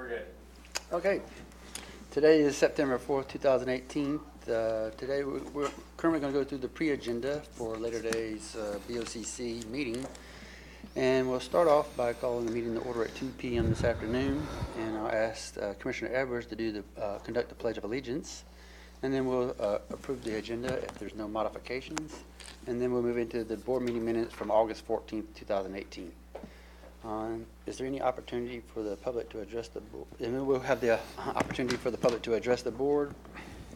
We're good. Okay. Today is September 4th, 2018. Today we're currently going to go through the pre-agenda for later today's BoCC meeting. And we'll start off by calling the meeting to order at 2 p.m. this afternoon. And I'll ask Commissioner Edwards to conduct the Pledge of Allegiance. And then we'll approve the agenda if there's no modifications. And then we'll move into the board meeting minutes from August 14th, 2018. Is there any opportunity for the public to address the board? And then we'll have the opportunity for the public to address the board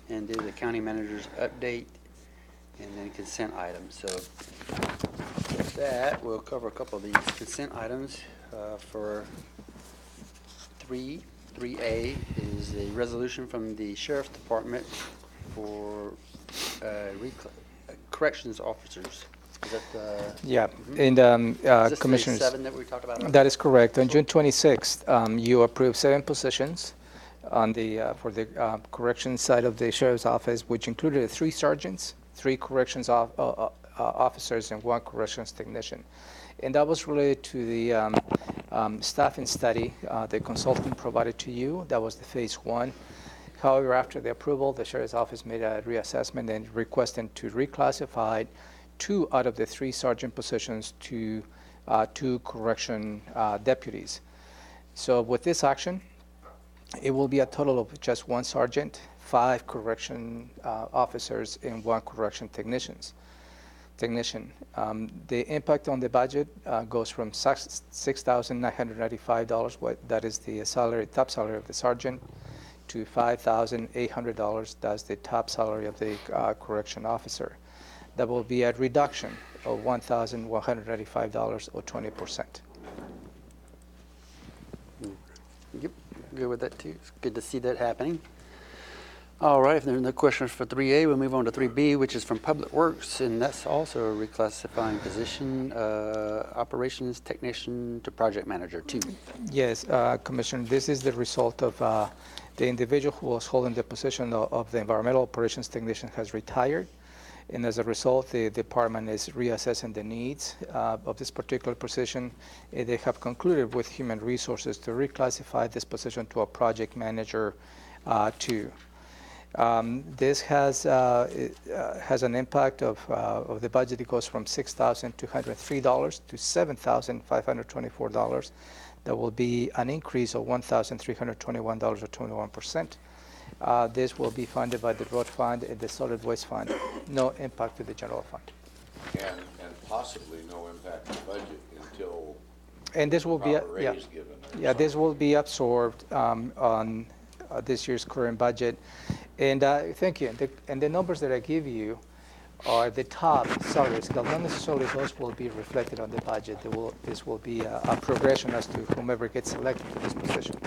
and do the county manager's update and then consent items. So with that, we'll cover a couple of these consent items. For 3A is a resolution from the Sheriff's Department for corrections officers. Is that Yeah, mm-hmm. and Is this Commissioners, the 7 that we talked about? that is correct. On June 26th, you approved 7 positions on for the corrections side of the Sheriff's Office, which included 3 sergeants, 3 corrections officers, and 1 corrections technician. And that was related to the staffing study the consultant provided to you. That was the phase 1. However, after the approval, the Sheriff's Office made a reassessment and requested to reclassify 2 out of the 3 sergeant positions to 2 correction deputies. So with this action, it will be a total of just 1 sergeant, 5 correction officers, and 1 correction technician. The impact on the budget goes from $6,995, that is the top salary of the sergeant, to $5,800, that's the top salary of the correction officer. That will be a reduction of $1,195 or 20%. Yep, good with that too. It's good to see that happening. All right, if there are no questions for 3A, we'll move on to 3B, which is from Public Works, and that's also a reclassifying position, operations technician to project manager 2. Yes, Commissioner, this is the result of the individual who was holding the position of the environmental operations technician has retired. And as a result, the department is reassessing the needs of this particular position. They have concluded with Human Resources to reclassify this position to a project manager 2. This has an impact of the budget. It goes from $6,203 to $7,524. That will be an increase of $1,321 or 21%. This will be funded by the road fund and the solid waste fund. No impact to the general fund. And possibly no impact to the budget until and this will be raise given. This will be absorbed on this year's current budget. And thank you. And the numbers that I give you are the top salary scale. Not necessarily those will be reflected on the budget. This will be a progression as to whomever gets selected to this position.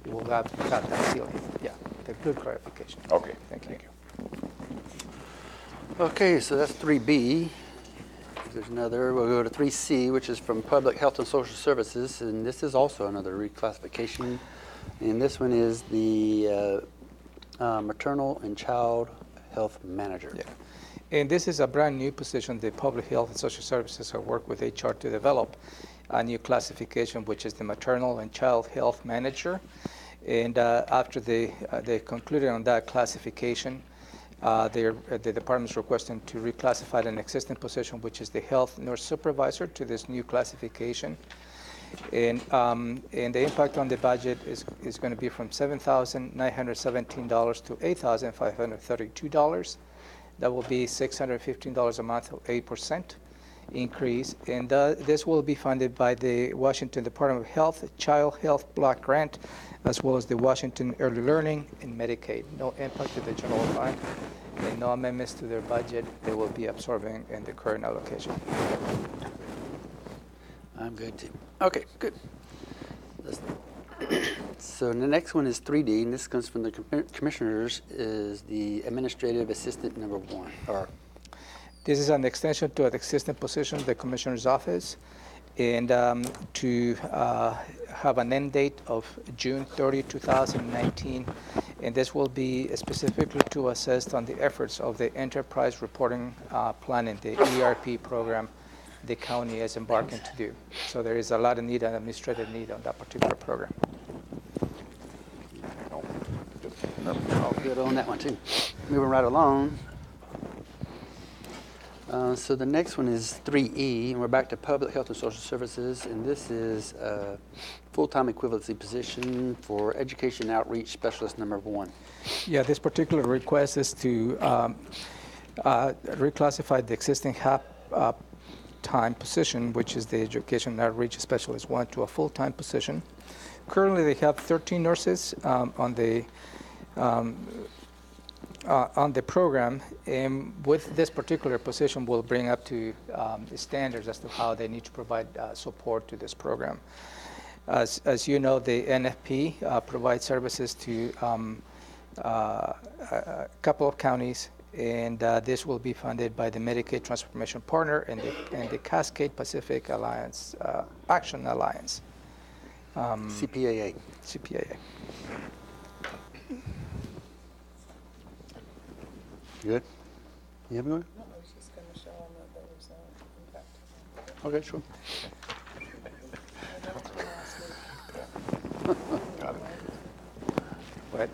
You will have that ceiling. Yeah. The good clarification. Okay, thank you. Okay, so that's 3B. If there's another, we'll go to 3C, which is from Public Health and Social Services, and this is also another reclassification. And this one is the maternal and child health manager. Yeah. And this is a brand new position. The Public Health and Social Services have worked with HR to develop a new classification, which is the maternal and child health manager. And after they concluded on that classification, the department is requesting to reclassify an existing position, which is the health nurse supervisor, to this new classification. And the impact on the budget is going to be from $7,917 to $8,532. That will be $615 a month, or 8% increase. And this will be funded by the Washington Department of Health Child Health Block Grant, as well as the Washington Early Learning and Medicaid. No impact to the general fund and no amendments to their budget. They will be absorbing in the current allocation. I'm good too. Okay, good. So the next one is 3D, and this comes from the commissioners, is the administrative assistant number 1. This is an extension to an existing position, the commissioner's office, and to have an end date of June 30, 2019. And this will be specifically to assist on the efforts of the enterprise reporting planning, the ERP program the county is embarking to do. So there is a lot of need and administrative need on that particular program. All good on that one too. Moving right along. So the next one is 3E, and we're back to Public Health and Social Services, and this is a full-time equivalency position for Education Outreach Specialist number 1. Yeah, this particular request is to reclassify the existing half-time position, which is the Education Outreach Specialist 1, to a full-time position. Currently, they have 13 nurses on the program, and with this particular position, we'll bring up to standards as to how they need to provide support to this program. As you know, the NFP provides services to a couple of counties, and this will be funded by the Medicaid Transformation Partner and the Cascade Pacific Alliance Action Alliance. CPAA. CPAA. Good? You have one? No, I was just going to show them that there was no impact. Okay, sure. Got it. What?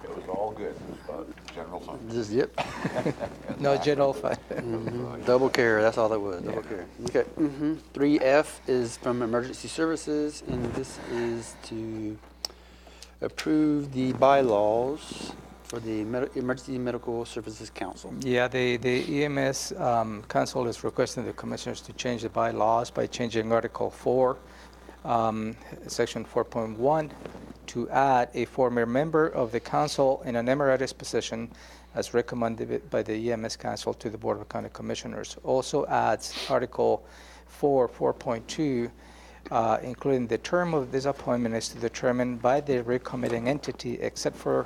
It was all good, but general fund. Just, yep. No general fund. Double care, that's all that was, double care. Okay. 3F is from Emergency Services, and this is to approve the bylaws for the Emergency Medical Services Council. Yeah, the EMS Council is requesting the commissioners to change the bylaws by changing Article 4, Section 4.1, to add a former member of the council in an emeritus position as recommended by the EMS Council to the Board of County Commissioners. Also adds Article 4.2, including the term of this appointment is to be determined by the recommitting entity except for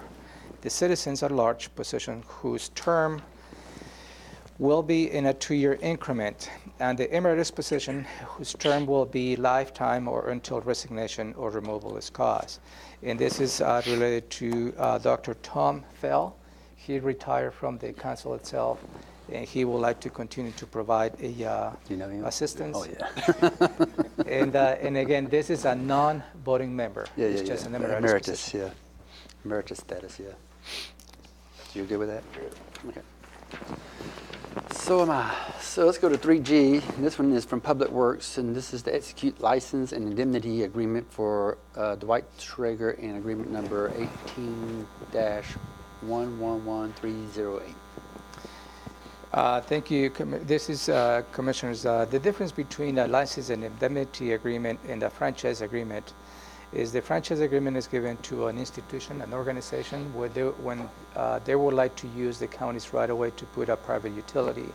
the citizens at large position whose term will be in a 2-year increment, and the emeritus position whose term will be lifetime or until resignation or removal is caused. And this is related to Dr. Tom Fell. He retired from the council itself, and he would like to continue to provide a You know him? assistance. Oh, yeah. And again, this is a non-voting member. Yeah, It's just an emeritus Emeritus, position. yeah. Emeritus status, yeah. So you're good with that? Good. Okay. So am I. So let's go to 3G. And this one is from Public Works, and this is to execute license and indemnity agreement for Dwight Schrager and agreement number 18-111308. Thank you. This is, Commissioners, the difference between a license and indemnity agreement and a franchise agreement is the franchise agreement is given to an institution, an organization, when they would like to use the county's right-of-way to put a private utility.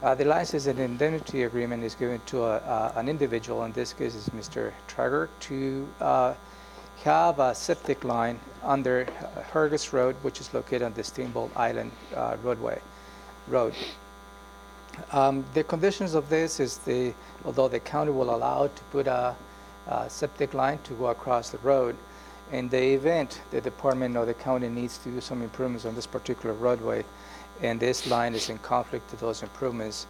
The license and indemnity agreement is given to an individual, in this case is Mr. Trager, to have a septic line under Hergus Road, which is located on the Steamboat Island road. The conditions of this is although the county will allow to put a septic line to go across the road, in the event the department or the county needs to do some improvements on this particular roadway, and this line is in conflict to those improvements,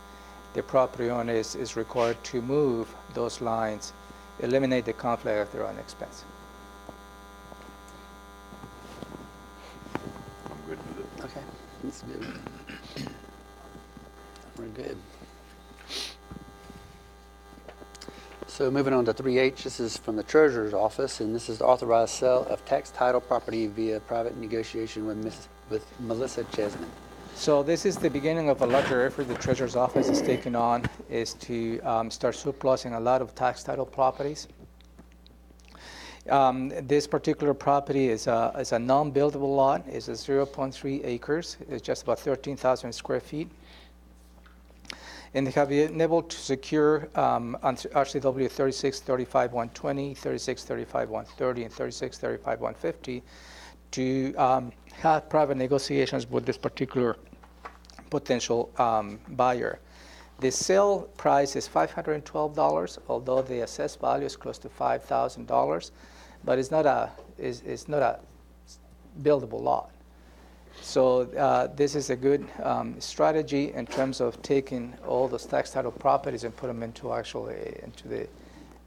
the property owner is required to move those lines, eliminate the conflict at their own expense. I'm good with it. Okay, that's good. We're good. So moving on to 3H, this is from the Treasurer's Office, and this is the authorized sale of tax title property via private negotiation with Melissa Chesman. So this is the beginning of a larger effort the Treasurer's Office is taking on, is to start surplusing a lot of tax title properties. This particular property is a non-buildable lot. It's a 0.3 acres. It's just about 13,000 square feet. And they have been able to secure on RCW 3635-120, 3635-130, and 3635-150 to have private negotiations with this particular potential buyer. The sale price is $512, although the assessed value is close to $5,000, but it's not a buildable lot. So this is a good strategy in terms of taking all those tax title properties and put them into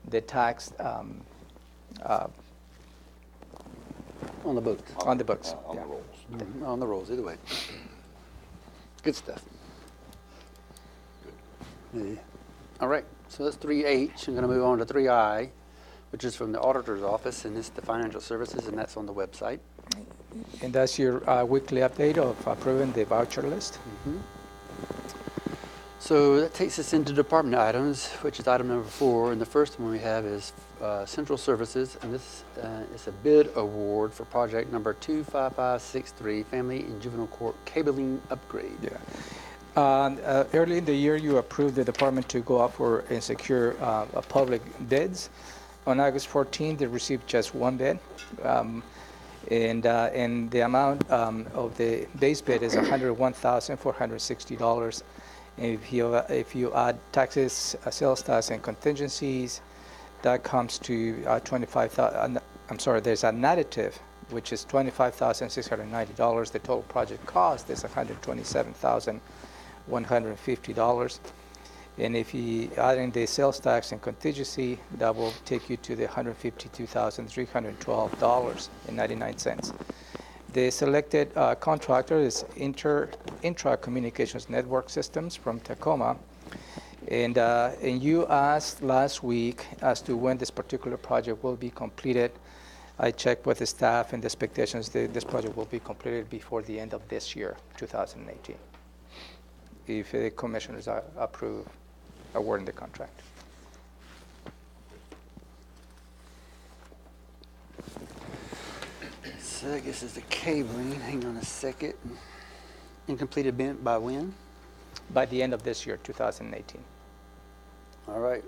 the tax On the books. On the books, On yeah. the rolls. Mhm, on the rolls, either way. Good stuff. Yeah. All right, so that's 3H. I'm going to move on to 3I, which is from the auditor's office, and it's the financial services, and that's on the website. And that's your weekly update of approving the voucher list. So that takes us into department items, which is item number 4. And the first one we have is Central Services, and this is a bid award for project number 25563, Family and Juvenile Court Cabling Upgrade. Yeah. Early in the year, you approved the department to go out for and secure a public bids. On August 14th, they received just one bid. And the amount of the base bid is $101,460. If you add taxes, sales tax, and contingencies, that comes to 25,000. I'm sorry, there's an additive, which is $25,690. The total project cost is $127,150. And if you add in the sales tax and contingency, that will take you to the $152,312.99. The selected contractor is Intra Communications Network Systems from Tacoma. And you asked last week as to when this particular project will be completed. I checked with the staff, and the expectations that this project will be completed before the end of this year, 2018, if the commissioners approve awarding the contract. So I guess it's the cabling. Hang on a second. Incompleted bid by when? By the end of this year, 2018. All right.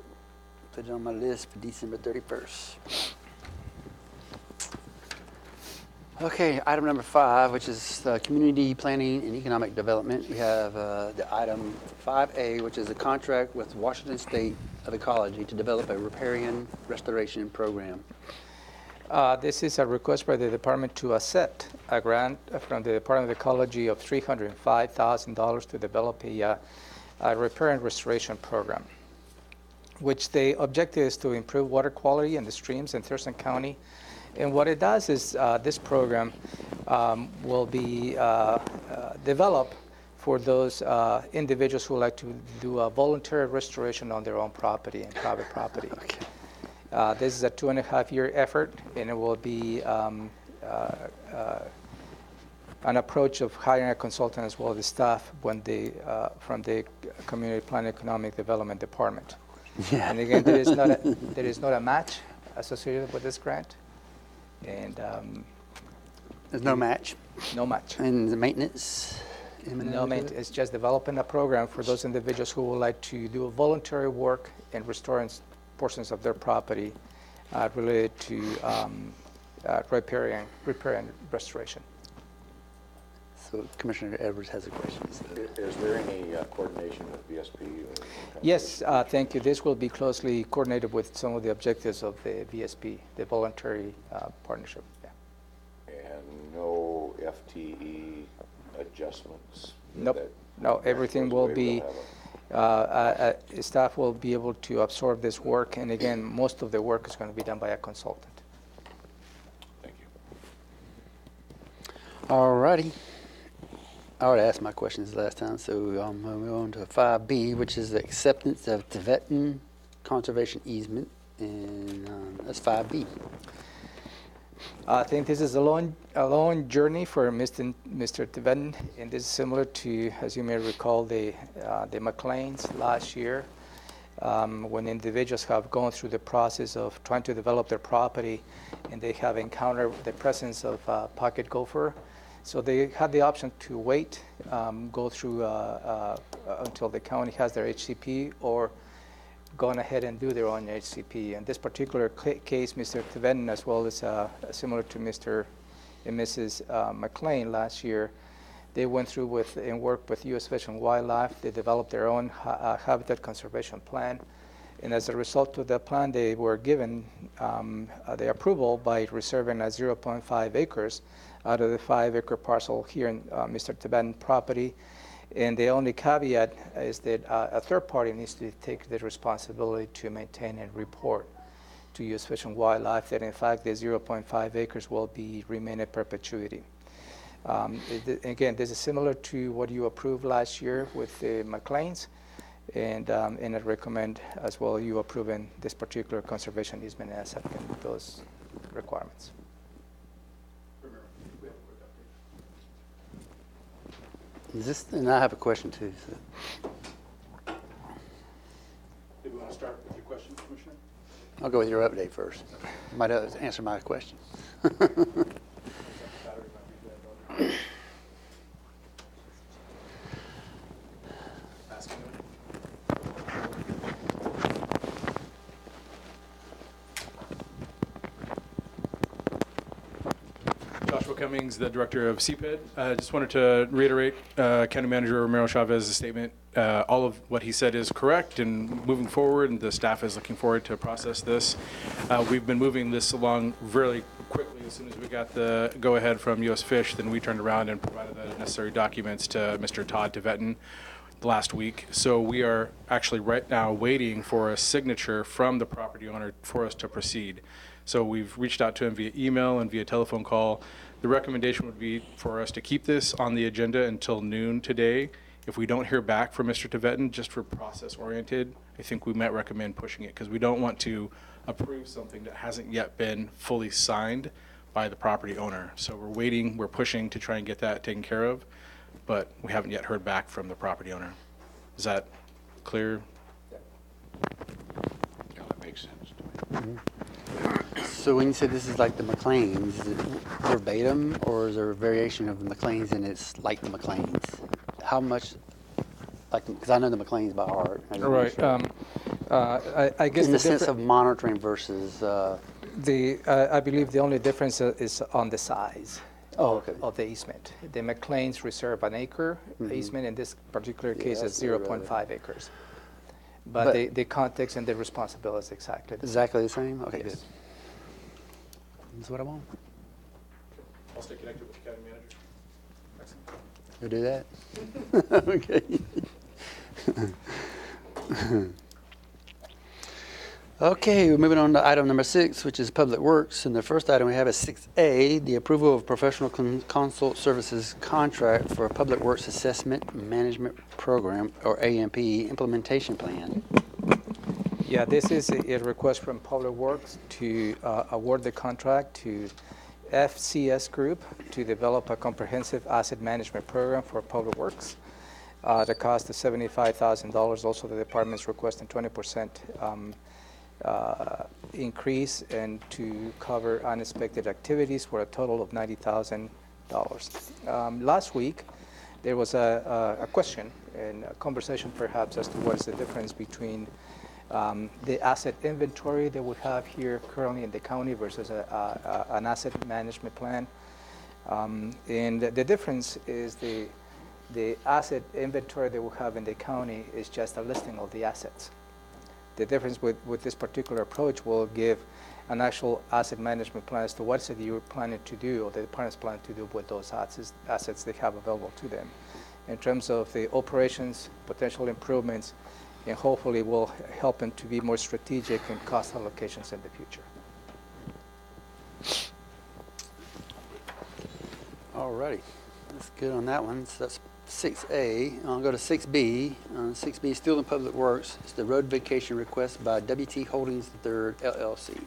Put it on my list for December 31st. Okay, item number 5, which is community planning and economic development. We have the item 5A, which is a contract with Washington State of Ecology to develop a riparian restoration program. This is a request by the department to accept a grant from the Department of Ecology of $305,000 to develop a riparian restoration program, which the objective is to improve water quality in the streams in Thurston County. And what it does is this program will be developed for those individuals who like to do a voluntary restoration on their own property and private property. Okay. This is a 2.5-year effort, and it will be an approach of hiring a consultant as well as the staff when from the Community Plan Economic Development Department. Yeah. And again, there is not a match associated with this grant, and There's no match. no match. And the maintenance? No maintenance. It's just developing a program for those individuals who would like to do a voluntary work in restoring portions of their property related to riparian restoration. So Commissioner Edwards has a question. Is there any coordination with VSP? Or Yes, thank you. This will be closely coordinated with some of the objectives of the VSP, the voluntary partnership. Yeah. And no FTE adjustments? Nope. That- No, everything will be, have staff will be able to absorb this work. And again, most of the work is going to be done by a consultant. Thank you. All righty. I already asked my questions last time, so I'm going to move on to 5B, which is the acceptance of Tibetan conservation easement, and that's 5B. I think this is a long journey for Mr. Tibetan, and this is similar to, as you may recall, the McLeans last year, when individuals have gone through the process of trying to develop their property, and they have encountered the presence of pocket gopher. So they had the option to wait, go through until the county has their HCP, or gone ahead and do their own HCP. In this particular case, Mr. Tibetan, as well as similar to Mr. and Mrs. McLean last year, they went through with and worked with U.S. Fish and Wildlife. They developed their own habitat conservation plan. And as a result of that plan, they were given the approval by reserving 0.5 acres out of the 5-acre parcel here in Mr. Tibetan property. And the only caveat is that a third party needs to take the responsibility to maintain and report to U.S. Fish and Wildlife that in fact the 0.5 acres will remain in perpetuity. Again, this is similar to what you approved last year with the McLean's, and I recommend as well you approving this particular conservation easement and accepting those requirements. And I have a question too. So. Do we want to start with your question, Commissioner? I'll go with your update first. You might answer my question. Joshua Cummings, the director of CPED. I just wanted to reiterate County Manager Romero Chavez's statement. All of what he said is correct, and moving forward, and the staff is looking forward to process this. We've been moving this along really quickly. As soon as we got the go-ahead from U.S. Fish, then we turned around and provided the necessary documents to Mr. Todd Tiveton last week. So we are actually right now waiting for a signature from the property owner for us to proceed. So we've reached out to him via email and via telephone call. The recommendation would be for us to keep this on the agenda until noon today. If we don't hear back from Mr. Tiveton, just for process oriented, I think we might recommend pushing it because we don't want to approve something that hasn't yet been fully signed by the property owner. So we're waiting, we're pushing to try and get that taken care of, but we haven't yet heard back from the property owner. Is that clear? Yeah, that makes sense to me. So when you said this is like the McLean's, is it verbatim or is there a variation of the McLean's and it's like the McLean's? How much, like, because I know the McLean's by heart. Right. I guess in the sense of monitoring versus I believe the only difference is on the size. Oh, okay. Of the easement. The McLean's reserve an acre easement. In this particular case, is 0.5 acres. But the context and the responsibility is exactly the same? Okay, yes. good. That's what I want. I'll stay connected with the county manager. Excellent. You'll do that? Okay. Okay, we're moving on to item number 6, which is Public Works. And the first item we have is 6A, the approval of professional consult services contract for a Public Works Assessment Management Program, or AMP, implementation plan. Yeah, this is a request from Public Works to award the contract to FCS Group to develop a comprehensive asset management program for Public Works. The cost is $75,000. Also, the department's requesting 20% increase and to cover unexpected activities for a total of $90,000. Last week, there was a question and a conversation perhaps as to what is the difference between the asset inventory that we have here currently in the county versus an asset management plan. And the difference is the asset inventory that we have in the county is just a listing of the assets. The difference with this particular approach will give an actual asset management plan as to what is it you're planning to do or the department's planning to do with those assets they have available to them. In terms of the operations, potential improvements, and hopefully will help them to be more strategic in cost allocations in the future. All righty. That's good on that one. So that's 6A. I'll go to 6B. 6B is still in Public Works. It's the road vacation request by WT Holdings III LLC.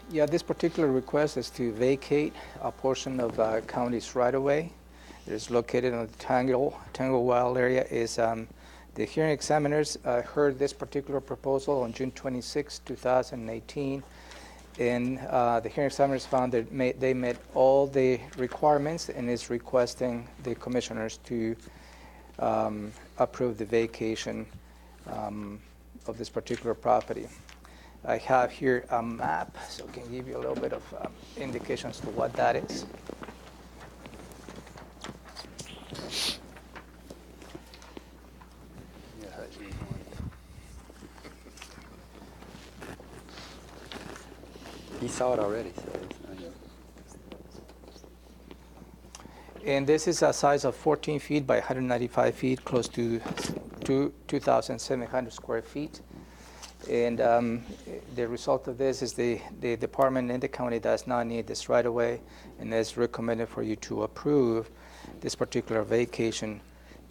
Yeah, this particular request is to vacate a portion of county's right-of-way. It is located in the Tangle Wild area. The hearing examiners heard this particular proposal on June 26, 2018, and the hearing examiners found that they met all the requirements and is requesting the commissioners to approve the vacation of this particular property. I have here a map, so I can give you a little bit of indication as to what that is. He saw it already. So And this is a size of 14 feet by 195 feet, close to 2,700 square feet. And the result of this is the department and the county does not need this right away, and it's recommended for you to approve this particular vacation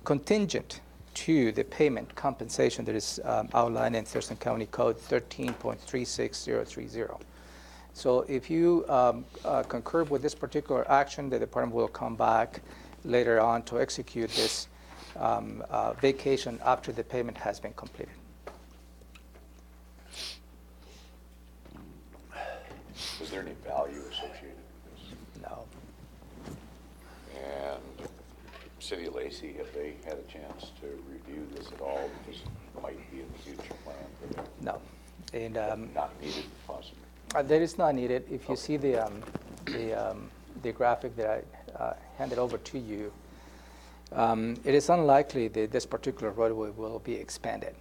contingent to the payment compensation that is outlined in Thurston County Code 13.36030. So if you concur with this particular action, the department will come back later on to execute this vacation after the payment has been completed. Is there any value associated with this? No. And City of Lacey, have they had a chance to review this at all? Because it might be in the future plan for them. No. And Not needed, possibly. that is not needed. If you Okay. see the graphic that I handed over to you, it is unlikely that this particular roadway will be expanded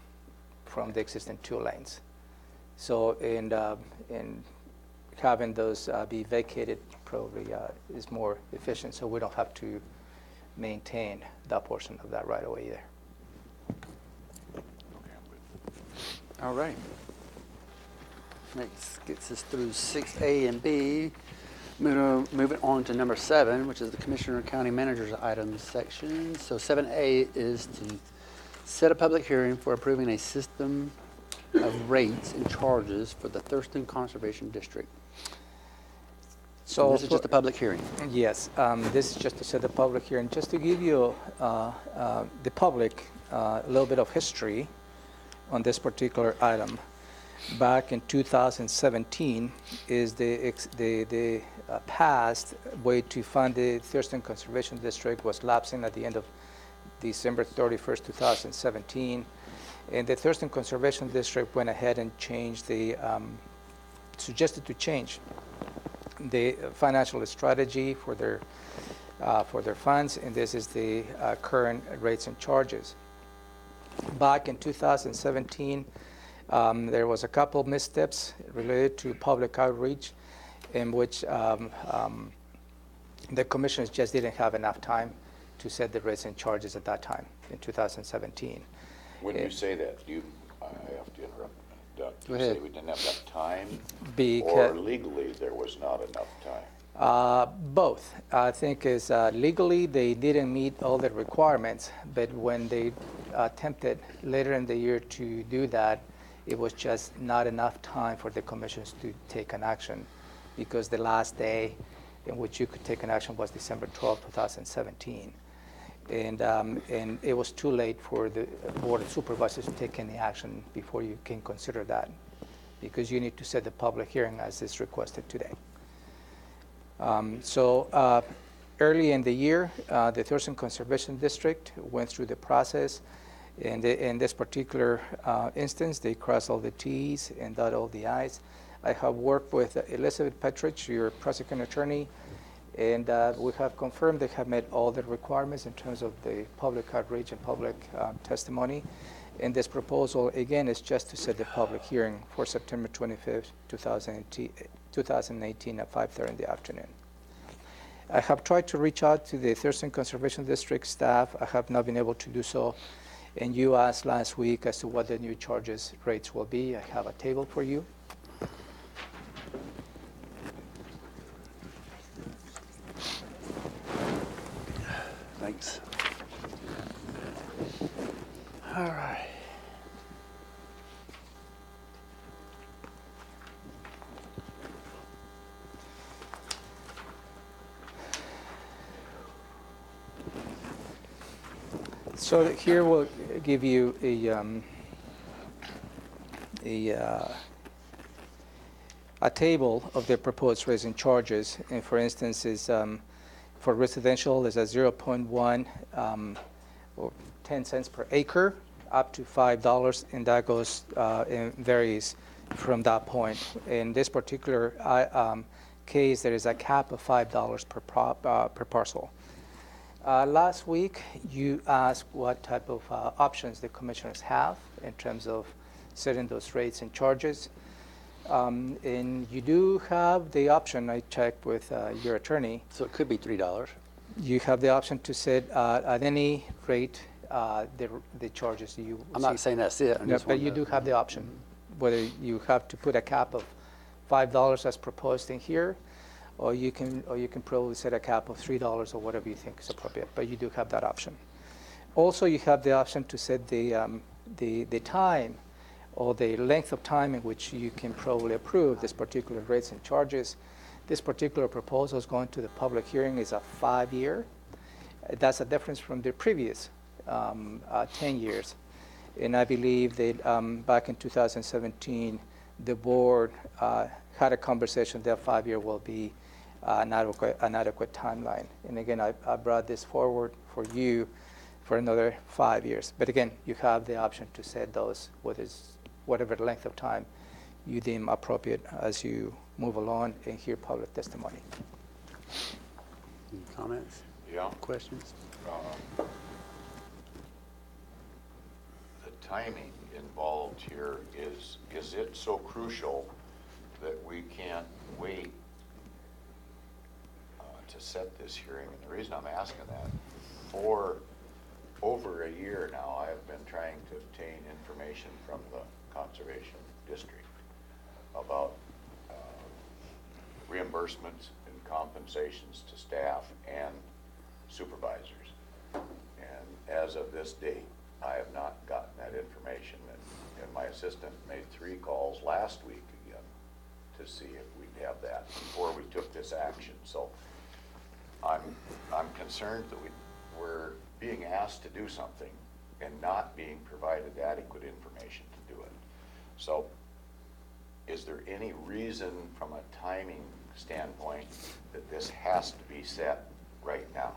from the existing 2 lanes. So in having those be vacated probably is more efficient, so we don't have to maintain that portion of that right away either. All right. Next gets us through 6A and B. Moving on to number 7, which is the Commissioner and County Manager's items section. So 7A is to set a public hearing for approving a system of rates and charges for the Thurston Conservation District. So this is just a public hearing. Yes, this is just to set the public hearing, just to give you the public a little bit of history on this particular item. Back in 2017 is the past way to fund the Thurston Conservation District was lapsing at the end of December 31st, 2017. And the Thurston Conservation District went ahead and changed suggested to change the financial strategy for their funds, and this is the current rates and charges. Back in 2017, there was a couple of missteps related to public outreach in which the commissioners just didn't have enough time to set the rates and charges at that time in 2017. When you say that, I have to interrupt. Go You ahead. say we didn't have enough time? Because- Or legally, there was not enough time? Both. I think is legally they didn't meet all the requirements, but when they attempted later in the year to do that, it was just not enough time for the commissions to take an action, because the last day in which you could take an action was December 12, 2017. And it was too late for the Board of Supervisors to take any action before you can consider that, because you need to set the public hearing as is requested today. Early in the year, the Thurston Conservation District went through the process, and in this particular instance, they crossed all the T's and dotted all the I's. I have worked with Elizabeth Petrich, your prosecuting attorney, and we have confirmed they have met all the requirements in terms of the public outreach and public testimony. And this proposal, again, is just to set the public hearing for September 25th, 2018 at 5:30 in the afternoon. I have tried to reach out to the Thurston Conservation District staff. I have not been able to do so. And you asked last week as to what the new charges rates will be. I have a table for you. Thanks. All right. So here we'll give you a table of the proposed rates and charges. And for instance, is for residential is at 0.1 or 10 cents per acre up to $5, and that goes and varies from that point. In this particular case, there is a cap of $5 per parcel. Last week, you asked what type of options the commissioners have in terms of setting those rates and charges. And you do have the option, I checked with your attorney, So it could be $3. you have the option to set at any rate the charges you I'm not saying that's it. I'm Yeah, just but you wanting do to- have the option. whether you have to put a cap of $5 as proposed in here, or you can probably set a cap of $3 or whatever you think is appropriate, but you do have that option. Also, you have the option to set the time or the length of time in which you can probably approve this particular rates and charges. This particular proposal is going to the public hearing is a 5-year. That's a difference from the previous 10 years. And I believe that back in 2017, the board had a conversation that 5-year will be an adequate timeline. And again, I brought this forward for you for another 5 years. But again, you have the option to set those, whatever length of time you deem appropriate as you move along and hear public testimony. Any comments, Yeah. questions? The timing involved here is it so crucial that we can't wait to set this hearing? And the reason I'm asking that, for over a year now, I have been trying to obtain information from the Conservation District about reimbursements and compensations to staff and supervisors. And as of this date, I have not gotten that information. And my assistant made 3 calls last week again to see if we'd have that before we took this action. So I'm concerned that we're being asked to do something and not being provided adequate information to do it. So is there any reason from a timing standpoint that this has to be set right now?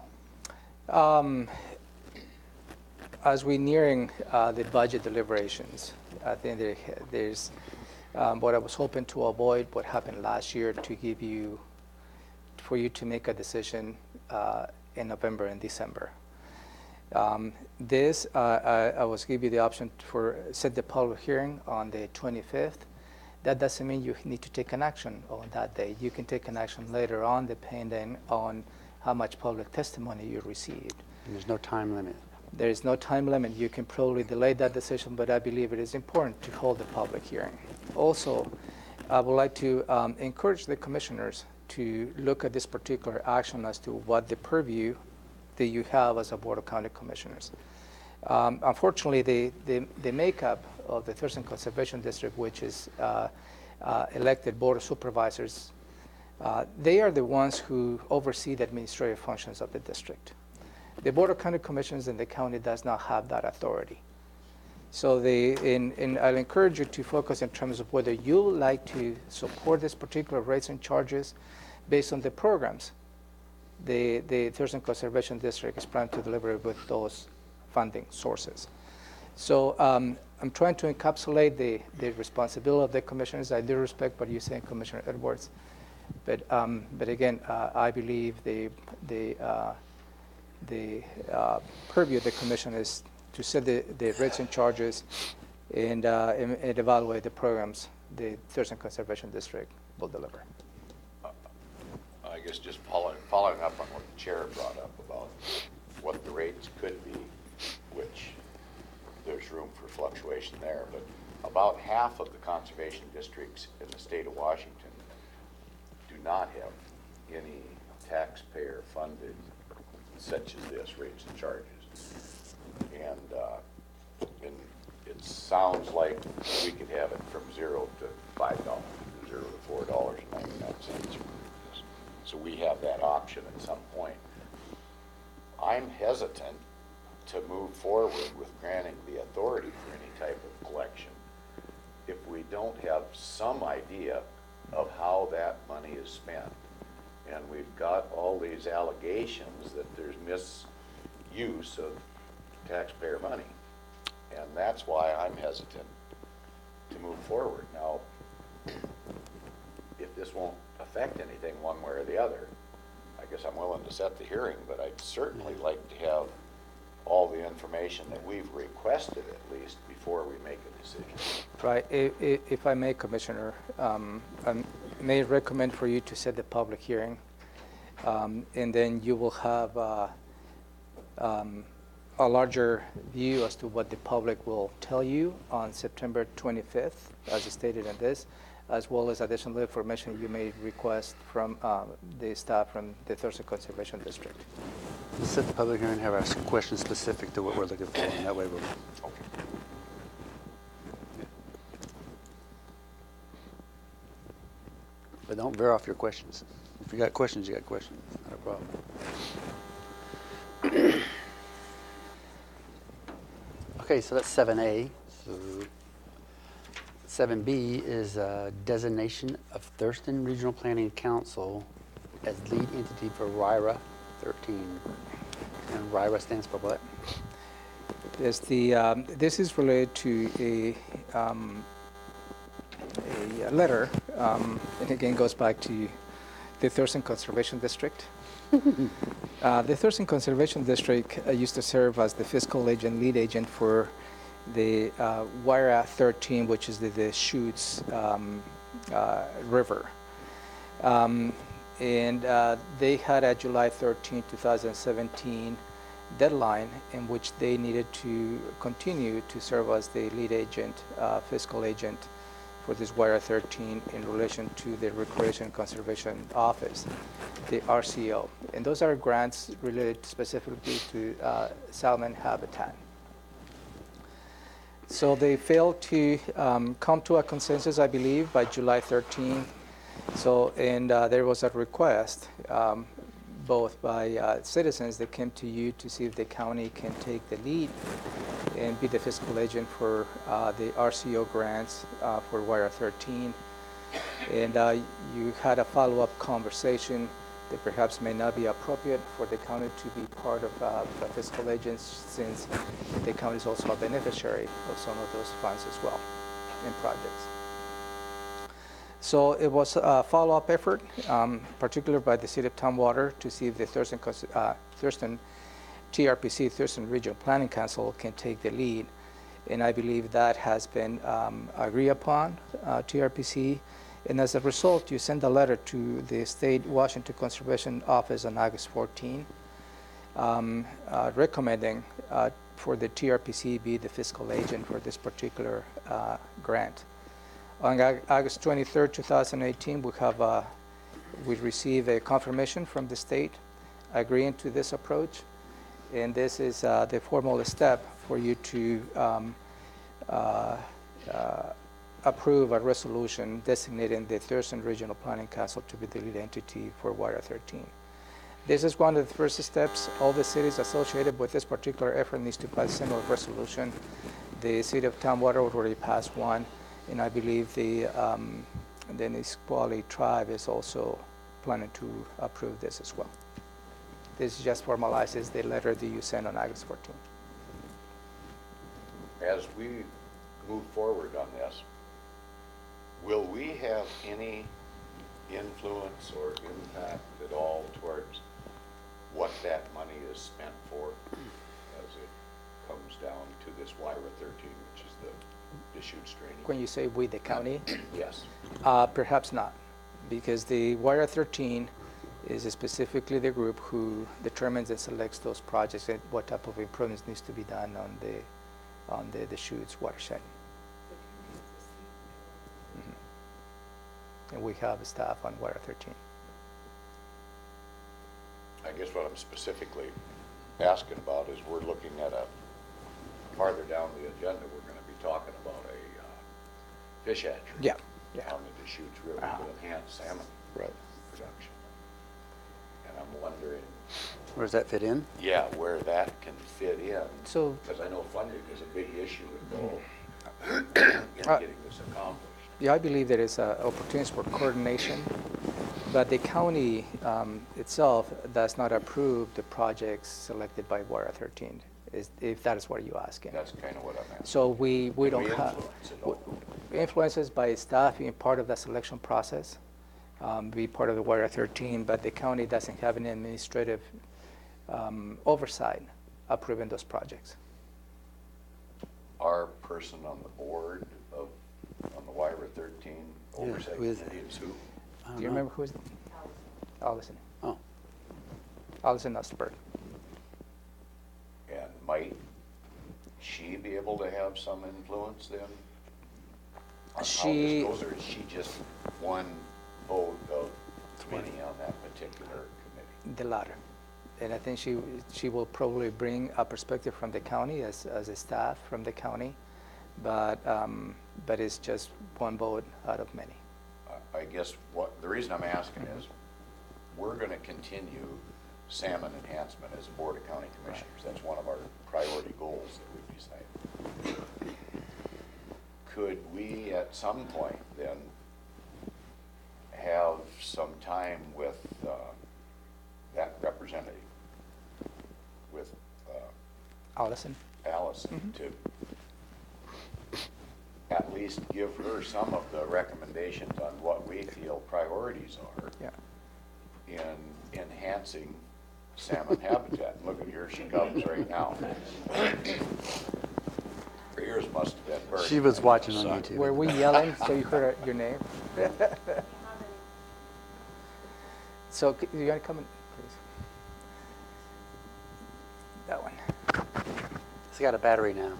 As we're nearing the budget deliberations, I think there's what I was hoping to avoid what happened last year for you to make a decision in November and December. I was give you the option for set the public hearing on the 25th. That doesn't mean you need to take an action on that day. You can take an action later on depending on how much public testimony you received. And there's no time limit. There is no time limit. You can probably delay that decision, but I believe it is important to hold a public hearing. Also, I would like to encourage the commissioners to look at this particular action as to what the purview that you have as a Board of County Commissioners. Unfortunately, the makeup of the Thurston Conservation District, which is elected Board of Supervisors, they are the ones who oversee the administrative functions of the district. The Board of County Commissioners in the county does not have that authority. So I'll encourage you to focus in terms of whether you like to support this particular rates and charges based on the programs the Thurston Conservation District is planning to deliver with those funding sources. So I'm trying to encapsulate the responsibility of the commissioners. I do respect what you're saying, Commissioner Edwards, but again, I believe the purview of the commission is to set the rates and charges and evaluate the programs the Thurston Conservation District will deliver. I guess just following up on what the chair brought up about what the rates could be, which there's room for fluctuation there, but about half of the conservation districts in the state of Washington do not have any taxpayer funded such as this, rates and charges. And it sounds like we could have it from $0 to $5, $0 to $4.99. So we have that option at some point. I'm hesitant to move forward with granting the authority for any type of collection if we don't have some idea of how that money is spent. And we've got all these allegations that there's misuse of taxpayer money. And that's why I'm hesitant to move forward. Now, if this won't affect anything one way or the other, I guess I'm willing to set the hearing, but I'd certainly like to have all the information that we've requested at least before we make a decision. Right. If I may, Commissioner, I may recommend for you to set the public hearing, and then you will have a larger view as to what the public will tell you on September 25th, as stated in this, as well as additional information you may request from the staff from the Thurston Conservation District. Let's set the public hearing, have our questions specific to what we're looking for, and that way we'll. But don't veer off your questions. If you got questions, you got questions. Not a problem. Okay, so that's 7A. So 7B is designation of Thurston Regional Planning Council as lead entity for RIRA 13. And RIRA stands for what? This is related to a letter, and again goes back to the Thurston Conservation District. The Thurston Conservation District used to serve as the fiscal agent, lead agent for the Waira 13, which is the Deschutes River. And they had a July 13, 2017 deadline in which they needed to continue to serve as the lead agent, fiscal agent for this Waira 13 in relation to the Recreation Conservation Office, the RCO. And those are grants related specifically to salmon habitat. So they failed to come to a consensus, I believe, by July 13. So, and there was a request both by citizens that came to you to see if the county can take the lead and be the fiscal agent for the RCO grants for Waira 13. And you had a follow-up conversation that perhaps may not be appropriate for the county to be part of the fiscal agents, since the county is also a beneficiary of some of those funds as well in projects. So it was a follow-up effort, particularly by the City of Tumwater, to see if the Thurston TRPC, Thurston Regional Planning Council, can take the lead. And I believe that has been agreed upon, TRPC. And as a result, you send a letter to the State Washington Conservation Office on August 14, recommending for the TRPC be the fiscal agent for this particular grant. On August 23, 2018, we received a confirmation from the state agreeing to this approach, and this is the formal step for you to approve a resolution designating the Thurston Regional Planning Council to be the lead entity for Waira 13. This is one of the first steps. All the cities associated with this particular effort needs to pass a similar resolution. The City of Tumwater already passed one, and I believe the Nisqually tribe is also planning to approve this as well. This just formalizes the letter that you sent on August 14. As we move forward on this, will we have any influence or impact at all towards what that money is spent for as it comes down to this Waira 13, which is the Deschutes drainage? When you say we, the county? Yes. Perhaps not, because the Waira 13 is specifically the group who determines and selects those projects and what type of improvements needs to be done on the Deschutes watershed. And we have staff on Waira 13. I guess what I'm specifically asking about is we're looking at farther down the agenda, we're going to be talking about a fish hatchery. Yeah. On the Deschutes River to enhance salmon production. And I'm wondering, Where does that fit in? yeah, where that can fit in. So, Because I know funding is a big issue involved in getting this accomplished. yeah, I believe there is opportunities for coordination, but the county itself does not approve the projects selected by Waira 13, if that is what you're asking. That's kind of what I'm asking. So we Can don't we have influence it all? influences by staff being part of the selection process, be part of the Waira 13, but the county doesn't have an administrative oversight approving those projects. Our person on the board on the Waira 13 oversight who is it? committee is who? I don't Do you know. remember who is it? Allison. Oh, Allison Osterberg. And Mike she be able to have some influence then? On She- how this goes, or is she just one vote of 20 on that particular committee? The latter. And I think she will probably bring a perspective from the county as a staff from the county, but it's just one vote out of many. I guess the reason I'm asking is, we're gonna continue salmon enhancement as a Board of County Commissioners. That's one of our priority goals that we've decided. Could we at some point then have some time with that representative, with Allison? Allison, to at least give her some of the recommendations on what we feel priorities are Yeah. in enhancing salmon habitat? And look at, here she comes right now. Her ears must have been burning. She was watching on Suck. YouTube. Were we yelling so you heard your name? So you gotta come in, please. That one. It's got a battery now.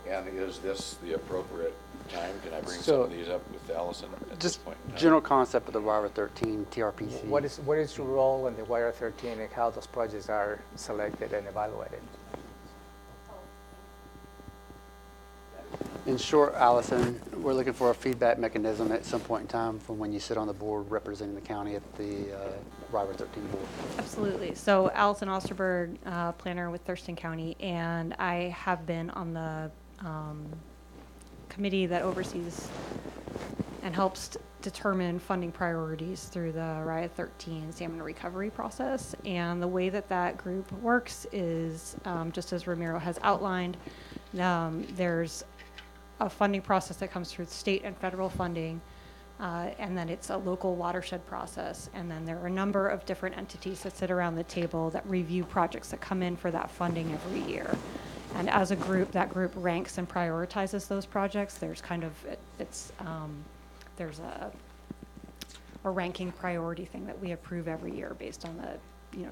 And is this the appropriate time? Can I bring some So- of these up with Allison at this Just point in time? general concept of the WIRA 13 TRPC. What is your role in the Wire 13 and how those projects are selected and evaluated? In short, Allison, we're looking for a feedback mechanism at some point in time from when you sit on the board representing the county at the WIRA 13 board. Absolutely. So Allison Osterberg, planner with Thurston County, and I have been on the committee that oversees and helps determine funding priorities through the RIA 13 salmon recovery process. And the way that that group works is, just as Ramiro has outlined, there's a funding process that comes through state and federal funding, and then it's a local watershed process. And then there are a number of different entities that sit around the table that review projects that come in for that funding every year. And as a group, that group ranks and prioritizes those projects. There's kind of, there's a ranking priority thing that we approve every year based on the,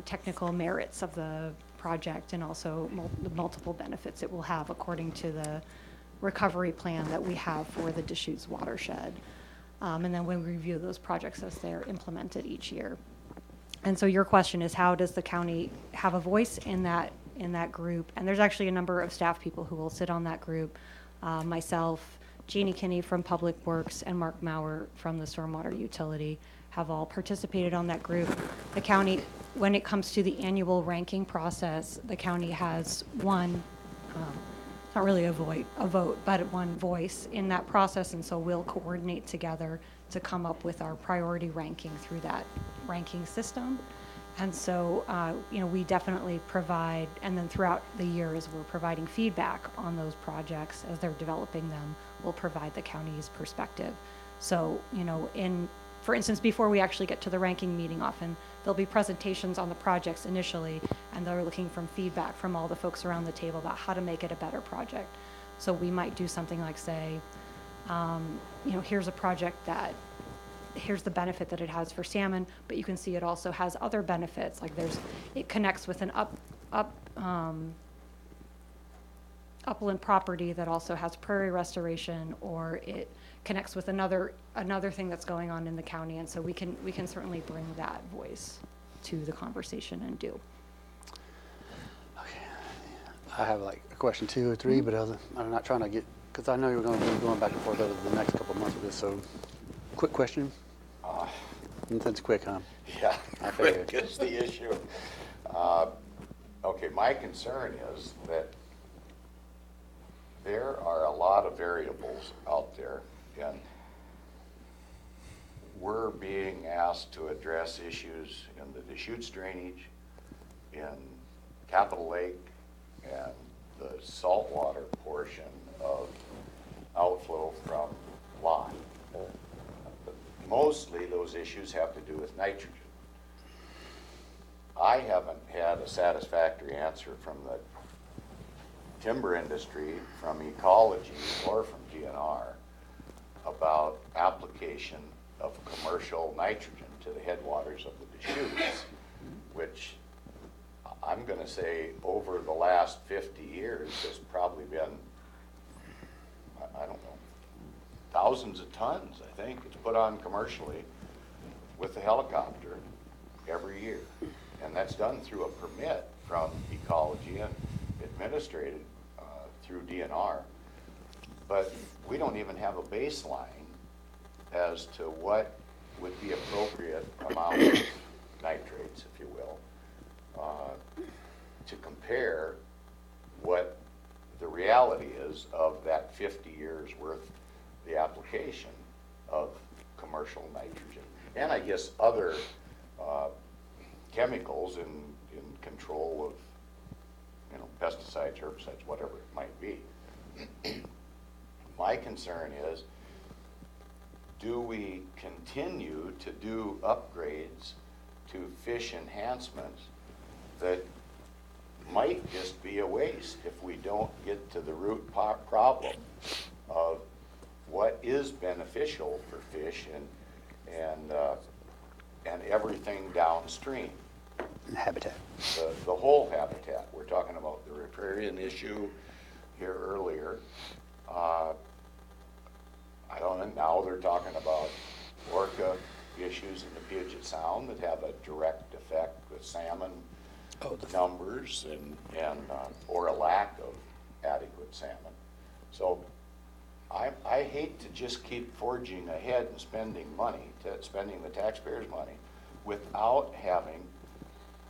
technical merits of the project and also the multiple benefits it will have according to the recovery plan that we have for the Deschutes watershed. And then we review those projects as they're implemented each year. And so your question is, how does the county have a voice in that group? And there's actually a number of staff people who will sit on that group. Myself, Jeannie Kinney from Public Works, and Mark Maurer from the Stormwater Utility have all participated on that group. The county, when it comes to the annual ranking process, the county has one, not really a vote, but one voice in that process, and so we'll coordinate together to come up with our priority ranking through that ranking system. And so, we definitely provide, and then throughout the year as we're providing feedback on those projects as they're developing them, we'll provide the county's perspective. So, for instance, before we actually get to the ranking meeting, often there'll be presentations on the projects initially, and they're looking for feedback from all the folks around the table about how to make it a better project. So we might do something like say, here's a project that, here's the benefit that it has for salmon, but you can see it also has other benefits, like it connects with an upland property that also has prairie restoration, or it connects with another thing that's going on in the county, and so we can certainly bring that voice to the conversation and do. Okay. I have like a question 2 or 3, but I'm not trying to get, because I know you're going to be going back and forth over the next couple of months with this, so quick question. That's quick, huh? Yeah, I figured. quick is the issue. Okay, my concern is that there are a lot of variables out there, and we're being asked to address issues in the Deschutes drainage, in Capitol Lake, and the saltwater portion of outflow from Lon. Mostly those issues have to do with nitrogen. I haven't had a satisfactory answer from the timber industry, from ecology, or from DNR about application of commercial nitrogen to the headwaters of the Deschutes, which I'm gonna say over the last 50 years, there's probably been, I don't know, thousands of tons, I think, it's put on commercially with the helicopter every year. And that's done through a permit from ecology and administrated through DNR. But we don't even have a baseline as to what would be appropriate amount of nitrates, if you will, to compare what the reality is of that 50 years worth, the application of commercial nitrogen. And I guess other chemicals in control of, you know, pesticides, herbicides, whatever it might be. My concern is, do we continue to do upgrades to fish enhancements that might just be a waste if we don't get to the root problem of what is beneficial for fish and everything downstream? Habitat. The whole habitat. We're talking about the riparian issue here earlier. I don't know, now they're talking about orca issues in the Puget Sound that have a direct effect with salmon numbers and or a lack of adequate salmon. So I hate to just keep forging ahead and spending the taxpayers' money without having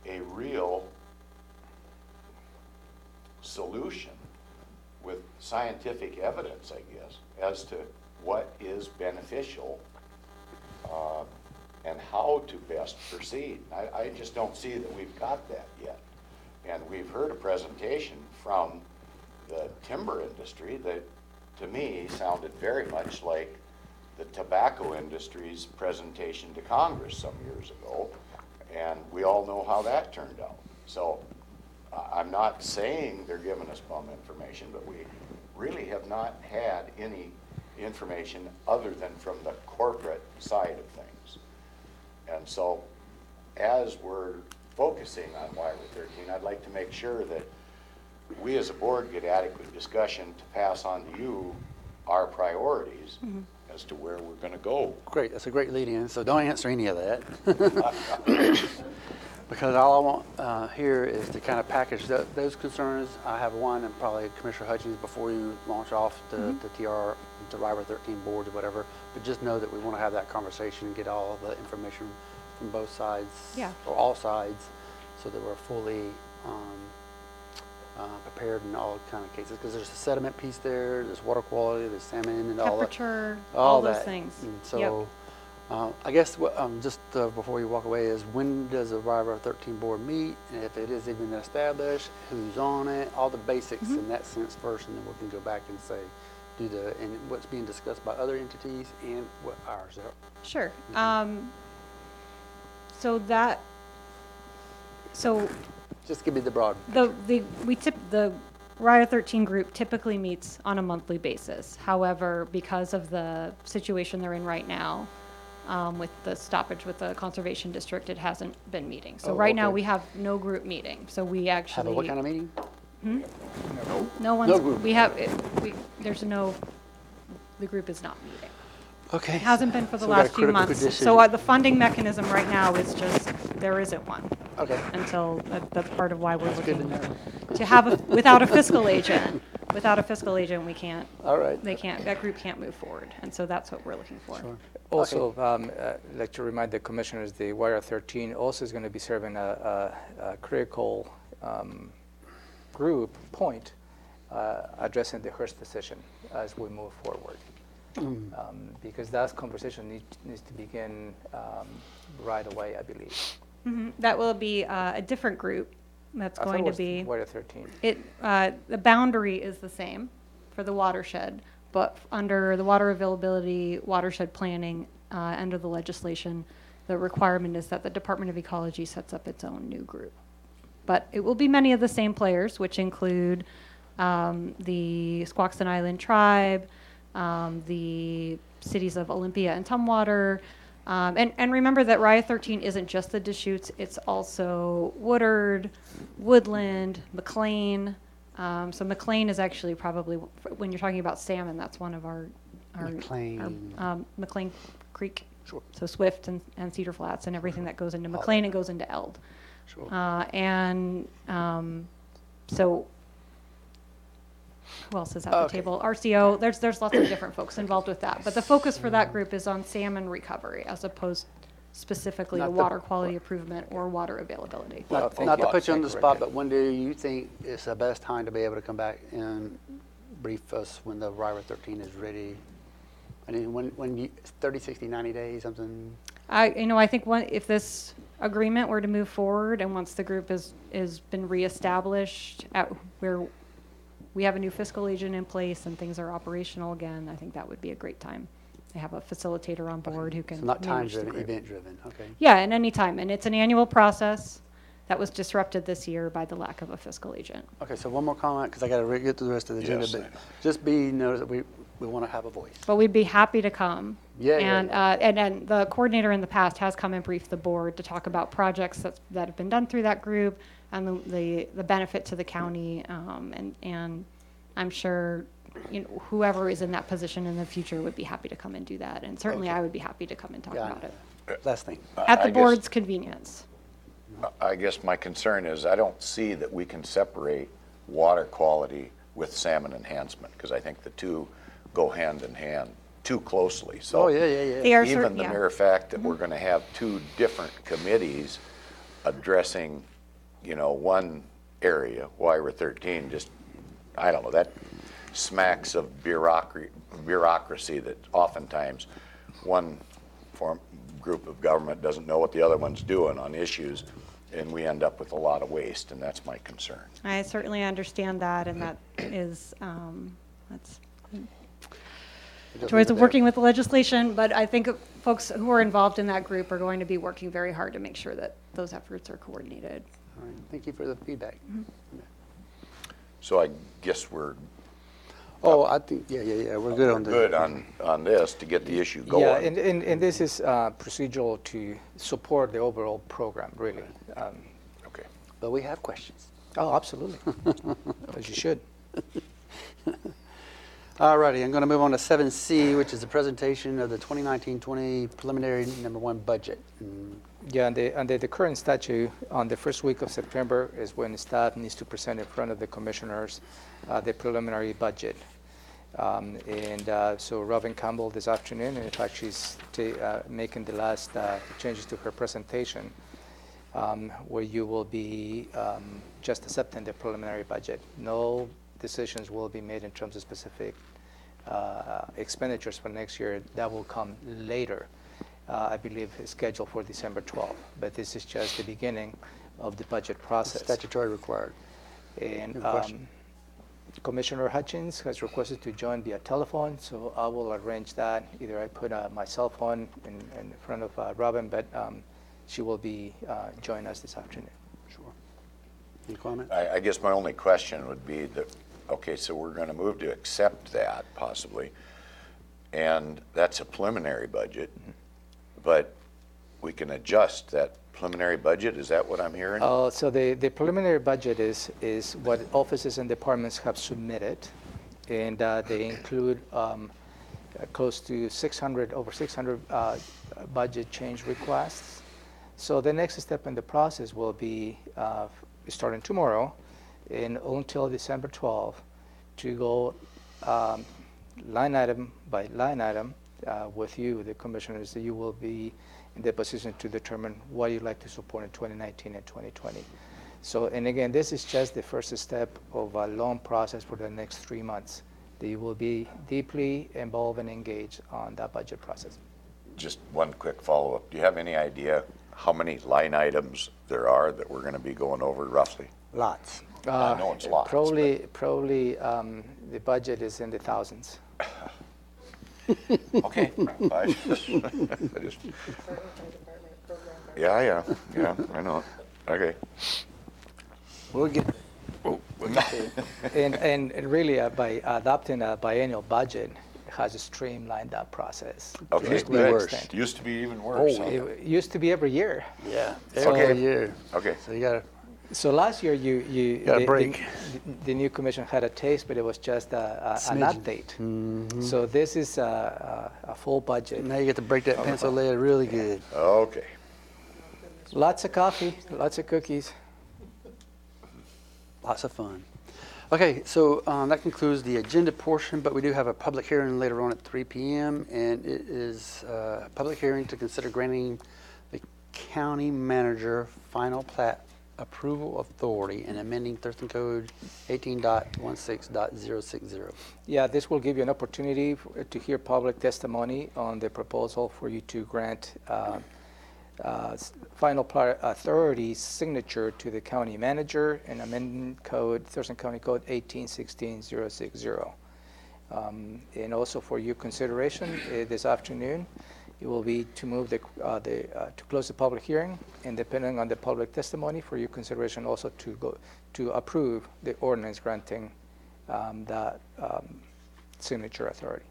a real solution with scientific evidence, I guess, as to what is beneficial and how to best proceed. I just don't see that we've got that yet. And we've heard a presentation from the timber industry that, to me, sounded very much like the tobacco industry's presentation to Congress some years ago. And we all know how that turned out. So I'm not saying they're giving us bum information, but we really have not had any information other than from the corporate side of things. And so as we're focusing on WIRA 13, I'd like to make sure that we as a board get adequate discussion to pass on to you our priorities as to where we're going to go. Great, that's a great lead-in, so don't answer any of that. Because all I want here is to kind of package those concerns. I have one, and probably Commissioner Hutchins, before you launch off the TR, the WIRA 13 board or whatever, but just know that we want to have that conversation and get all the information from both sides, or all sides, so that we're fully prepared in all kind of cases. Because there's a sediment piece there, there's water quality, there's salmon, and Temperature, all those that. things. And so, I guess just before you walk away is, when does the WIRA 13 board meet? And if it is even established, who's on it? All the basics in that sense first, and then we can go back and say, and what's being discussed by other entities and what ours are. Sure. Just give me the broad. The WIRA 13 group typically meets on a monthly basis. However, because of the situation they're in right now, with the stoppage with the conservation district, it hasn't been meeting. So now we have no group meeting. So we actually Have a what kind of meeting? no one's No group. the group is not meeting. Okay. It hasn't been for the So we got a last few critical months. condition. So the funding mechanism right now is just, there isn't one. Okay. Until, that's part of why we're That's good to looking know. to have without a fiscal agent. Without a fiscal agent, we can't, All right. that group can't move forward. And so that's what we're looking for. Sure. Also, I'd like to remind the commissioners, the WIRA 13 also is going to be serving a critical group point addressing the Hearst decision as we move forward. Because that conversation needs to begin right away, I believe. That will be a different group that's going to be. WIRA 13. The boundary is the same for the watershed, but under the water availability, watershed planning, under the legislation, the requirement is that the Department of Ecology sets up its own new group. But it will be many of the same players, which include the Squaxin Island Tribe, the cities of Olympia and Tumwater, And remember that RIA 13 isn't just the Deschutes, it's also Woodard, Woodland, McLean. So McLean is actually probably, when you're talking about salmon, that's one of our McLean. McLean Creek. Sure. So Swift and Cedar Flats and everything that goes into McLean and goes into Eld. Sure. So who else is at the Okay. table? RCO, there's lots of different folks involved with that. But the focus for that group is on salmon recovery as opposed specifically to Not the- water quality improvement or water availability. Not thank not you. to put you on the Thank you, spot, Rick. but when do you think is the best time to be able to come back and brief us when the RIRA 13 is ready? I mean, when you, 30, 60, 90 days, something? I think if this agreement were to move forward and once the group is been reestablished at where we have a new fiscal agent in place and things are operational again, I think that would be a great time. They have a facilitator on board who can So not manage the time-driven, group. event-driven, okay. Yeah, and any time. And it's an annual process that was disrupted this year by the lack of a fiscal agent. Okay, so one more comment, because I got to get to the rest of the agenda, Yes, I but know. just be noticed that we want to have a voice. But we'd be happy to come. Yeah, And, yeah, and then the coordinator in the past has come and briefed the board to talk about projects that have been done through that group and the benefit to the county. And I'm sure, whoever is in that position in the future would be happy to come and do that. And certainly I would be happy to come and talk Yeah, about it. last thing. At the I guess- board's convenience. I guess my concern is I don't see that we can separate water quality with salmon enhancement, because I think the two go hand in hand too closely. So Oh, yeah. They are even the yeah. mere fact that we're going to have two different committees addressing, one area, WIRA 13, just, I don't know, that smacks of bureaucracy that oftentimes one group of government doesn't know what the other one's doing on issues, and we end up with a lot of waste, and that's my concern. I certainly understand that, and that is, that's Just joys leave it of there. working with the legislation, but I think folks who are involved in that group are going to be working very hard to make sure that those efforts are coordinated. All right, thank you for the feedback. So I guess we're Oh, I think, yeah, we're good on that. good on this to get the issue going. Yeah, and this is procedural to support the overall program, really. Okay. But we have questions. Oh, absolutely. As you should. All righty, I'm going to move on to 7C, which is the presentation of the 2019-20 preliminary number one budget. Yeah, under the current statute, on the first week of September is when staff needs to present in front of the commissioners the preliminary budget. So Robin Campbell this afternoon, in fact, she's making the last changes to her presentation, where you will be just accepting the preliminary budget. No decisions will be made in terms of specific expenditures for next year. That will come later. I believe is scheduled for December 12th, but this is just the beginning of the budget process. Statutory required. And Good question. Commissioner Hutchins has requested to join via telephone, so I will arrange that. Either I put my cell phone in front of Robin, but she will be joining us this afternoon. Sure. Any comment? I guess my only question would be that, okay, so we're going to move to accept that possibly, and that's a preliminary budget, but we can adjust that preliminary budget, is that what I'm hearing? So the preliminary budget is what offices and departments have submitted, and they include close to over 600 budget change requests. So the next step in the process will be starting tomorrow and until December 12th to go line item by line item with you, the commissioners, that you will be in the position to determine what you'd like to support in 2019 and 2020. So, and again, this is just the first step of a long process for the next 3 months. That you will be deeply involved and engaged on that budget process. Just one quick follow-up. Do you have any idea how many line items there are that we're going to be going over roughly? Lots. I know it's lots. Probably the budget is in the thousands. Okay. I just- Department by department, program by Yeah, I know. Okay. We'll get, And really, by adopting a biennial budget, has streamlined that process. Okay. Used to be great worse. extent. Used to be even worse. Oh, huh? It used to be every year. Yeah, Okay. every year. Okay. So you gotta, So last year, Got a the- break. the new commission had a taste, but it was just an Smidgen. update. So this is a full budget. now you get to break that pencil lead really good. Okay. Lots of coffee, lots of cookies. Lots of fun. Okay, so that concludes the agenda portion, but we do have a public hearing later on at 3 p.m. And it is a public hearing to consider granting the county manager final plat approval authority and amending Thurston Code 18.16.060. Yeah, this will give you an opportunity to hear public testimony on the proposal for you to grant final plat authority signature to the county manager and amending code, Thurston County Code 18.16.060. And also for your consideration this afternoon, it will be to move to close the public hearing, and depending on the public testimony, for your consideration also to approve the ordinance granting that signature authority.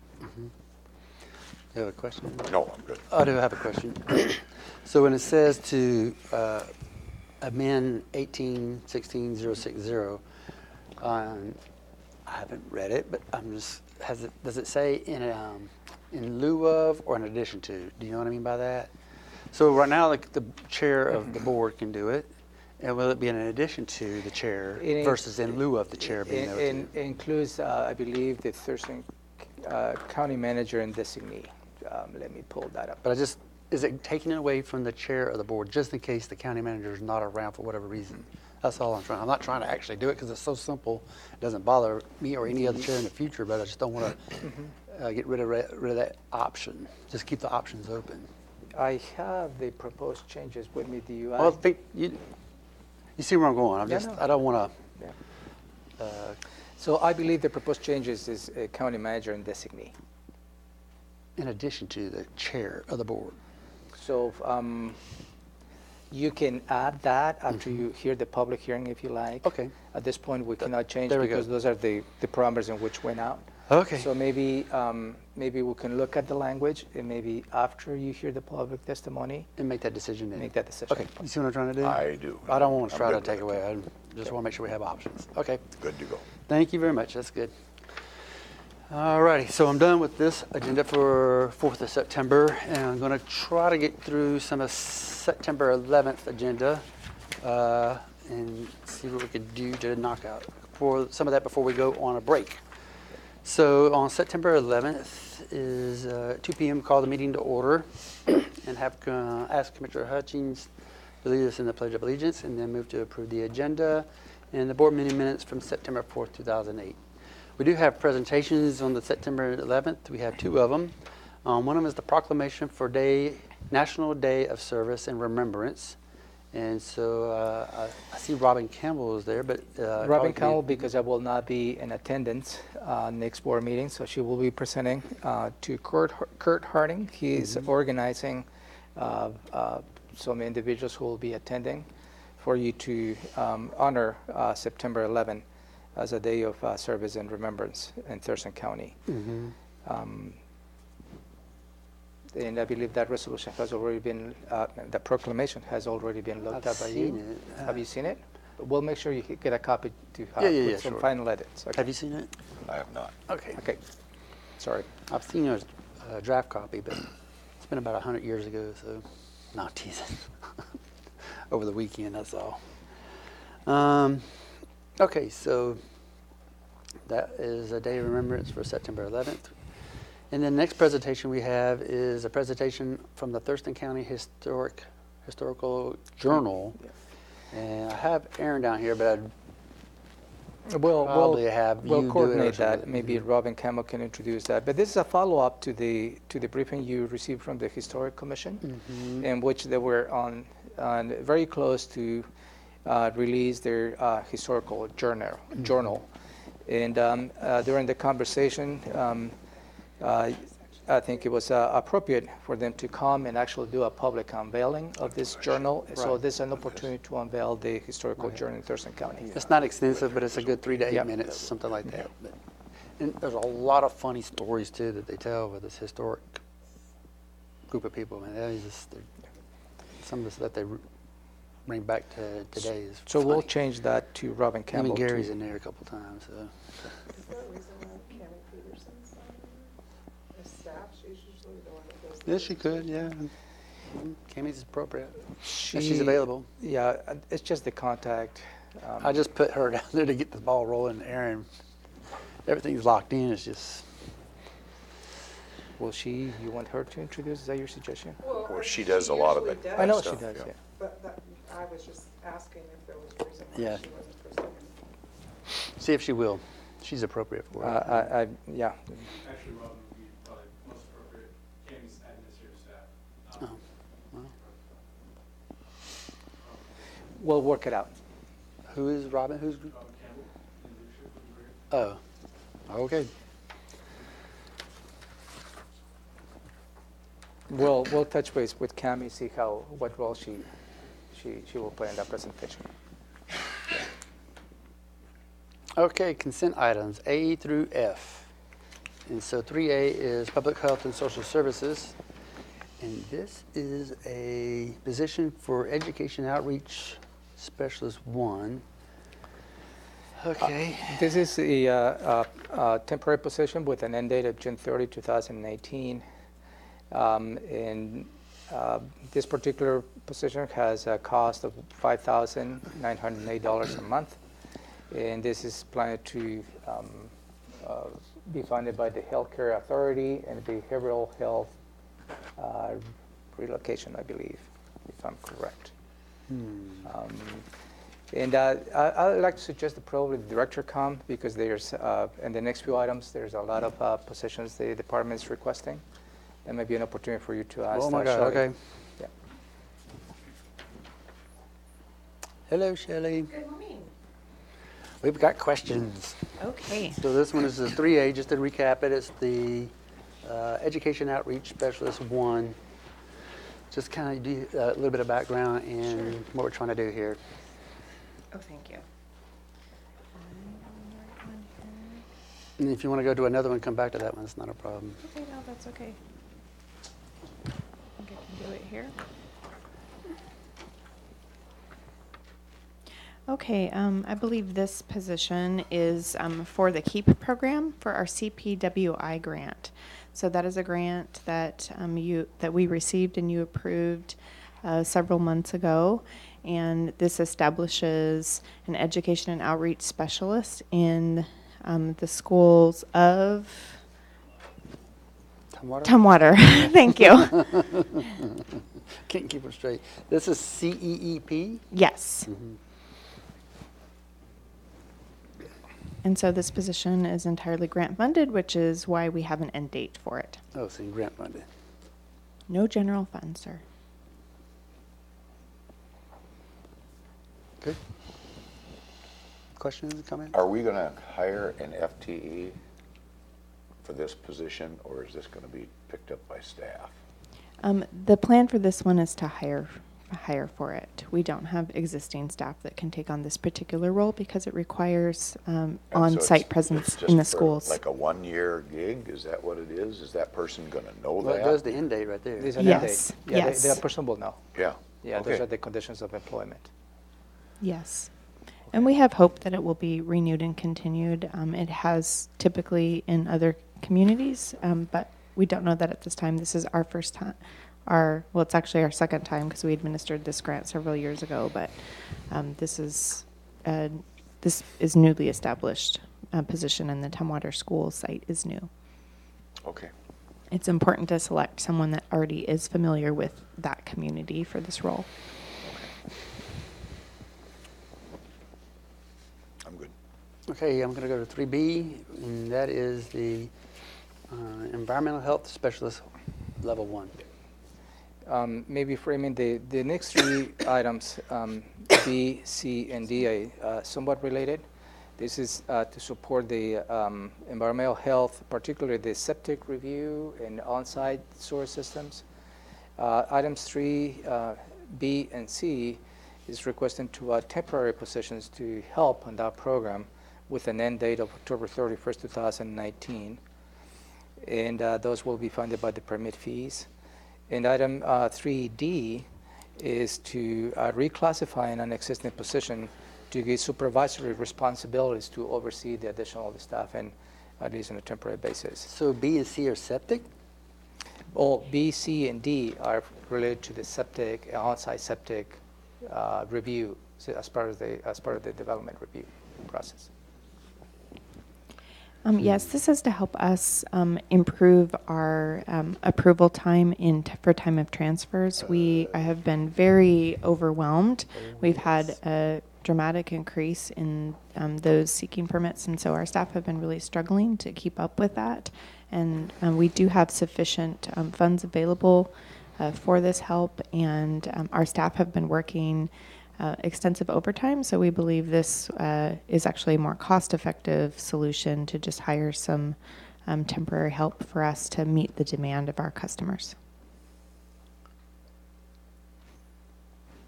You have a question? No, I'm good. I do have a question. So when it says to amend 18.16.060, I haven't read it, but I'm just, does it say in lieu of or in addition to? Do you know what I mean by that? So right now, like the chair of the board can do it, and will it be in addition to the chair versus in lieu of the chair being there too? It includes, I believe, the Thurston County manager and designee. Let me pull that up. But is it taking it away from the chair of the board just in case the county manager is not around for whatever reason? That's all I'm trying. I'm not trying to actually do it because it's so simple. It doesn't bother me or any other chair in the future, but I just don't want to get rid of that option. Just keep the options open. I have the proposed changes with me. Do you? Well, I think you see where I'm going. I don't want Yeah. to. So I believe the proposed changes is a county manager and designee. In addition to the chair of the board. So you can add that after you hear the public hearing if you like. Okay. At this point, we cannot change there we go. because those are the parameters in which went out. Okay. So maybe we can look at the language and maybe after you hear the public testimony, And make that decision then. make that decision. Okay. You see what I'm trying to do? I do. I don't want to I'm try to good take with away. I just want to make sure we have options. Okay. Good to go. Thank you very much. That's good. All righty. So I'm done with this agenda for 4th of September, and I'm going to try to get through some of September 11th agenda and see what we could do to knock out for some of that before we go on a break. So on September 11th is 2 p.m. Call the meeting to order and have ask Commissioner Hutchins to lead us in the Pledge of Allegiance, and then move to approve the agenda and the board meeting minutes from September 4th, 2008. We do have presentations on the September 11th. We have 2 of them. One of them is the proclamation for National Day of Service and Remembrance. And so I see Robin Campbell is there, but Robin Campbell, because I will not be in attendance next board meeting, so she will be presenting to Kurt Harding. He is organizing some individuals who will be attending for you to honor September 11th as a day of service and remembrance in Thurston County. And I believe that resolution has already been, the proclamation has already been looked at by you. seen it. Have you seen it? We'll make sure you get a copy to have Yeah, with some sure. final edits. Okay. Have you seen it? I have not. Okay. Okay. Sorry. I've seen a draft copy, but it's been about 100 years ago, so not teasing. Over the weekend, that's all. Okay, so that is a day of remembrance for September 11th. And the next presentation we have is a presentation from the Thurston County Historical Journal. And I have Aaron down here, but I'd probably have you do it We'll or coordinate that. something. Maybe Robin Campbell can introduce that. But this is a follow-up to the briefing you received from the Historic Commission, in which they were on very close to release their historical journal. And during the conversation, I think it was appropriate for them to come and actually do a public unveiling of this journal. So Right. this is an opportunity to unveil the historical journal in Thurston County. It's not extensive, but it's a good 3 to 8 Yeah. minutes, something like that. But And there's a lot of funny stories too that they tell with this historic group of people. Man, some of the stuff they bring back to today is So funny. we'll change that to Robin Campbell. Even Gary's too. in there a couple times. So. Is there a reason why Cammy Peterson's not on there? As staff, she's usually the one that goes. Yes, she could, yeah. Cammy's appropriate. If She- she's available. Yeah, it's just the contact. I just put her down there to get the ball rolling. Aaron, everything's locked in. It's just, You want her to introduce? Is that your suggestion? Well, she does a lot of it. usually I know does, she does, yeah. But I was just asking if there was a reason why Yeah. she wasn't presenting. see if she will. She's appropriate for it. Yeah. Actually, Robin would be probably most appropriate. Cammy's administrative staff. Oh, well. We'll work it out. Who is Robin? Who's? Robin Campbell in leadership would be great. Oh, okay. We'll touch base with Cammie, see what role she will play in that presentation. Okay, consent items A through F. And so 3A is Public Health and Social Services. And this is a position for Education Outreach Specialist 1. Okay. This is a temporary position with an end date of June 30, 2018. And this particular position has a cost of $5,908 a month. And this is planned to be funded by the Healthcare Authority and Behavioral Health Relocation, I believe, if I'm correct. And I'd like to suggest that probably the director come because there's, in the next few items, there's a lot of positions the department is requesting. That may be an opportunity for you to ask. Oh my God, Shelley. okay. Yeah. Hello, Shelley. Good morning. We've got questions. Okay. So this one is the 3A, just to recap it, it's the Education Outreach Specialist 1. Just kind of do a little bit of background and what we're trying to do here. Oh, thank you. And if you want to go to another one, come back to that one, it's not a problem. Okay, no, that's okay. I think I can do it here. Okay, I believe this position is for the KEEP program for our CPWI grant. So that is a grant that that we received and you approved several months ago, and this establishes an education and outreach specialist in the schools of Tumwater? Tumwater. Thank you. Can't keep it straight. This is CEEP? Yes. Mm-hmm. And so this position is entirely grant funded, which is why we have an end date for it. Oh, so grant funded. No general fund, sir. Good. Questions, comments? Are we going to hire an FTE for this position, or is this going to be picked up by staff? The plan for this one is to hire for it. We don't have existing staff that can take on this particular role because it requires And so on-site it's presence just in the for schools. Like a one-year gig, is that what it is? Is that person going to know Well, it that? does the end date right there. There's an end Yes, date. Yeah, yes. the person will know. Yeah. Yeah, those Okay. are the conditions of employment. Yes. And we have hope that it will be renewed and continued. It has typically in other communities, but we don't know that at this time. This is our first time. Well, it's actually our second time because we administered this grant several years ago, but this is newly established position, and the Tumwater School site is new. Okay. It's important to select someone that already is familiar with that community for this role. I'm good. Okay, I'm going to go to 3B, and that is the Environmental Health Specialist Level 1. Maybe framing the next three items, B, C, and D, are somewhat related. This is to support the environmental health, particularly the septic review and on-site sewer systems. Items 3, B, and C is requesting to temporary positions to help on that program with an end date of October 31st, 2019. And those will be funded by the permit fees. And item 3D is to reclassify an existing position to give supervisory responsibilities to oversee the additional staff, and at least on a temporary basis. So B and C are septic? All B, C, and D are related to the septic, on-site septic review, so as part of the development review process. Yes, this is to help us improve our approval time for time of transfers. We have been very overwhelmed. We've had a dramatic increase in those seeking permits, and so our staff have been really struggling to keep up with that. And we do have sufficient funds available for this help, and our staff have been working extensive overtime, so we believe this is actually a more cost-effective solution to just hire some temporary help for us to meet the demand of our customers.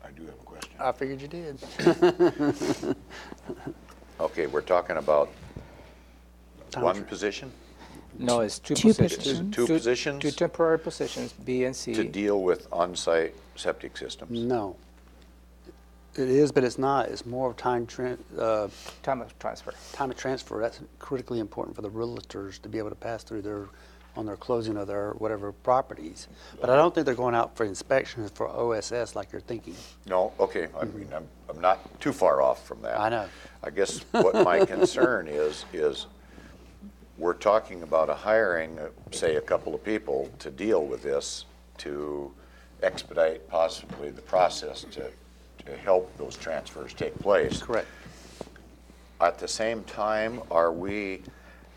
I do have a question. I figured you did. Okay, we're talking about Time one tra- position No, it's two Two positions. positions. Two positions? Two temporary positions, B and C. to deal with on-site septic systems? No. It is, but it's not. It's more of Time of transfer. time of transfer. That's critically important for the realtors to be able to pass through on their closing of their whatever properties. But I don't think they're going out for inspections for OSS like you're thinking. No, okay, I mean, I'm not too far off from that. I know. I guess what my concern is we're talking about hiring, say, a couple of people to deal with this, to expedite possibly the process to help those transfers take place. Correct. At the same time, are we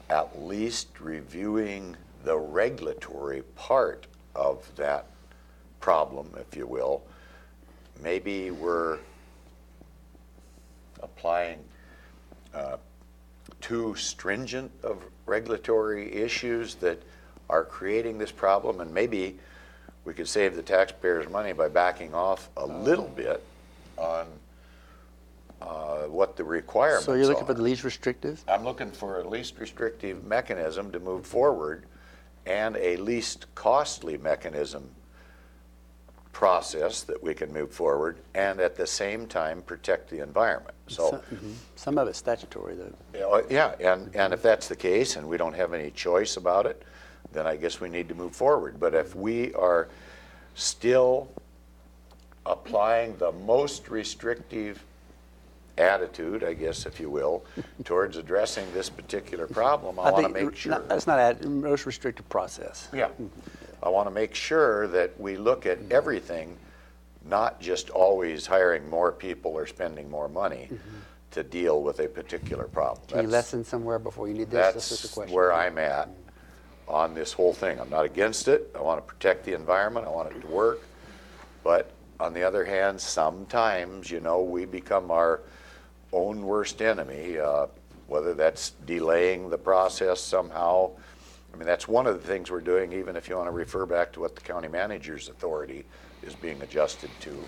at least reviewing the regulatory part of that problem, if you will? Maybe we're applying too stringent of regulatory issues that are creating this problem, and maybe we could save the taxpayers money by backing off a little bit on what the requirements are. So you're looking for the least restrictive? I'm looking for a least restrictive mechanism to move forward and a least costly mechanism process that we can move forward and at the same time protect the environment. So, Some of it's statutory, though. yeah, and if that's the case and we don't have any choice about it, then I guess we need to move forward. But if we are still applying the most restrictive attitude, I guess, if you will, towards addressing this particular problem, I want to make sure. That's not most restrictive process. Yeah. I want to make sure that we look at everything, not just always hiring more people or spending more money to deal with a particular problem. Can you lesson somewhere before you need this? That's just the That's question. where I'm at on this whole thing. I'm not against it. I want to protect the environment. I want it to work. But on the other hand, sometimes, we become our own worst enemy, whether that's delaying the process somehow. I mean, that's one of the things we're doing, even if you want to refer back to what the county manager's authority is being adjusted to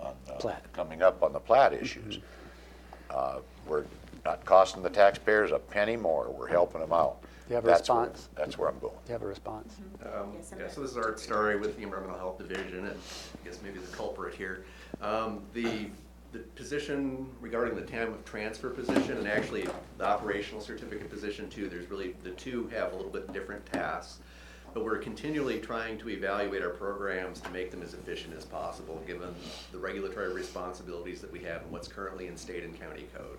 on Plat. coming up on the plat issues. We're not costing the taxpayers a penny more. We're helping them out. You have a That's where- response? That's where I'm going. Do you have a response? Yeah, so this is Art Story with the Environmental Health Division, and I guess maybe the culprit here. The position regarding the time of transfer position, and actually the operational certificate position too, the two have a little bit different tasks. But we're continually trying to evaluate our programs to make them as efficient as possible, given the regulatory responsibilities that we have and what's currently in state and county code.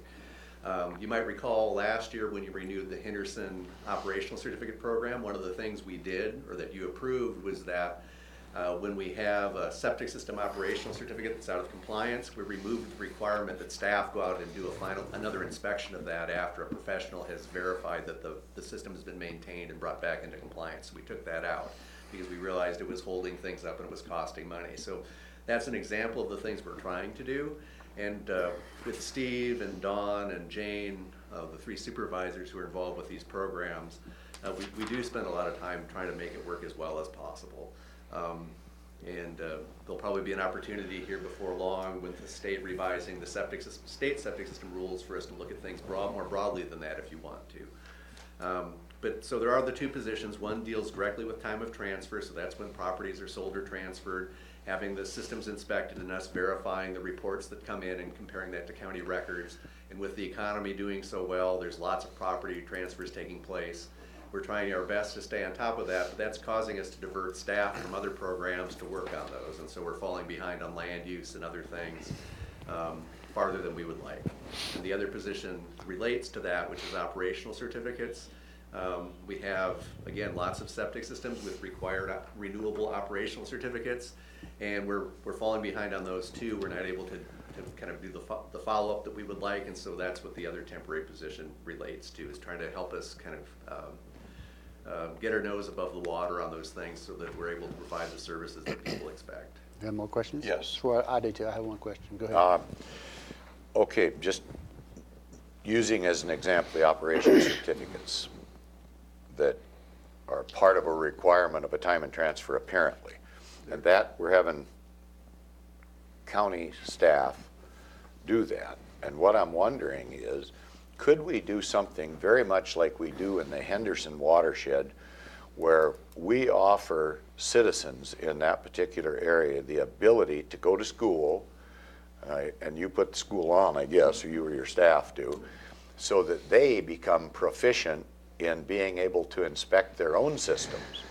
You might recall last year when you renewed the Henderson Operational Certificate Program, one of the things we did, or that you approved, was that when we have a septic system operational certificate that's out of compliance, we removed the requirement that staff go out and do another inspection of that after a professional has verified that the system has been maintained and brought back into compliance. So we took that out because we realized it was holding things up and it was costing money. So that's an example of the things we're trying to do. And with Steve and Dawn and Jane, the three supervisors who are involved with these programs, we do spend a lot of time trying to make it work as well as possible. And there'll probably be an opportunity here before long with the state revising the state septic system rules for us to look at things more broadly than that if you want to. But so there are the two positions. One deals directly with time of transfer, so that's when properties are sold or transferred, having the systems inspected and us verifying the reports that come in and comparing that to county records. And with the economy doing so well, there's lots of property transfers taking place. We're trying our best to stay on top of that, but that's causing us to divert staff from other programs to work on those. And so we're falling behind on land use and other things farther than we would like. And the other position relates to that, which is operational certificates. We have, again, lots of septic systems with required renewable operational certificates, and we're falling behind on those too. We're not able to kind of do the follow-up that we would like, and so that's what the other temporary position relates to, is trying to help us kind of get our nose above the water on those things so that we're able to provide the services that people expect. You have more questions? Yes. Sure, I do too. I have one question. Go ahead. Okay, just using as an example the operation certificates that are part of a requirement of a time and transfer apparently. And that we're having county staff do that. And what I'm wondering is, could we do something very much like we do in the Henderson watershed, where we offer citizens in that particular area the ability to go to school, and you put the school on, I guess, or you or your staff do, so that they become proficient in being able to inspect their own systems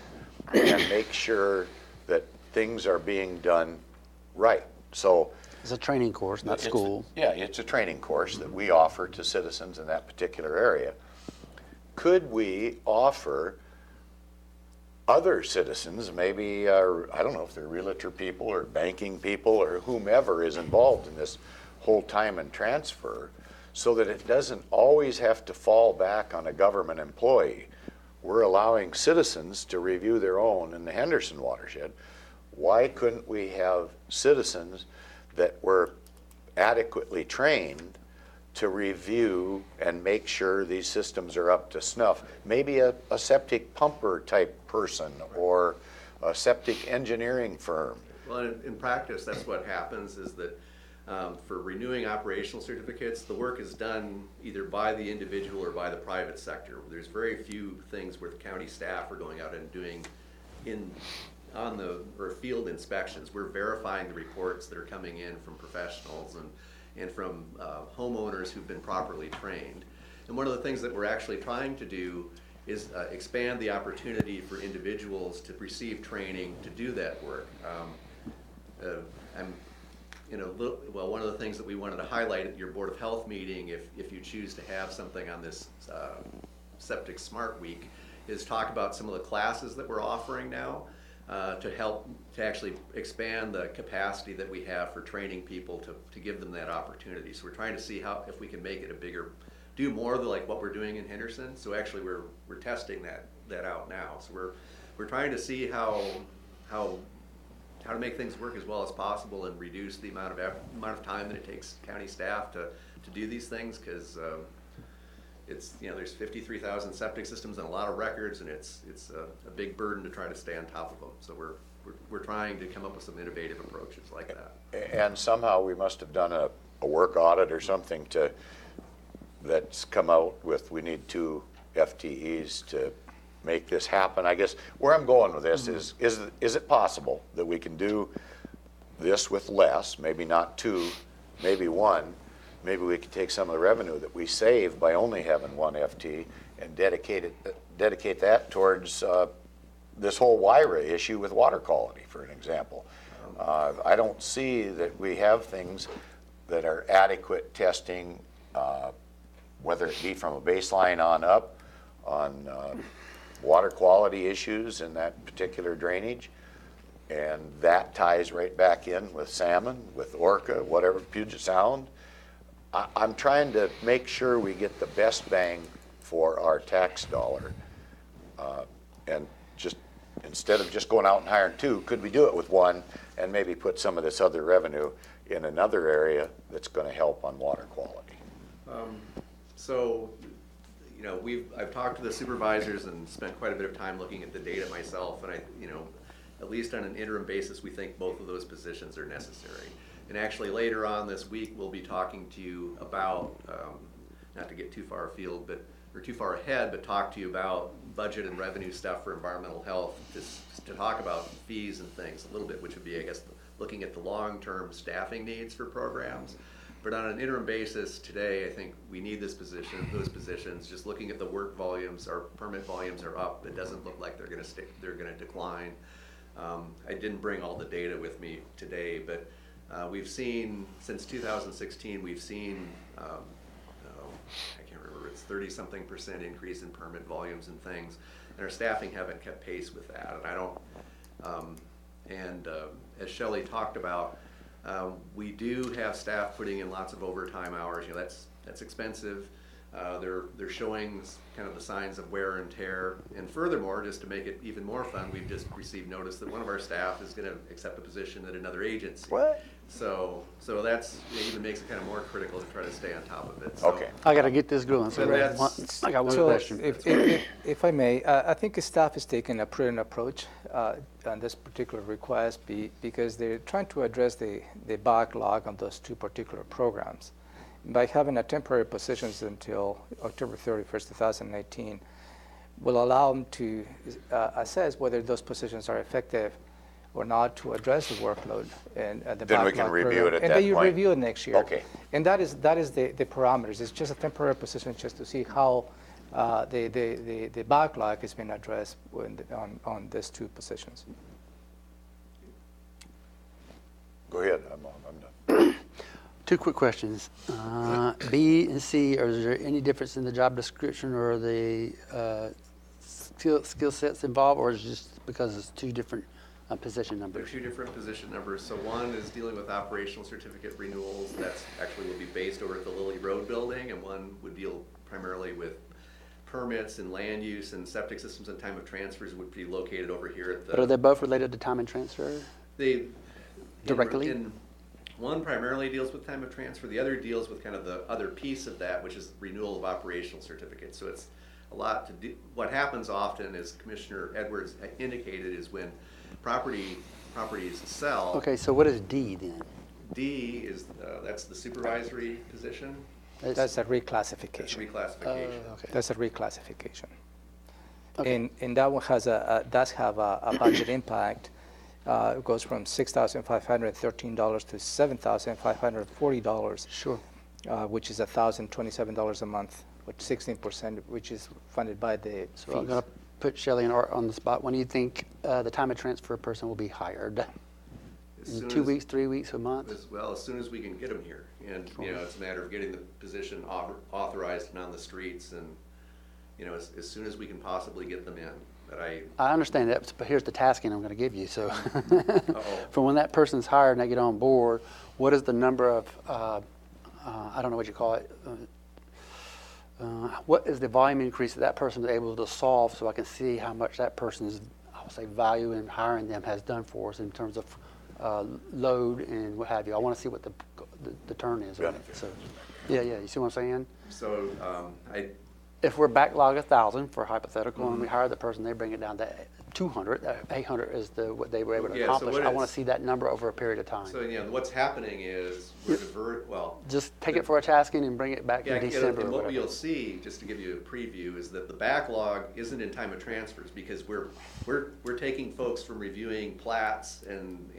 and make sure that things are being done right. So It's a training course, not school. it's a training course that we offer to citizens in that particular area. Could we offer other citizens, maybe, I don't know if they're realtor people or banking people or whomever is involved in this whole time and transfer, so that it doesn't always have to fall back on a government employee? We're allowing citizens to review their own in the Henderson watershed. Why couldn't we have citizens that were adequately trained to review and make sure these systems are up to snuff? Maybe a septic pumper type person or a septic engineering firm. Well, in practice, that's what happens, is that for renewing operational certificates, the work is done either by the individual or by the private sector. There's very few things where the county staff are going out and doing field inspections. We're verifying the reports that are coming in from professionals and from homeowners who've been properly trained. And one of the things that we're actually trying to do is expand the opportunity for individuals to receive training to do that work. One of the things that we wanted to highlight at your Board of Health meeting, if you choose to have something on this Septic Smart Week, is talk about some of the classes that we're offering now to help to actually expand the capacity that we have for training people to give them that opportunity. So we're trying to see if we can make it do more like what we're doing in Henderson. So actually we're testing that out now. So we're trying to see how to make things work as well as possible and reduce the amount of time that it takes county staff to do these things, because there's 53,000 septic systems and a lot of records, and it's a big burden to try to stay on top of them. So we're trying to come up with some innovative approaches like that. And somehow we must have done a work audit or something that's come out with, we need 2 FTEs to make this happen. I guess where I'm going with this is it possible that we can do this with less, maybe not 2, maybe 1, maybe we could take some of the revenue that we save by only having 1 FT and dedicate that towards this whole WIRA issue with water quality, for an example. I don't see that we have things that are adequate testing, whether it be from a baseline on up, on water quality issues in that particular drainage. And that ties right back in with salmon, with orca, whatever, Puget Sound. I'm trying to make sure we get the best bang for our tax dollar. And just instead of just going out and hiring 2, could we do it with 1 and maybe put some of this other revenue in another area that's going to help on water quality? I've talked to the supervisors and spent quite a bit of time looking at the data myself, and at least on an interim basis, we think both of those positions are necessary. And actually later on this week, we'll be talking to you about, not to get too far afield, or too far ahead, but talk to you about budget and revenue stuff for environmental health, to talk about fees and things a little bit, which would be, I guess, looking at the long-term staffing needs for programs. But on an interim basis today, I think we need those positions. Just looking at the work volumes, our permit volumes are up. It doesn't look like they're gonna decline. I didn't bring all the data with me today, but we've seen, since 2016, we've seen, I can't remember, it's 30-something% increase in permit volumes and things. And our staffing haven't kept pace with that. And I don't, as Shelley talked about, we do have staff putting in lots of overtime hours. You know, that's expensive. They're showing kind of the signs of wear and tear. And furthermore, just to make it even more fun, we've just received notice that one of our staff is going to accept a position at another agency. What? So that's, it even makes it kind of more critical to try to stay on top of it. So, Okay. I got to get this going. So But that's- I got one So question. if I may, I think staff is taking a prudent approach on this particular request because they're trying to address the backlog on those two particular programs. By having a temporary positions until October 31st, 2018, will allow them to assess whether those positions are effective or not to address the workload and the Then we backlog can review program. it at and that then you point. review it next year. Okay. And that is the parameters. It's just a temporary position just to see how the backlog has been addressed on these two positions. Go ahead, I'm done. Two quick questions. B and C, is there any difference in the job description or the skill sets involved, or is it just because it's two different position There are numbers? two different position numbers. So one is dealing with operational certificate renewals. That's actually will be based over at the Lilly Road building, and one would deal primarily with permits and land use and septic systems and time of transfers would be located over here at the. But are they both related to time and transfer? They Directly? in one primarily deals with time of transfer. The other deals with kind of the other piece of that, which is renewal of operational certificates. So it's a lot to do. What happens often, as Commissioner Edwards indicated, is when properties sell. Okay, so what is D then? D is that's the supervisory position. That's a That's reclassification. reclassification. Okay. That's a reclassification. Okay. And that one does have a budget impact. It goes from $6,513 to $7,540. Sure. Which is $1,027 a month, which 16%, which is funded by the So I'm fees. going to put Shelley and Art on the spot. When do you think the time of transfer person will be hired? As In soon 2 as- weeks, 3 weeks, a month? as soon as we can get them here. And, you know, it's a matter of getting the position authorized and on the streets and, you know, as soon as we can possibly get them in. But I understand that, but here's the tasking I'm going to give you. So Uh-oh. from when that person's hired and they get on board, what is the number of, I don't know what you call it, what is the volume increase that person is able to solve so I can see how much that person's, I would say, value in hiring them has done for us in terms of load and what have you. I want to see what the turn is on it. Benefit. So, yeah, you see what I'm saying? so, If we're backlog 1,000 for hypothetical and we Mm-hmm. hire the person, they bring it down to 200, 800 is what they were able to Yeah, so accomplish. what I want is- to see that number over a period of time. so, you know, what's happening is we're Just take it for a tasking and bring it back Yeah, in December or and what whatever. you'll see, just to give you a preview, is that the backlog isn't in time of transfers because we're taking folks from reviewing plats and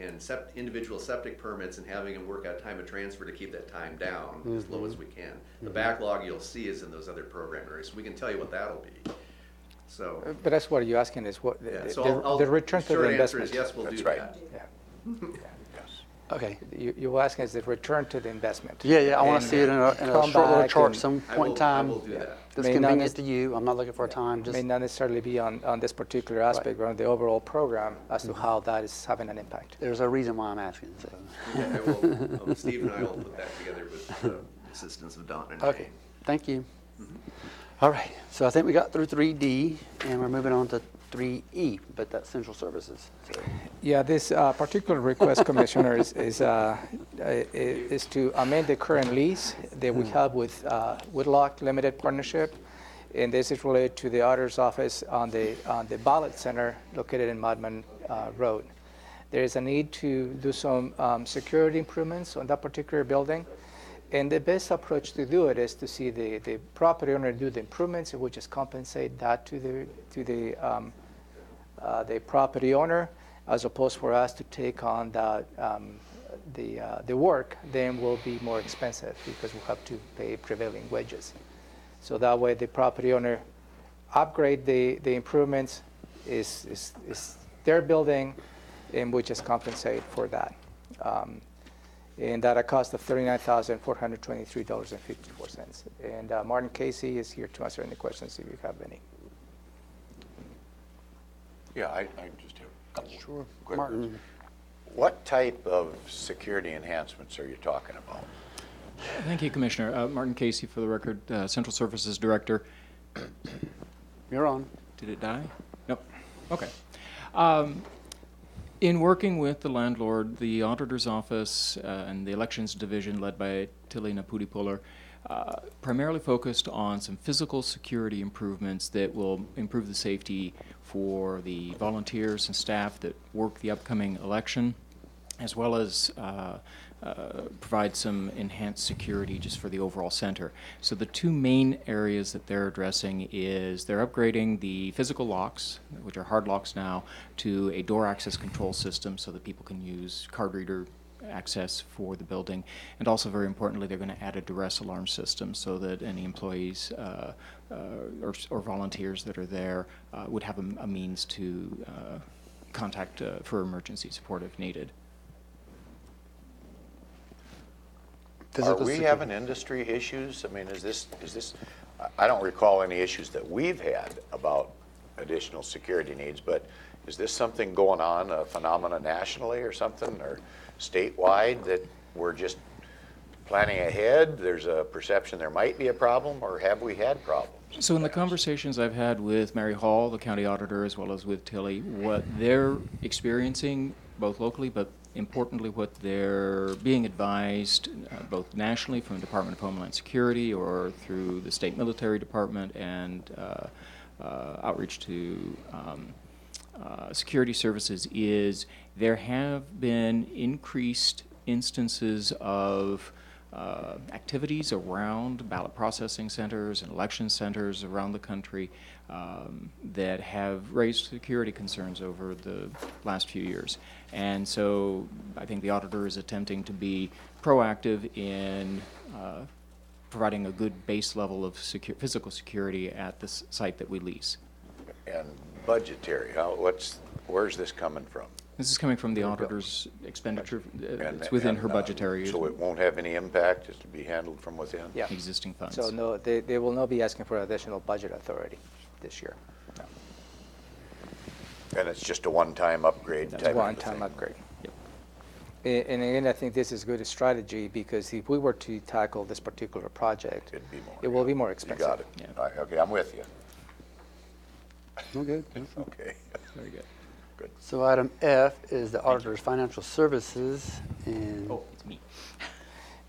individual septic permits and having them work out time of transfer to keep that time down as low as we can. The backlog you'll see is in those other program areas, so we can tell you what that'll be. So, But that's what you're asking is what, yeah, the so the return to the short answer investment. is yes, we'll That's do right. that. Yeah. Okay. You were asking is the return to the investment. Yeah, I want And to see it in a come short little back chart and some I point in will time. do that. That's May not convenient nec- to you. I'm not looking for a time, just, May not necessarily be on this particular aspect, but on the overall program as to how that is having an impact. there's a reason why I'm asking, so. Yeah, Steve and I will put that together with the assistance of Don and Jane. Okay, thank you. All right, so I think we got through 3D, and we're moving on to 3E, but that's central services. So, Yeah, this particular request, Commissioners, is to amend the current lease that we have with Whitlock Limited Partnership. And this is related to the auditor's office on the ballot center located in Madman road. There is a need to do some security improvements on that particular building. And the best approach to do it is to see the property owner do the improvements, and we just compensate that to the property owner, as opposed for us to take on the work. Then will be more expensive because we'll have to pay prevailing wages. So that way, the property owner upgrade the improvements is their building, and we just compensate for that. And at a cost of $39,423.54. And Martin Casey is here to answer any questions if you have any. Yeah, I just have a couple Sure. quick Martin. ones. What type of security enhancements are you talking about? Thank you, Commissioner. Martin Casey, for the record, Central Services Director. You're on. Did it die? Nope. Okay. In working with the landlord, the auditor's office, and the elections division led by Tilly Napudi-Puller, primarily focused on some physical security improvements that will improve the safety for the volunteers and staff that work the upcoming election, as well as provide some enhanced security just for the overall center. So the two main areas that they're addressing is they're upgrading the physical locks, which are hard locks now, to a door access control system so that people can use card reader access for the building. And also, very importantly, they're going to add a duress alarm system so that any employees or volunteers that are there would have a means to contact for emergency support if needed. Are we having industry issues? I mean, is this, I don't recall any issues that we've had about additional security needs, but is this something going on, a phenomena nationally or something, or statewide, that we're just planning ahead? There's a perception there might be a problem, or have we had problems? So in the conversations I've had with Mary Hall, the county auditor, as well as with Tilly, what they're experiencing, both locally, but importantly what they're being advised, both nationally from the Department of Homeland Security or through the state military department and outreach to security services, is there have been increased instances of activities around ballot processing centers and election centers around the country that have raised security concerns over the last few years. And so I think the auditor is attempting to be proactive in providing a good base level of physical security at the site that we lease. And budgetary, where's this coming from? This is coming from the auditor's expenditure. It's within her budgetary. So it won't have any impact, it's to be handled from within? Yeah. Existing funds. So no, they will not be asking for additional budget authority this year. No. And it's just a one-time upgrade type of thing? One-time upgrade. Yep. And again, I think this is good strategy, because if we were to tackle this particular project, It'd be more. it will be more expensive. You got it. Yeah. All right, okay, I'm with you. Okay. Okay. Very good. Good. So item F is the auditor's financial services, and Oh, it's me.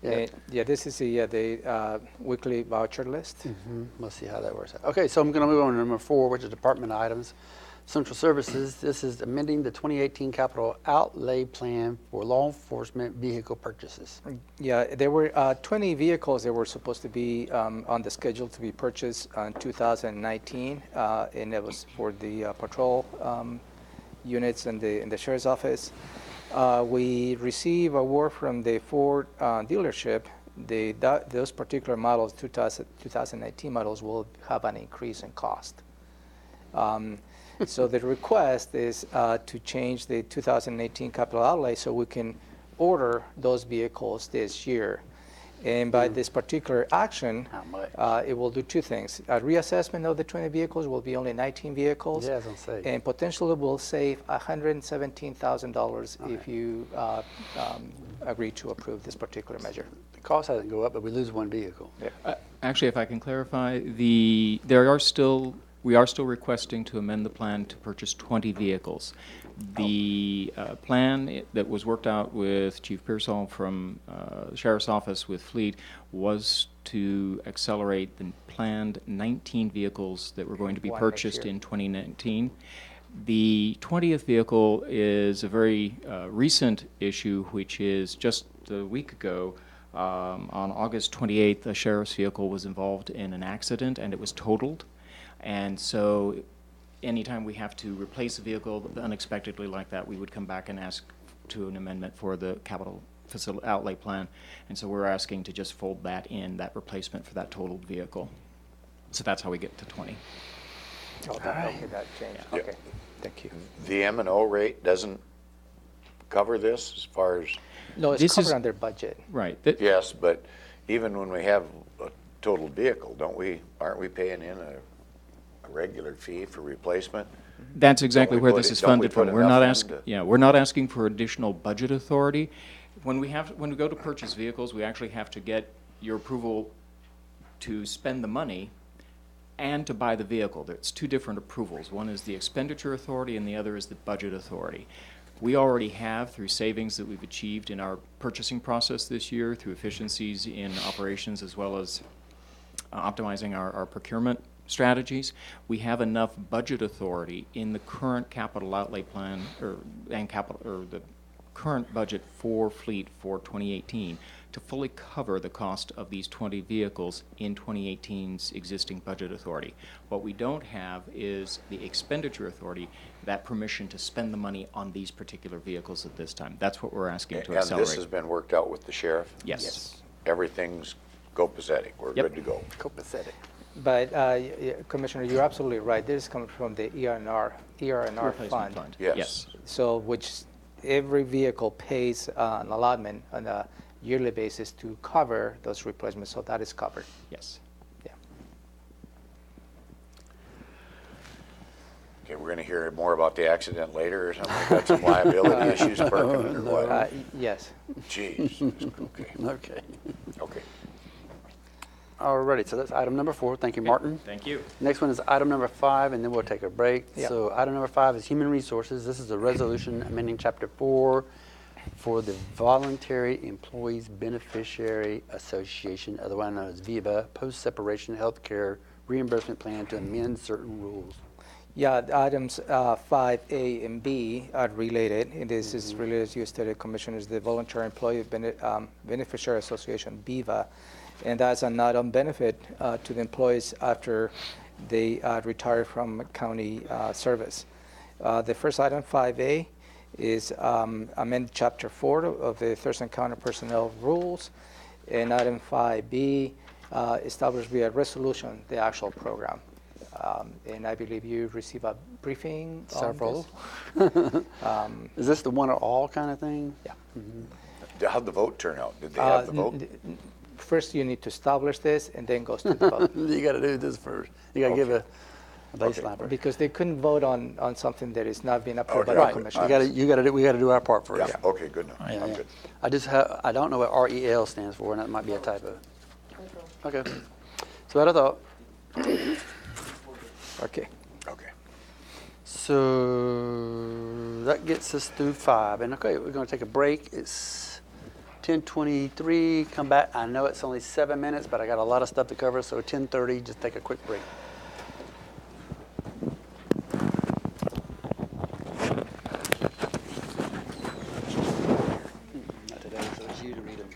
yeah, Yeah, this is the weekly voucher list. we'll see how that works out. Okay, so I'm going to move on to number 4, which is department items. Central Services, this is amending the 2018 capital outlay plan for law enforcement vehicle purchases. Yeah, there were 20 vehicles that were supposed to be on the schedule to be purchased in 2019, and it was for the patrol units in the sheriff's office. We received award from the Ford dealership. Those particular models, 2019 models, will have an increase in cost. So the request is to change the 2018 capital outlay so we can order those vehicles this year. And by this particular action, How much? it will do two things. A reassessment of the 20 vehicles will be only 19 vehicles. Yeah, I was gonna say. And potentially will save $117,000 if you agree to approve this particular measure. The cost hasn't go up, but we lose one vehicle. Actually, if I can clarify, we are still requesting to amend the plan to purchase 20 vehicles. The plan that was worked out with Chief Pearsall from the Sheriff's Office with Fleet was to accelerate the planned 19 vehicles that were going to be One next purchased year. in 2019. The 20th vehicle is a very recent issue, which is just a week ago. On August 28th, a sheriff's vehicle was involved in an accident and it was totaled. And so anytime we have to replace a vehicle unexpectedly like that, we would come back and ask to an amendment for the capital facility outlay plan. And so we're asking to just fold that in, that replacement for that totaled vehicle. So that's how we get to 20. Okay, okay, that changed. Yeah. Okay, thank you. The M&O rate doesn't cover this as far as, No, it's This covered is- under budget. Right. yes, but even when we have a total vehicle, aren't we paying in a regular fee for replacement? That's exactly we where put this it- is don't we funded put from. We're enough not in asking, to- yeah, we're not asking for additional budget authority. When we go to purchase vehicles, we actually have to get your approval to spend the money and to buy the vehicle. There's two different approvals. One is the expenditure authority and the other is the budget authority. We already have, through savings that we've achieved in our purchasing process this year, through efficiencies in operations as well as optimizing our procurement strategies, we have enough budget authority in the current capital outlay plan or the current budget for fleet for 2018 to fully cover the cost of these 20 vehicles in 2018's existing budget authority. What we don't have is the expenditure authority, that permission to spend the money on these particular vehicles at this time. That's what we're asking to And accelerate. this has been worked out with the sheriff? Yes. Everything's copacetic, we're Yep. good to go. Copacetic. But Commissioner, you're absolutely right. This comes from the ER&R Replacement fund. fund. Yes. So which every vehicle pays an allotment on a yearly basis to cover those replacements, so that is covered. Yes. Yeah. Okay, we're gonna hear more about the accident later or something? Got some liability issues perking or what? Yes. Jeez, okay, Okay. okay. Alrighty, so that's item number 4. Thank you, Martin. Thank you. Next one is item number 5, and then we'll take a break. Yeah. So item number 5 is Human Resources. This is a resolution amending Chapter 4 for the Voluntary Employees Beneficiary Association, otherwise known as VEBA, Post-Separation Healthcare Reimbursement Plan to amend certain rules. Yeah, the items 5A and B are related, and this is related, as you stated, Commissioners, the Voluntary Employee Beneficiary Association, BEVA, and that's an add-on benefit to the employees after they retire from county service. The first item, 5A, is amend Chapter 4 of the Thurston County Personnel Rules, and item 5B established via resolution the actual program. And I believe you received a briefing on Several. this. Is this the one or all kind of thing? Yeah. How'd the vote turn out? Did they have the vote? First, you need to establish this, and then goes to the vote. You got to do this first. You got to give Okay. a baseline first. Because they couldn't vote on something that is not being approved by Okay. the Right. commission. You got to do. We got to do our part first. Yeah, okay, good enough, Yeah, I'm yeah. good. I don't know what REL stands for, and that might be a typo. Okay. So what I thought. Okay. Okay. So that gets us through 5. And okay, we're going to take a break. It's 10:23. Come back. I know it's only 7 minutes, but I got a lot of stuff to cover. So 10:30, just take a quick break. Not today, so it's you to read them.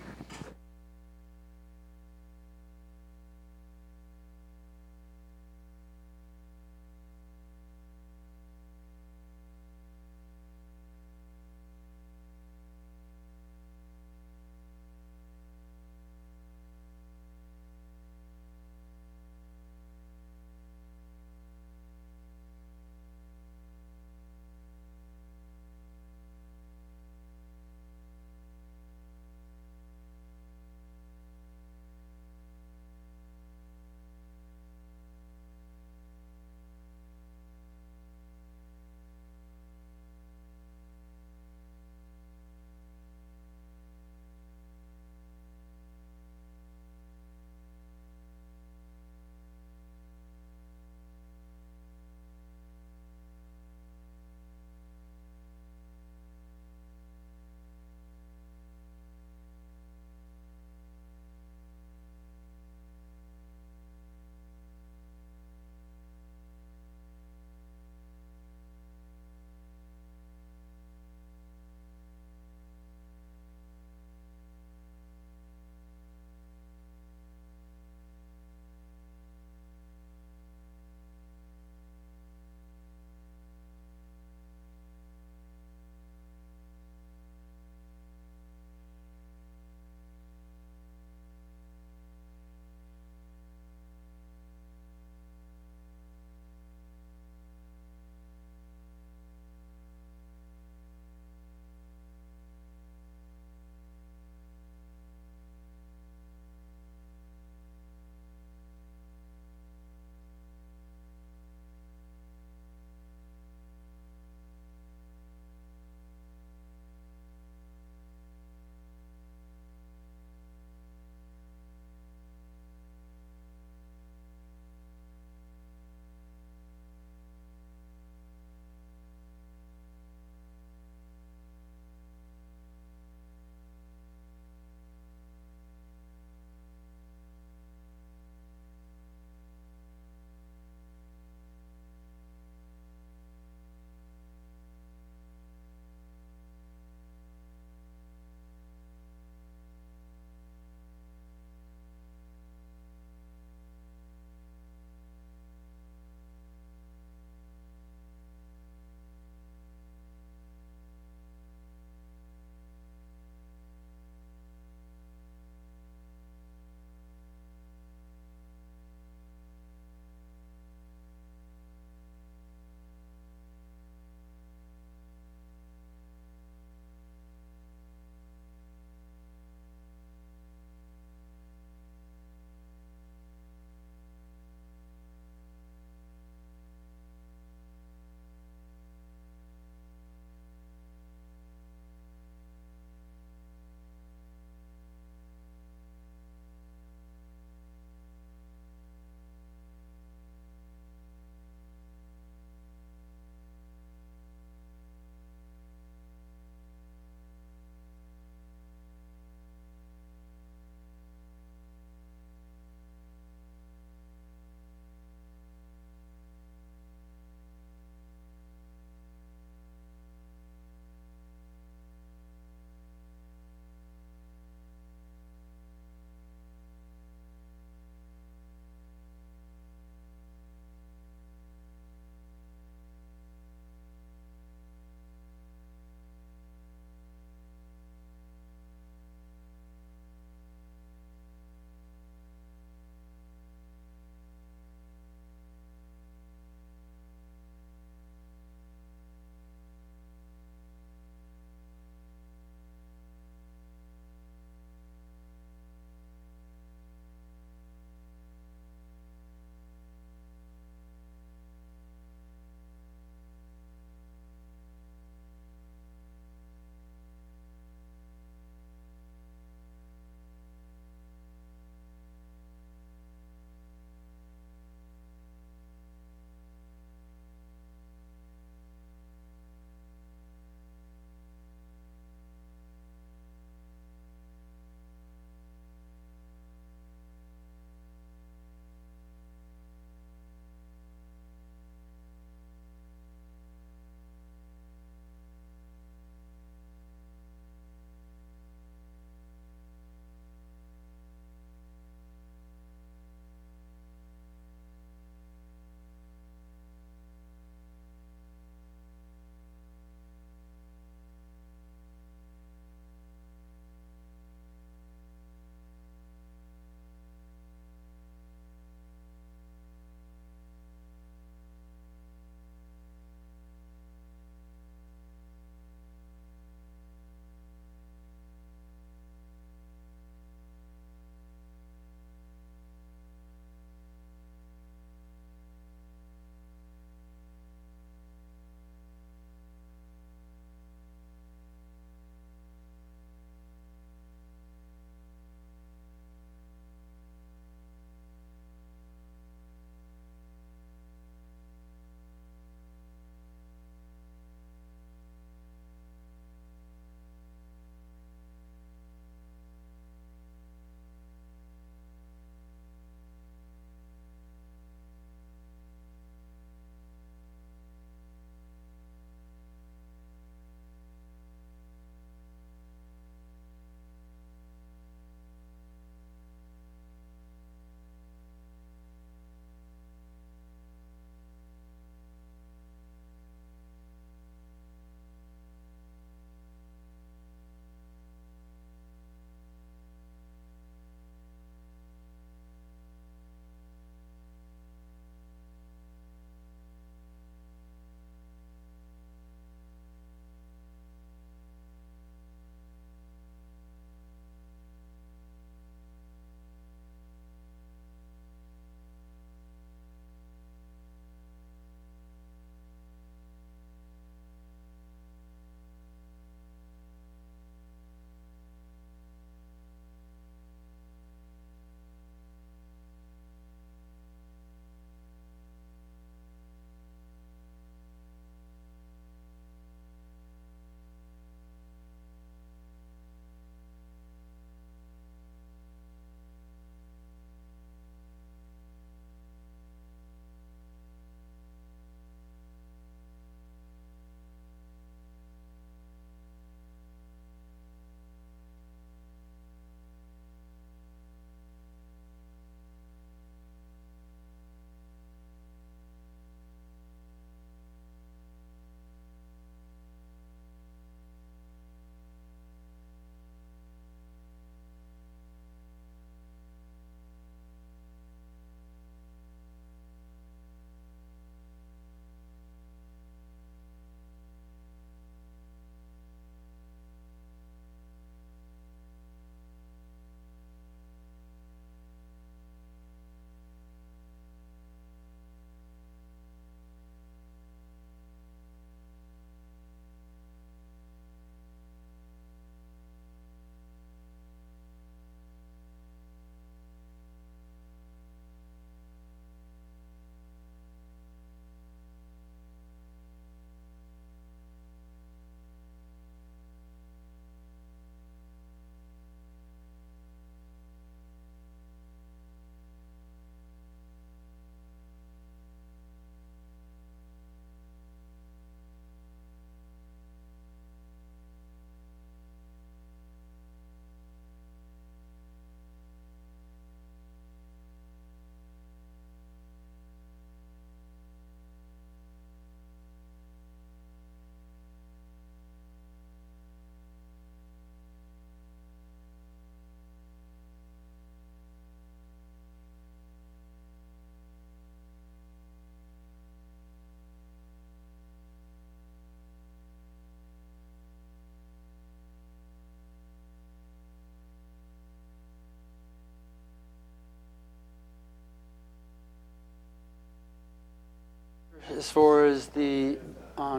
as far as the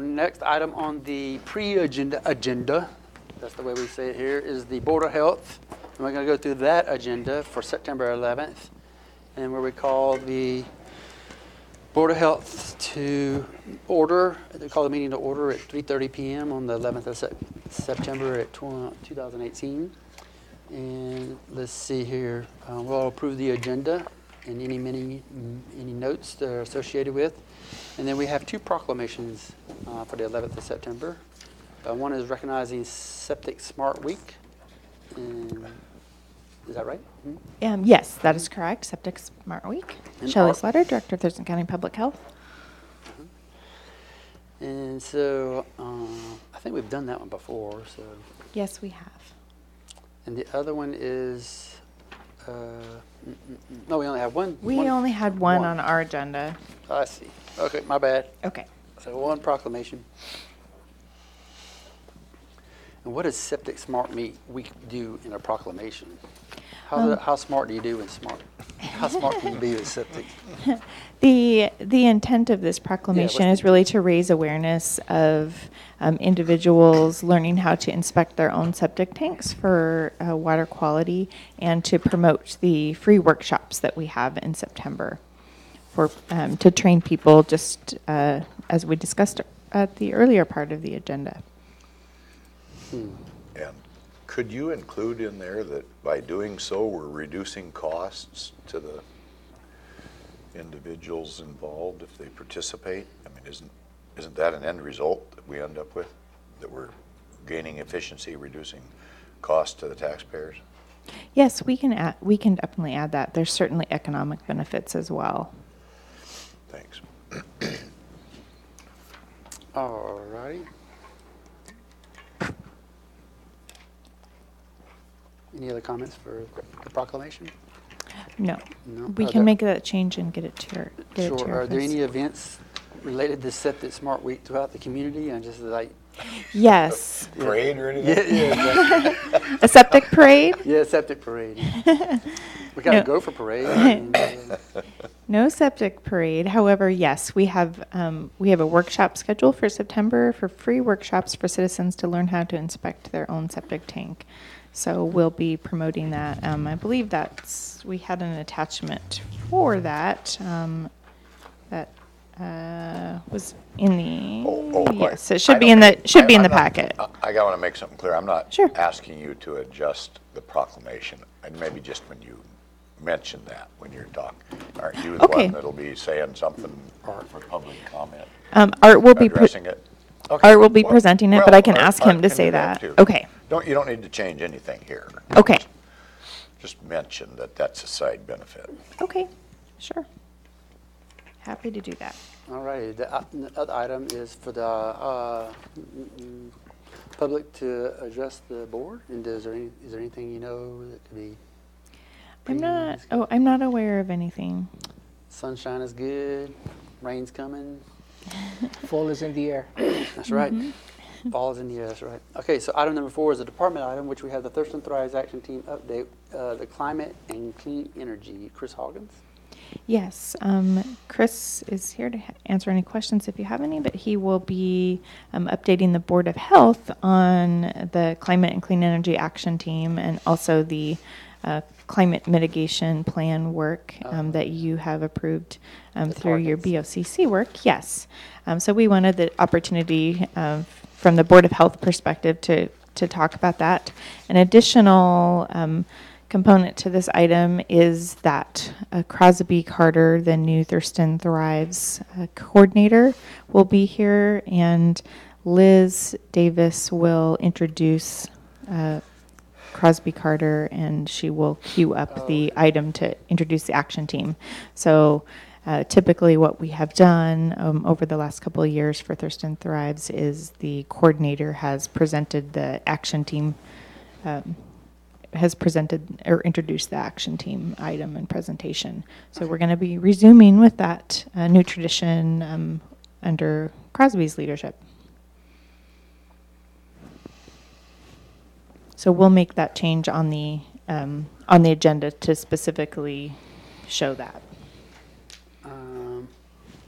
next item on the agenda, that's the way we say it here, is the Board of Health. And we're going to go through that agenda for September 11th, and where we call the Board of Health to order. They call the meeting to order at 3:30 p.m. on the 11th of September at 2018. And let's see here. We'll approve the agenda and any notes that are associated with. And then we have two proclamations for the 11th of September. One is recognizing Septic Smart Week. And is that right? Mm-hmm. Yes, that is correct. Septic Smart Week. And Shelley our- Slatter, Director of Thurston County Public Health. And so I think we've done that one before. So, Yes, we have. and the other one is no, we only have one. We only had one on our agenda. I see. Okay, my bad. Okay. So one proclamation. And what does Septic Smart Week do in a proclamation? How smart do you do in smart? How smart can you be with septic? The intent of this proclamation what's is really to raise awareness of individuals learning how to inspect their own septic tanks for water quality, and to promote the free workshops that we have in September for to train people, just as we discussed at the earlier part of the agenda. And could you include in there that by doing so, we're reducing costs to the individuals involved if they participate? I mean, isn't that an end result that we end up with? That we're gaining efficiency, reducing costs to the taxpayers? Yes, we can definitely add that. There's certainly economic benefits as well. Thanks. All righty. Any other comments for the proclamation? No, No? we can make that change and get it to your Sure. Are there office. any events related to Septic Smart Week throughout the community? And just like, Yes, Parade or anything? yeah, a septic parade. yeah, septic parade. We gotta No. go for parade. And, No septic parade. However, yes, we have a workshop scheduled for September for free workshops for citizens to learn how to inspect their own septic tank. So we'll be promoting that. I believe we had an attachment for that. That was in the yes. It should be in the packet. I want to make something clear. I'm not Sure. asking you to adjust the proclamation, and maybe just when you mention that when you're talking. Aren't you the Okay. one that'll be saying something for public comment? Art will be Addressing it? Okay. Art will be Well- presenting it, well, but I can Art- ask Art him to can say do that. too. Okay. You don't need to change anything here. Okay. Just mention that that's a side benefit. Okay. Sure. Happy to do that. all righty. The other item is for the public to address the board. And is there anything you know that could be? I'm not aware of anything. Sunshine is good. Rain's coming. Fall is in the air. That's right. Fall is in the air, that's right. Okay, so item number 4 is a department item, which we have the Thurston Thrives Action Team update, the climate and clean energy. Chris Hoggins? Yes, Chris is here to answer any questions if you have any, but he will be updating the Board of Health on the Climate and Clean Energy Action Team, and also the climate mitigation plan work that you have approved through your BoCC work. Yes. So we wanted the opportunity from the Board of Health perspective to talk about that. An additional component to this item is that Crosby Carter, the new Thurston Thrives coordinator, will be here, and Liz Davis will introduce Crosby Carter, and she will queue up the item to introduce the action team. So typically what we have done over the last couple of years for Thurston Thrives is the coordinator has presented the action team, has presented or introduced the action team item and presentation. So we're going to be resuming with that new tradition under Crosby's leadership. So we'll make that change on the agenda to specifically show that.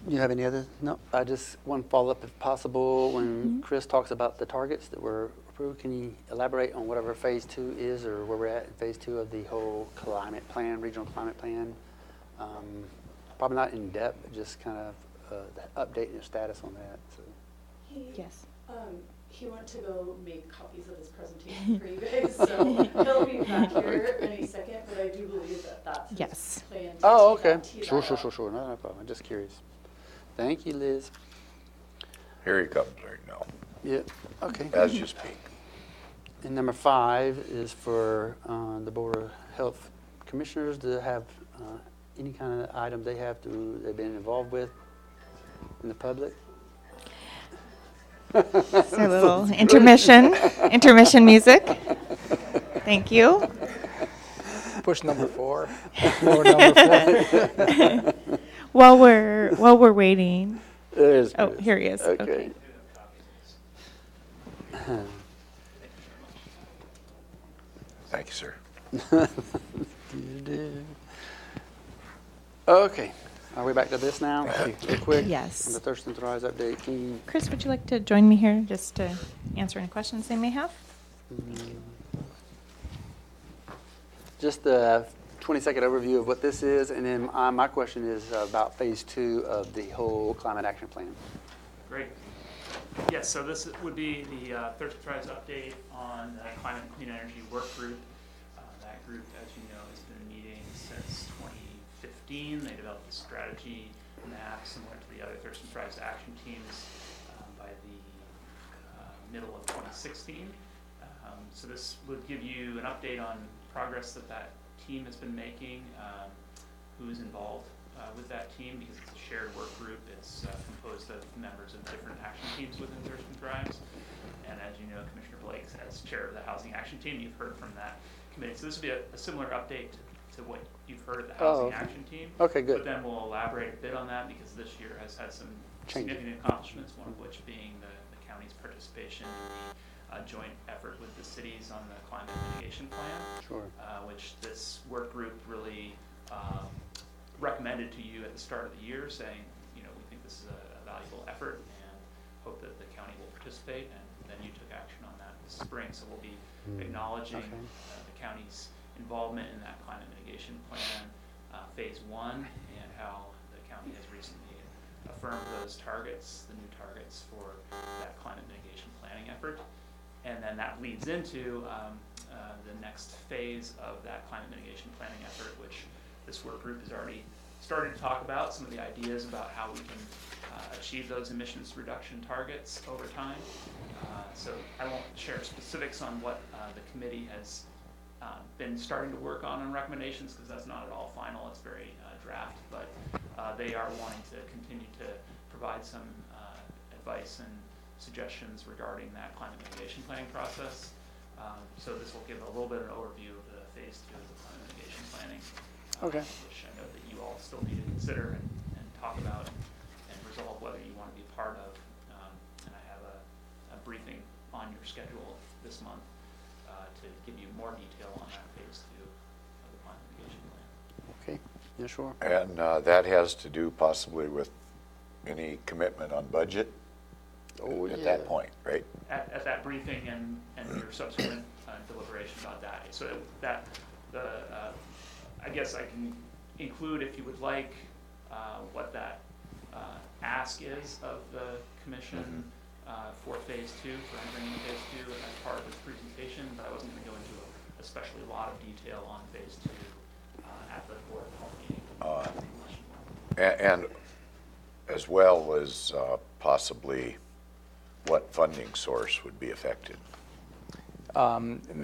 You have any other? No, I just one follow-up if possible. When Chris talks about the targets that were approved, can you elaborate on whatever phase 2 is or where we're at in phase 2 of the whole climate plan, regional climate plan? Probably not in depth, but just kind of the update and the status on that. So. Yes. He went to go make copies of his presentation for you guys, so he'll be back here any second, but I do believe that that's Yes. his plan. to Oh, tee that- okay. tee Sure, that sure, up. sure, sure. No problem. I'm just curious. Thank you, Liz. Here he comes right now, Yeah, okay. as you speak. And number 5 is for the Board of Health Commissioners to have any kind of item they've been involved with in the public. So a little intermission music. Thank you. Push number 4. Or number 4. While we're waiting. There's Oh, Chris. here he is. Okay. Thank you, sir. Okay, are we back to this now? Real quick? Yes. On the Thurston Thrives update, can you, Chris, would you like to join me here just to answer any questions they may have? just a 20-second overview of what this is, and then my question is about phase 2 of the whole climate action plan. Great. Yes, so this would be the Thurston Thrives update on the Climate and Clean Energy Work Group. That group, as you know, has been meeting since 2015. They developed a strategy map similar to the other Thurston Thrives action teams by the middle of 2016. So this would give you an update on progress that team has been making, who's involved with that team, because it's a shared work group. It's composed of members of different action teams within Thurston Thrives. And as you know, Commissioner Blake, as chair of the Housing Action Team, you've heard from that committee. So this would be a similar update to what you've heard of the Housing Action Team. Okay, good. But then we'll elaborate a bit on that, because this year has had some Changes. significant accomplishments, one of which being the county's participation in the joint effort with the cities on the climate mitigation plan. Sure. Which this work group really recommended to you at the start of the year, saying, you know, we think this is a valuable effort and hope that the county will participate, and then you took action on that this spring. So we'll be acknowledging the county's involvement in that climate mitigation plan, phase 1, and how the county has recently affirmed those targets, the new targets for that climate mitigation planning effort. And then that leads into the next phase of that climate mitigation planning effort, which this work group has already started to talk about, some of the ideas about how we can achieve those emissions reduction targets over time. So I won't share specifics on what the committee has been starting to work on recommendations, because that's not at all final, it's very draft, but they are wanting to continue to provide some advice and suggestions regarding that climate mitigation planning process. So this will give a little bit of an overview of the phase 2 of the climate mitigation planning, which I know that you all still need to consider and talk about and resolve whether you want to be part of. And I have a briefing on your schedule this month to give you more detail on that phase 2 of the climate mitigation plan. Okay, yeah, sure. And that has to do possibly with any commitment on budget at that point, right? At that briefing and your subsequent deliberation about that. So that I guess I can include, if you would like, what that ask is of the commission for phase 2, for entering phase 2 as part of this presentation, but I wasn't going to go into especially a lot of detail on phase 2 at the board of health meeting. And as well as possibly what funding source would be affected.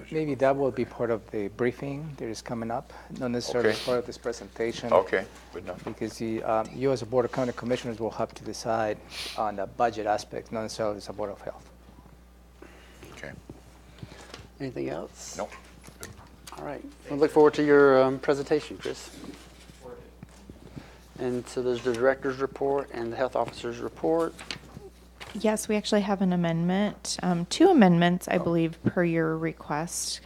Maybe that will be part of the briefing that is coming up, not necessarily as part of this presentation. Okay, good enough. Because you as a Board of County Commissioners will have to decide on the budget aspect, not necessarily as a Board of Health. Okay. Anything else? Nope. All right. We'll look forward to your presentation, Chris. And so there's the director's report and the health officer's report. Yes, we actually have an amendment, 2 amendments, I believe, per your request,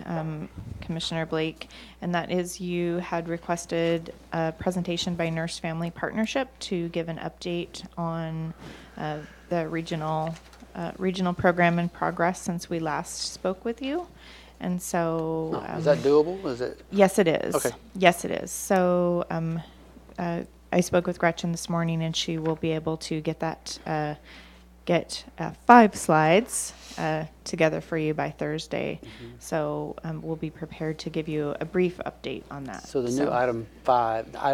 Commissioner Blake. And that is you had requested a presentation by Nurse Family Partnership to give an update on the regional program and progress since we last spoke with you. And so. Is that doable? Is it? Yes, it is. Okay. Yes, it is. So I spoke with Gretchen this morning, and she will be able to get that, 5 slides together for you by Thursday. So we'll be prepared to give you a brief update on that. So the new item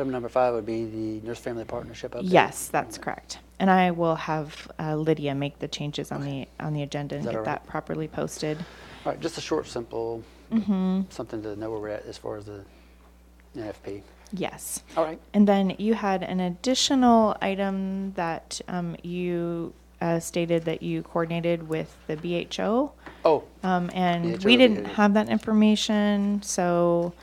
number 5 would be the Nurse Family Partnership update? Yes, that's correct. And I will have Lydia make the changes on the agenda and Is that get all that right? properly posted. All right, just a short, simple, Mm-hmm. something to know where we're at as far as the NFP. Yes. All right. And then you had an additional item that you stated that you coordinated with the BHO. Oh, And BHO we didn't behavior. have that information, so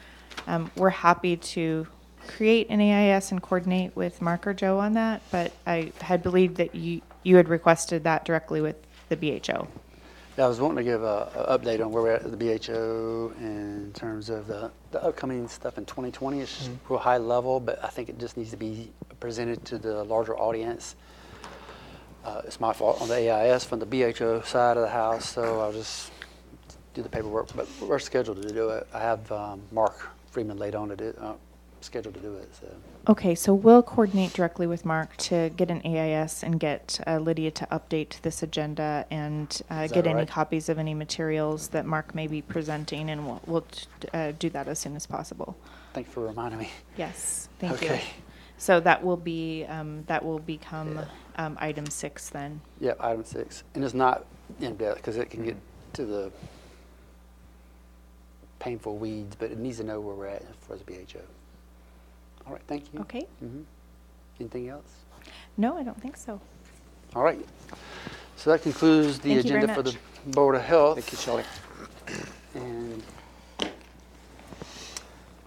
we're happy to create an AIS and coordinate with Mark or Joe on that, but I had believed that you had requested that directly with the BHO. yeah, I was wanting to give a update on where we're at the BHO in terms of the upcoming stuff in 2020. It's just real high level, but I think it just needs to be presented to the larger audience. It's my fault on the AIS from the BHO side of the house, so I'll just do the paperwork. But we're scheduled to do it. I have Mark Freeman laid on to do, scheduled to do it. So. Okay, so we'll coordinate directly with Mark to get an AIS and get Lydia to update this agenda and get any right? copies of any materials that Mark may be presenting, and we'll do that as soon as possible. Thanks for reminding me. Yes, thank you. Okay. So that will be, that will become item 6 then. Yep, item 6. And it's not in depth because it can get to the painful weeds, but it needs to know where we're at as far as the BHO. All right, thank you. Okay. Anything else? No, I don't think so. All right. So that concludes the Thank you very agenda for the much. Board of Health. Thank you, Shelley.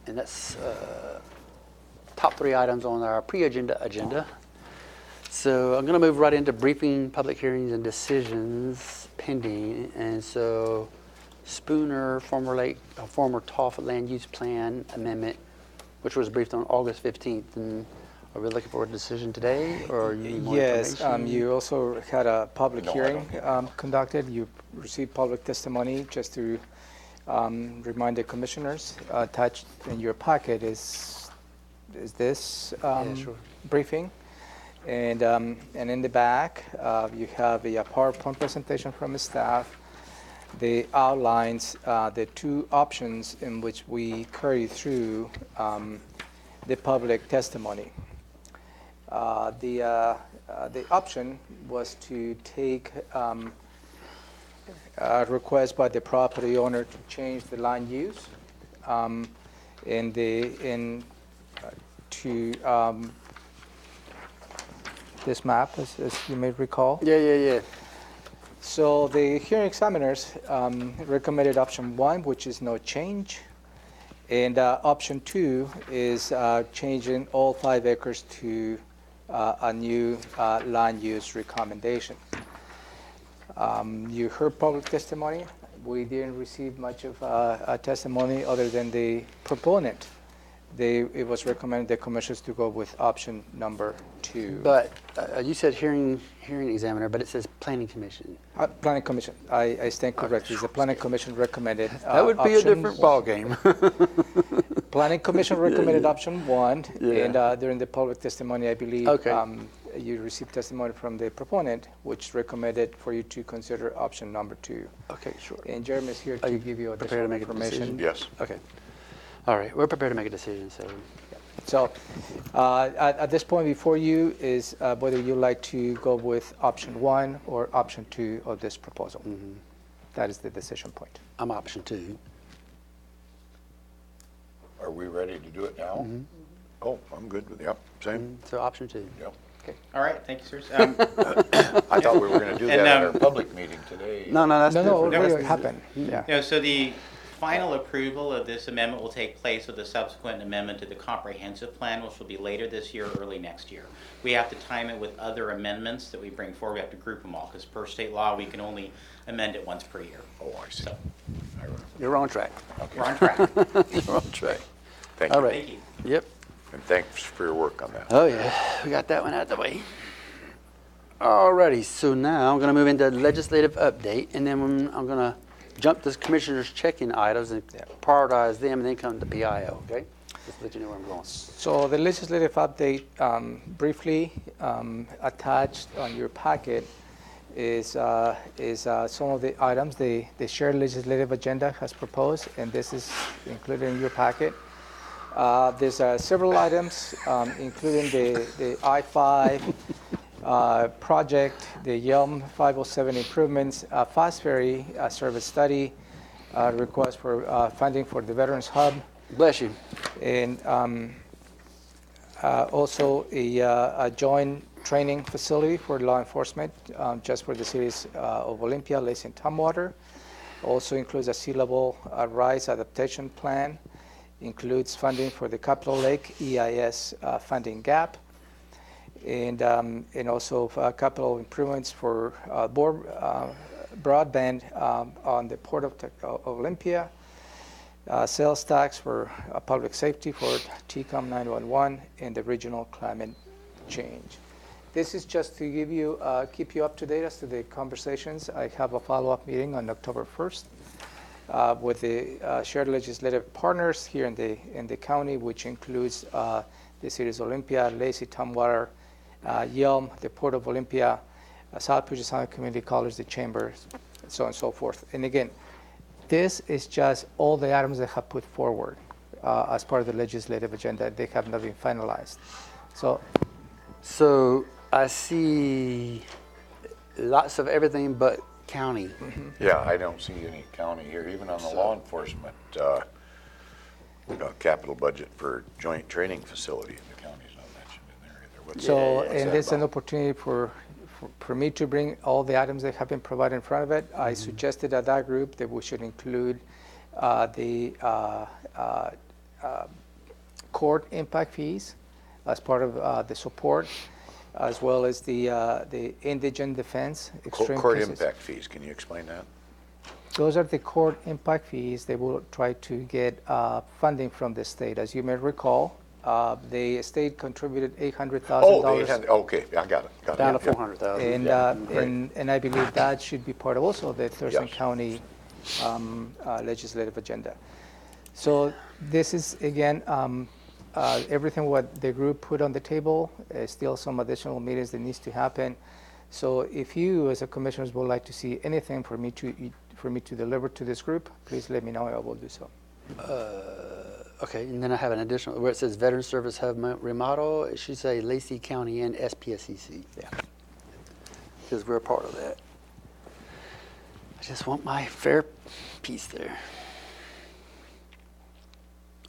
And that's top 3 items on our agenda. So I'm going to move right into briefing, public hearings, and decisions pending. And so Spooner, former Toff Land Use Plan Amendment, which was briefed on August 15th. And are we looking for a decision today, or you need more Yes, information? you also had a public No, I hearing don't. conducted. You received public testimony. Just to remind the commissioners, attached in your packet is this Sure. briefing. And in the back, you have a PowerPoint presentation from the staff. They outlines the 2 options in which we carry through the public testimony. The option was to take a request by the property owner to change the land use to this map, as you may recall. Yeah. So the hearing examiners recommended option 1, which is no change. And option 2 is changing all 5 acres to a new land use recommendation. You heard public testimony. We didn't receive much of a testimony other than the proponent. It was recommended the commissioners to go with option number 2. But you said hearing examiner, but it says planning commission. Planning commission, I stand corrected. It's the planning commission recommended. That would be a option different ballgame. Planning commission recommended option 1, Yeah. and during the public testimony, I believe Okay. you received testimony from the proponent, which recommended for you to consider option number 2. Okay, sure. And Jeremy is here Are to you give you prepared to additional make a information. decision? Yes. Okay. All right, we're prepared to make a decision, so. So at this point before you is whether you like to go with option 1 or option 2 of this proposal. That is the decision point. I'm option 2. Are we ready to do it now? Oh, I'm good with, yep, same. So option 2. Yep. All right, thank you, sirs. I thought we were going to do that And, at our public meeting today. No, that's No, different. already was- happened. Yeah. So the final approval of this amendment will take place with a subsequent amendment to the comprehensive plan, which will be later this year or early next year. We have to time it with other amendments that we bring forward. We have to group them all, because per state law, we can only amend it once per year. Oh, I see. So, You're on track. we're on track. You're on track. Thank All you. right. Thank you. Yep. And thanks for your work on that. Oh, yeah. We got that one out of the way. Alrighty, so now I'm going to move into legislative update, and then I'm going to jump to commissioners' check-in items and prioritize them, and then come to PIO, okay? Just to let you know where I'm going. So the legislative update, briefly attached on your packet is some of the items the shared legislative agenda has proposed, and this is included in your packet. There's several items, including the I-5 project, the Yelm 507 improvements, Fast Ferry service study, request for funding for the Veterans Hub. Bless you. And also a joint training facility for law enforcement, just for the cities of Olympia, Lacey, and Tumwater. Also includes a sea level rise adaptation plan, includes funding for the Capitol Lake EIS funding gap, and also capital improvements for broadband on the Port of Olympia, sales tax for public safety for TCOM 911, and the regional climate change. This is just to give you, keep you up to date as to the conversations. I have a follow-up meeting on October 1st with the shared legislative partners here in the county, which includes the cities of Olympia, Lacey, Tumwater, Yelm, the Port of Olympia, South Puget Sound Community College, the Chambers, so on and so forth. And again, this is just all the items they have put forward as part of the legislative agenda. They have not been finalized. So I see lots of everything but county. Yeah, I don't see any county here, even on the law enforcement capital budget for joint training facility. The county's not mentioned in there either. And it's an opportunity for me to bring all the items that have been provided in front of it. I suggested at that group that we should include the court impact fees as part of the support, as well as the indigent defense. Court impact fees, can you explain that? Those are the court impact fees. They will try to get funding from the state. As you may recall, the state contributed $800,000. Oh, okay, I got it. Down to $400,000. And I believe that should be part of also the Thurston Yes. County legislative agenda. So this is, again, everything what the group put on the table. Still some additional meetings that needs to happen. So if you, as a commissioners, would like to see anything for me to deliver to this group, please let me know. I will do so. Okay, and then I have an additional, where it says Veteran Service Hub remodel, it should say Lacey County and SPSCC. Yeah. Because we're a part of that. I just want my fair piece there.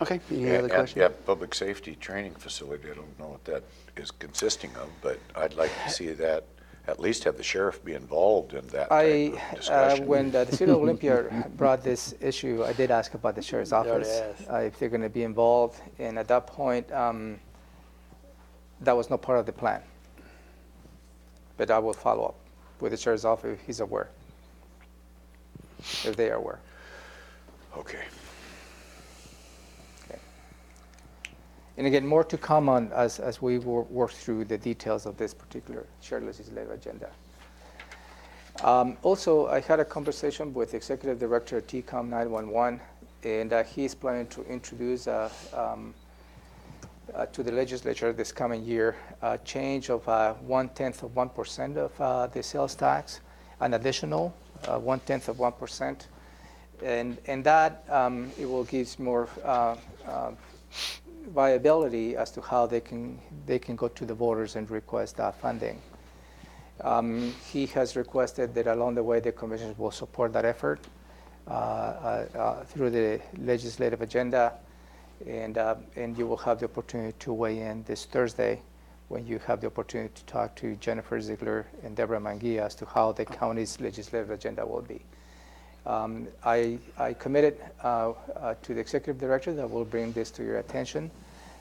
Okay, any other questions? Yeah, public safety training facility, I don't know what that is consisting of, but I'd like to see that, at least have the sheriff be involved in that type of discussion. When the city of Olympia brought this issue, I did ask about the sheriff's office, if they're going to be involved, and at that point, that was not part of the plan. But I will follow up with the sheriff's office if he's aware, if they are aware. Okay. And again, more to come on as we work through the details of this particular shared legislative agenda. Also, I had a conversation with the Executive Director at TCOM 911, and he's planning to introduce to the legislature this coming year a change of 0.1% of the sales tax, an additional 0.1%, and that it will give more viability as to how they can go to the voters and request funding. He has requested that along the way the commissioners will support that effort through the legislative agenda, and you will have the opportunity to weigh in this Thursday when you have the opportunity to talk to Jennifer Ziegler and Deborah Manguia as to how the county's legislative agenda will be. I committed to the executive director that will bring this to your attention,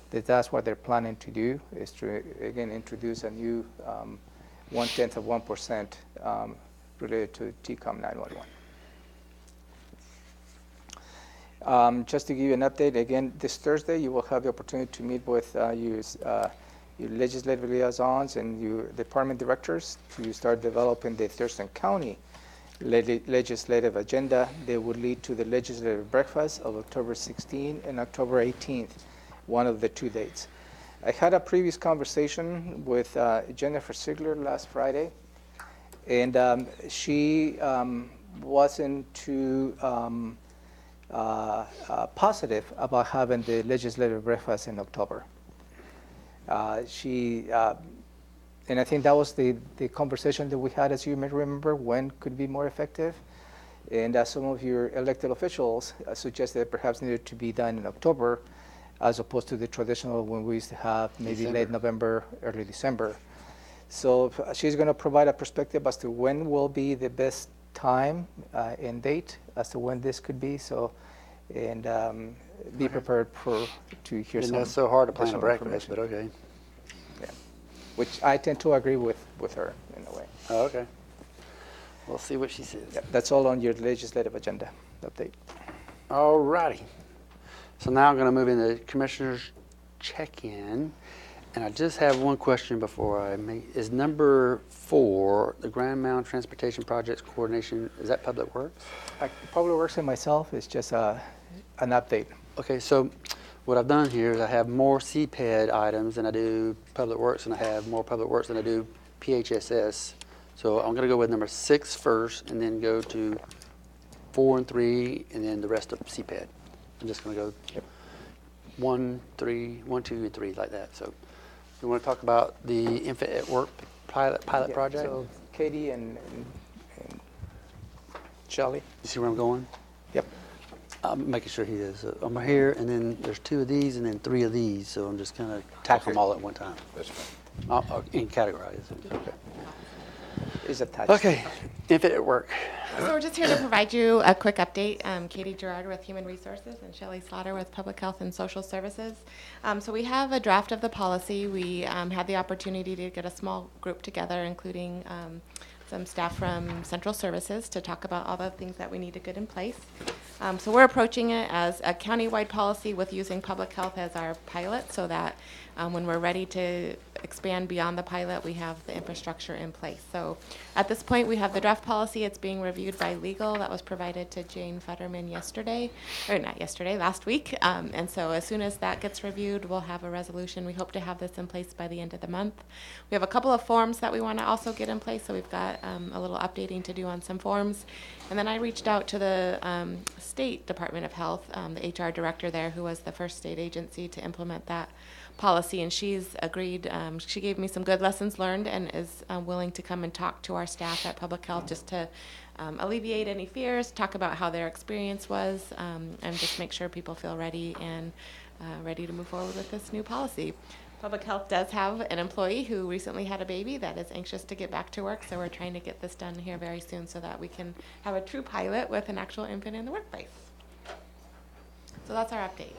that's what they're planning to do, is to, again, introduce a new 0.1% related to TCOM 911. Just to give you an update, again, this Thursday, you will have the opportunity to meet with your legislative liaisons and your department directors to start developing the Thurston County legislative agenda. They would lead to the legislative breakfast of October 16 and October 18th, one of the 2 dates. I had a previous conversation with Jennifer Sigler last Friday, and she wasn't too positive about having the legislative breakfast in October. And I think that was the conversation that we had, as you may remember, when could be more effective. And some of your elected officials suggested that perhaps needed to be done in October, as opposed to the traditional when we used to have maybe late November, early December. So she's going to provide a perspective as to when will be the best time and date as to when this could be. So, and be prepared to hear some. It's so hard to plan a additional breakfast, but information. okay. Yeah. Which I tend to agree with her in a way. Oh, okay. We'll see what she says. Yeah, that's all on your legislative agenda update. All righty. So now I'm going to move into Commissioner's check-in. And I just have one question before I make. Is number 4, the Grand Mound Transportation Projects Coordination, is that Public Works? Public Works and myself is just an update. Okay, so what I've done here is I have more CPED items than I do Public Works, and I have more Public Works than I do PHSS. So I'm going to go with number 6 first, and then go to 4 and 3, and then the rest of CPED. I'm just going to go 1, 2, and 3 like that. So you want to talk about the Infant at Work pilot project? So Katie and Shelley. You see where I'm going? Yep. I'm making sure he is. I'm here, and then there's 2 of these, and then 3 of these. So I'm just going to tackle them all at one time. That's fine. And categorize. Okay. Is attached. Okay, Infant at Work. So we're just here to provide you a quick update. Katie Gerard with Human Resources and Shelley Slaughter with Public Health and Social Services. So we have a draft of the policy. We had the opportunity to get a small group together, including some staff from Central Services, to talk about all the things that we need to get in place. So we're approaching it as a county-wide policy with using public health as our pilot, so that when we're ready to expand beyond the pilot, we have the infrastructure in place. So at this point, we have the draft policy. It's being reviewed by legal. That was provided to Jane Futterman last week. And so as soon as that gets reviewed, we'll have a resolution. We hope to have this in place by the end of the month. We have a couple of forms that we want to also get in place. So we've got a little updating to do on some forms. And then I reached out to the State Department of Health, the HR director there, who was the first state agency to implement that policy, and she's agreed. She gave me some good lessons learned and is willing to come and talk to our staff at Public Health just to alleviate any fears, talk about how their experience was, and just make sure people feel ready and ready to move forward with this new policy. Public Health does have an employee who recently had a baby that is anxious to get back to work, so we're trying to get this done here very soon so that we can have a true pilot with an actual infant in the workplace. So that's our update.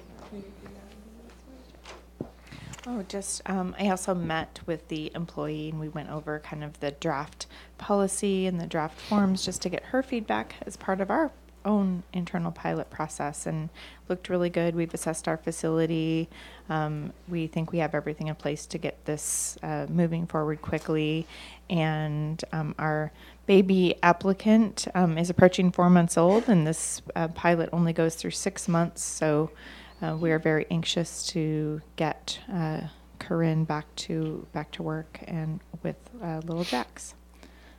Oh, just, I also met with the employee and we went over kind of the draft policy and the draft forms just to get her feedback as part of our own internal pilot process, and looked really good. We've assessed our facility. We think we have everything in place to get this moving forward quickly, and our baby applicant is approaching 4 months old, and this pilot only goes through 6 months, so we are very anxious to get Corinne back to work and with little Jax.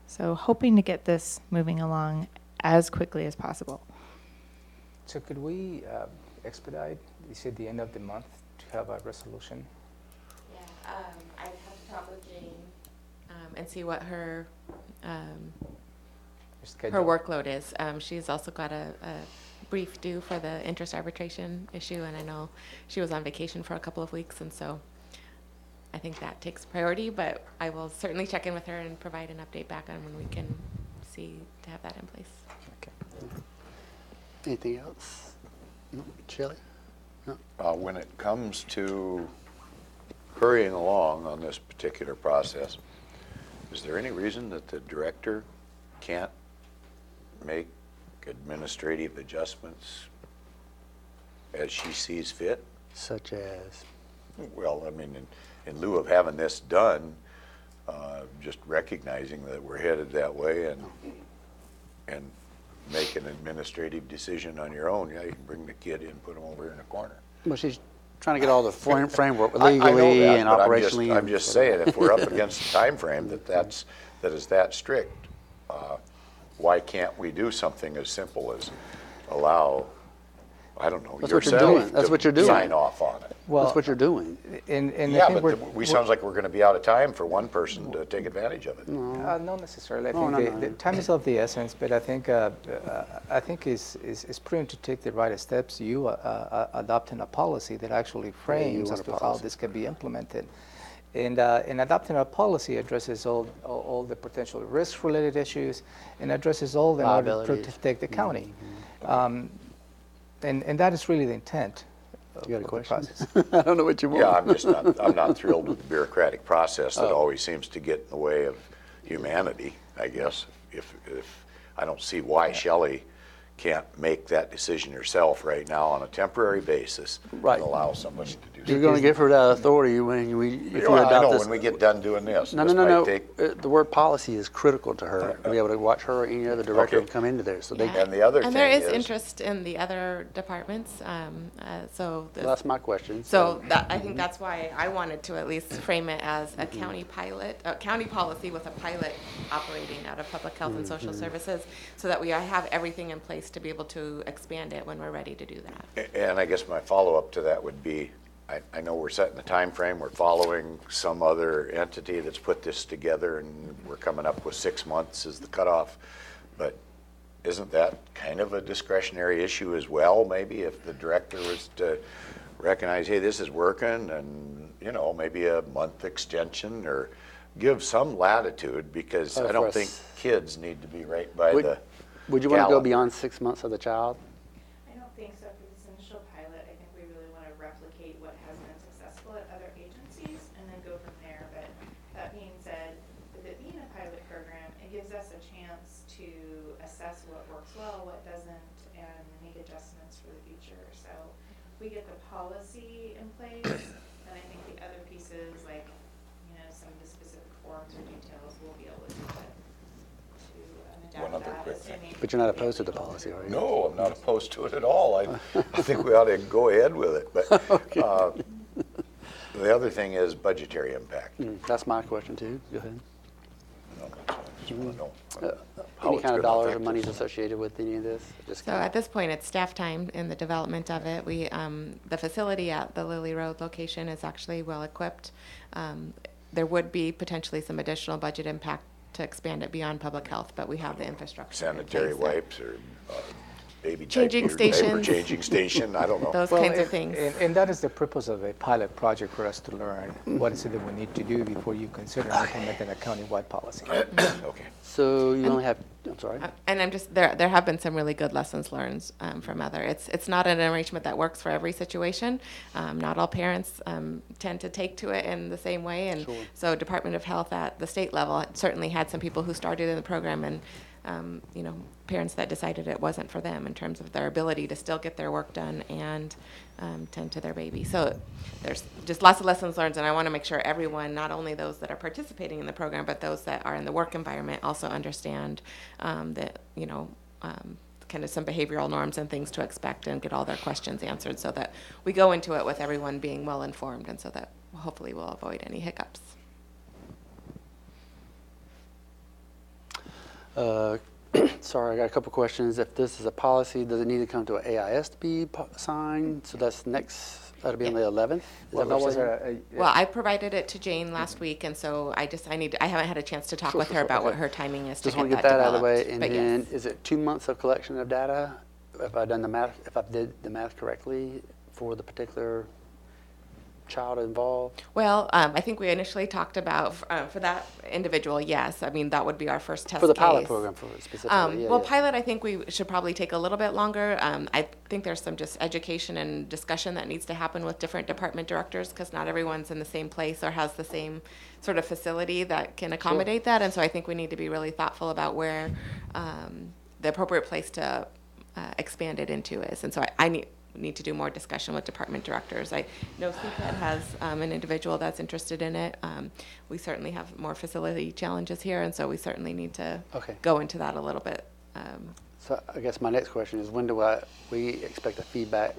So hoping to get this moving along as quickly as possible. So could we expedite, you said the end of the month, to have a resolution? Yeah, I'd have to talk with Jane and see what her workload is. She's also got a brief due for the interest arbitration issue, and I know she was on vacation for a couple of weeks, and so I think that takes priority, but I will certainly check in with her and provide an update back on when we can see to have that in place. Okay. Anything else? No? Shelley? No? When it comes to hurrying along on this particular process, is there any reason that the director can't make administrative adjustments as she sees fit? Such as? Well, I mean, in lieu of having this done, just recognizing that we're headed that way and make an administrative decision on your own. Yeah, you can bring the kid in, put him over here in the corner. Well, she's trying to get all the framework I know legally that, and but operationally. I'm just saying, if we're up against a time frame that is that strict, why can't we do something as simple as allow, I don't know, That's what you're yourself doing. That's to what you're doing. sign off on it? Well, That's what you're doing. And I Yeah, think but we sounds like we're going to be out of time for one person to take advantage of it. not necessarily. I No, think no, the no. time is of the essence, but I think it's prudent to take the right steps. You adopting a policy that actually frames want as a to how policy. this can be implemented. And adopting a policy addresses all the potential risk-related issues and addresses all the in order to Liabilities. protect the county. And that is really the intent of You got a the question? process. I don't know what you want. Yeah, I'm not thrilled with the bureaucratic process that always seems to get in the way of humanity, I guess. If I don't see why Shelley can't make that decision herself right now on a temporary basis Right. and allow somebody to do You're going to give her that authority when if you Well, I adopt know, this. when we get done doing this. No, This no, no, might no. take- The word policy is critical to her, to be able to watch her or any other director Okay. come into there. So they, Yeah. And the other And there thing is is- interest in the other departments, so. well, that's my question. So I think that's why I wanted to at least frame it as a county pilot, a county policy with a pilot operating out of public health and social services, so that we have everything in place to be able to expand it when we're ready to do that. And I guess my follow-up to that would be, I know we're setting a time frame. We're following some other entity that's put this together, and we're coming up with 6 months as the cutoff. But isn't that kind of a discretionary issue as well, maybe, if the director was to recognize, hey, this is working, and, you know, maybe a month extension, or give some latitude, because Oh, I for don't us. think kids need to be right by Would- the Would you want to go calendar. beyond 6 months of the child? I don't think so for this initial pilot. I think we really want to replicate what has been successful at other agencies and then go from there. But that being said, with it being a pilot program, it gives us a chance to assess what works well, what doesn't, and make adjustments for the future. So we get the policy in place, and I think the other pieces, like, you know, some of the specific forms or details, we'll be able to do that. One other quick thing. But you're not opposed to the policy, are you? No, I'm not opposed to it at all. I think we ought to go ahead with it. But the other thing is budgetary impact. That's my question too. Go ahead. No, I just want to know how Any it's kind of gonna dollars or affect monies us. associated with any of this? Just So at this point, it's staff time in the development of it. The facility at the Lily Road location is actually well-equipped. There would be potentially some additional budget impact to expand it beyond public health, but we have the infrastructure in Sanitary place there. wipes or baby Changing diaper, diaper stations. changing station, I don't know. Those Well, kinds of things. And that is the purpose of a pilot project, for us to learn what is it that we need to do before you consider implementing a countywide policy. Okay. So you only have, I'm sorry. And I'm just, there have been some really good lessons learned from other. It's not an arrangement that works for every situation. Not all parents tend to take to it in the same way. And Sure. so Department of Health at the state level certainly had some people who started in the program and, you know, parents that decided it wasn't for them in terms of their ability to still get their work done and tend to their baby. So there's just lots of lessons learned, and I want to make sure everyone, not only those that are participating in the program, but those that are in the work environment also understand that, you know, kind of some behavioral norms and things to expect and get all their questions answered so that we go into it with everyone being well informed and so that hopefully we'll avoid any hiccups. Sorry, I got a couple questions. If this is a policy, does it need to come to an AIS to be signed? So that's next, that'll be on the 11th? Is Well, that that what was you're saying? Well, I provided it to Jane last week, and so I haven't had a chance to talk Sure, with sure, her sure, about what okay. her timing is to Just want get to get that out of the way. developed. And But then, yes. is it 2 months of collection of data? If I did the math correctly for the particular child involved? Well, I think we initially talked about, for that individual, yes. I mean, that would be our first test For the pilot case. program, specifically, yeah. Well, pilot, I think we should probably take a little bit longer. I think there's some just education and discussion that needs to happen with different department directors, because not everyone's in the same place or has the same sort of facility that can accommodate that. And so I think we need to be really thoughtful about where the appropriate place to expand it into is. And so I need to do more discussion with department directors. I know CPED has an individual that's interested in it. We certainly have more facility challenges here, and so we certainly need to go into that a little bit. So I guess my next question is, when do we expect the feedback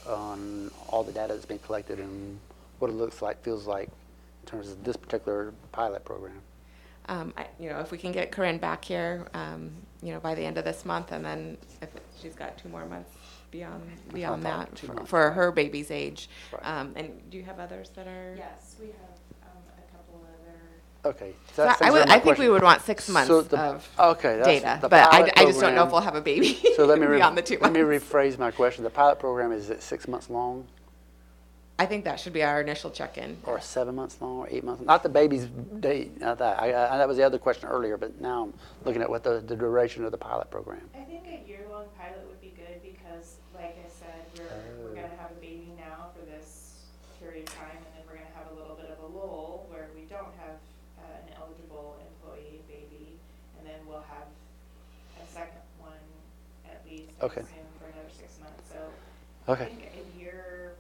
on all the data that's being collected and what it looks like, feels like, in terms of this particular pilot program? If we can get Corinne back here, by the end of this month, and then if she's got 2 more months beyond that for her baby's age. Right. And do you have others that are? Yes, we have a couple other. Okay. So I think we would want 6 months of data, but I just don't know if we'll have a baby beyond the 2 months. Let me rephrase my question. The pilot program, is it 6 months long? I think that should be our initial check-in. Or 7 months long, or 8 months? Not the baby's date, not that. That was the other question earlier, but now I'm looking at what the duration of the pilot program. I think a year-long pilot would be good because, like I said, we're going to have a baby now for this period of time, and then we're going to have a little bit of a lull where we don't have an eligible employee baby, and then we'll have a second one at least, I assume, for another 6 months. So I think a year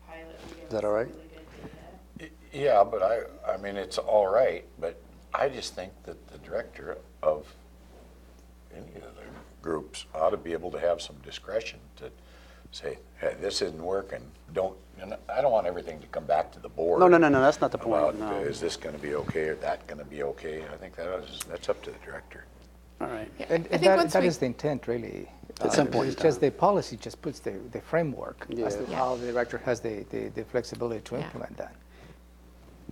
pilot would give us really good data. Yeah, but I mean, it's all right, but I just think that the director of any of the groups ought to be able to have some discretion to say, hey, this isn't working. I don't want everything to come back to the board. No, that's not the point. About, No. is this going to be okay or that going to be okay? I think that's up to the director. All right. Yeah, And I think that is the intent, really. At some point in It's just time. the policy just puts the framework as to Yeah. how the director has the flexibility to implement that.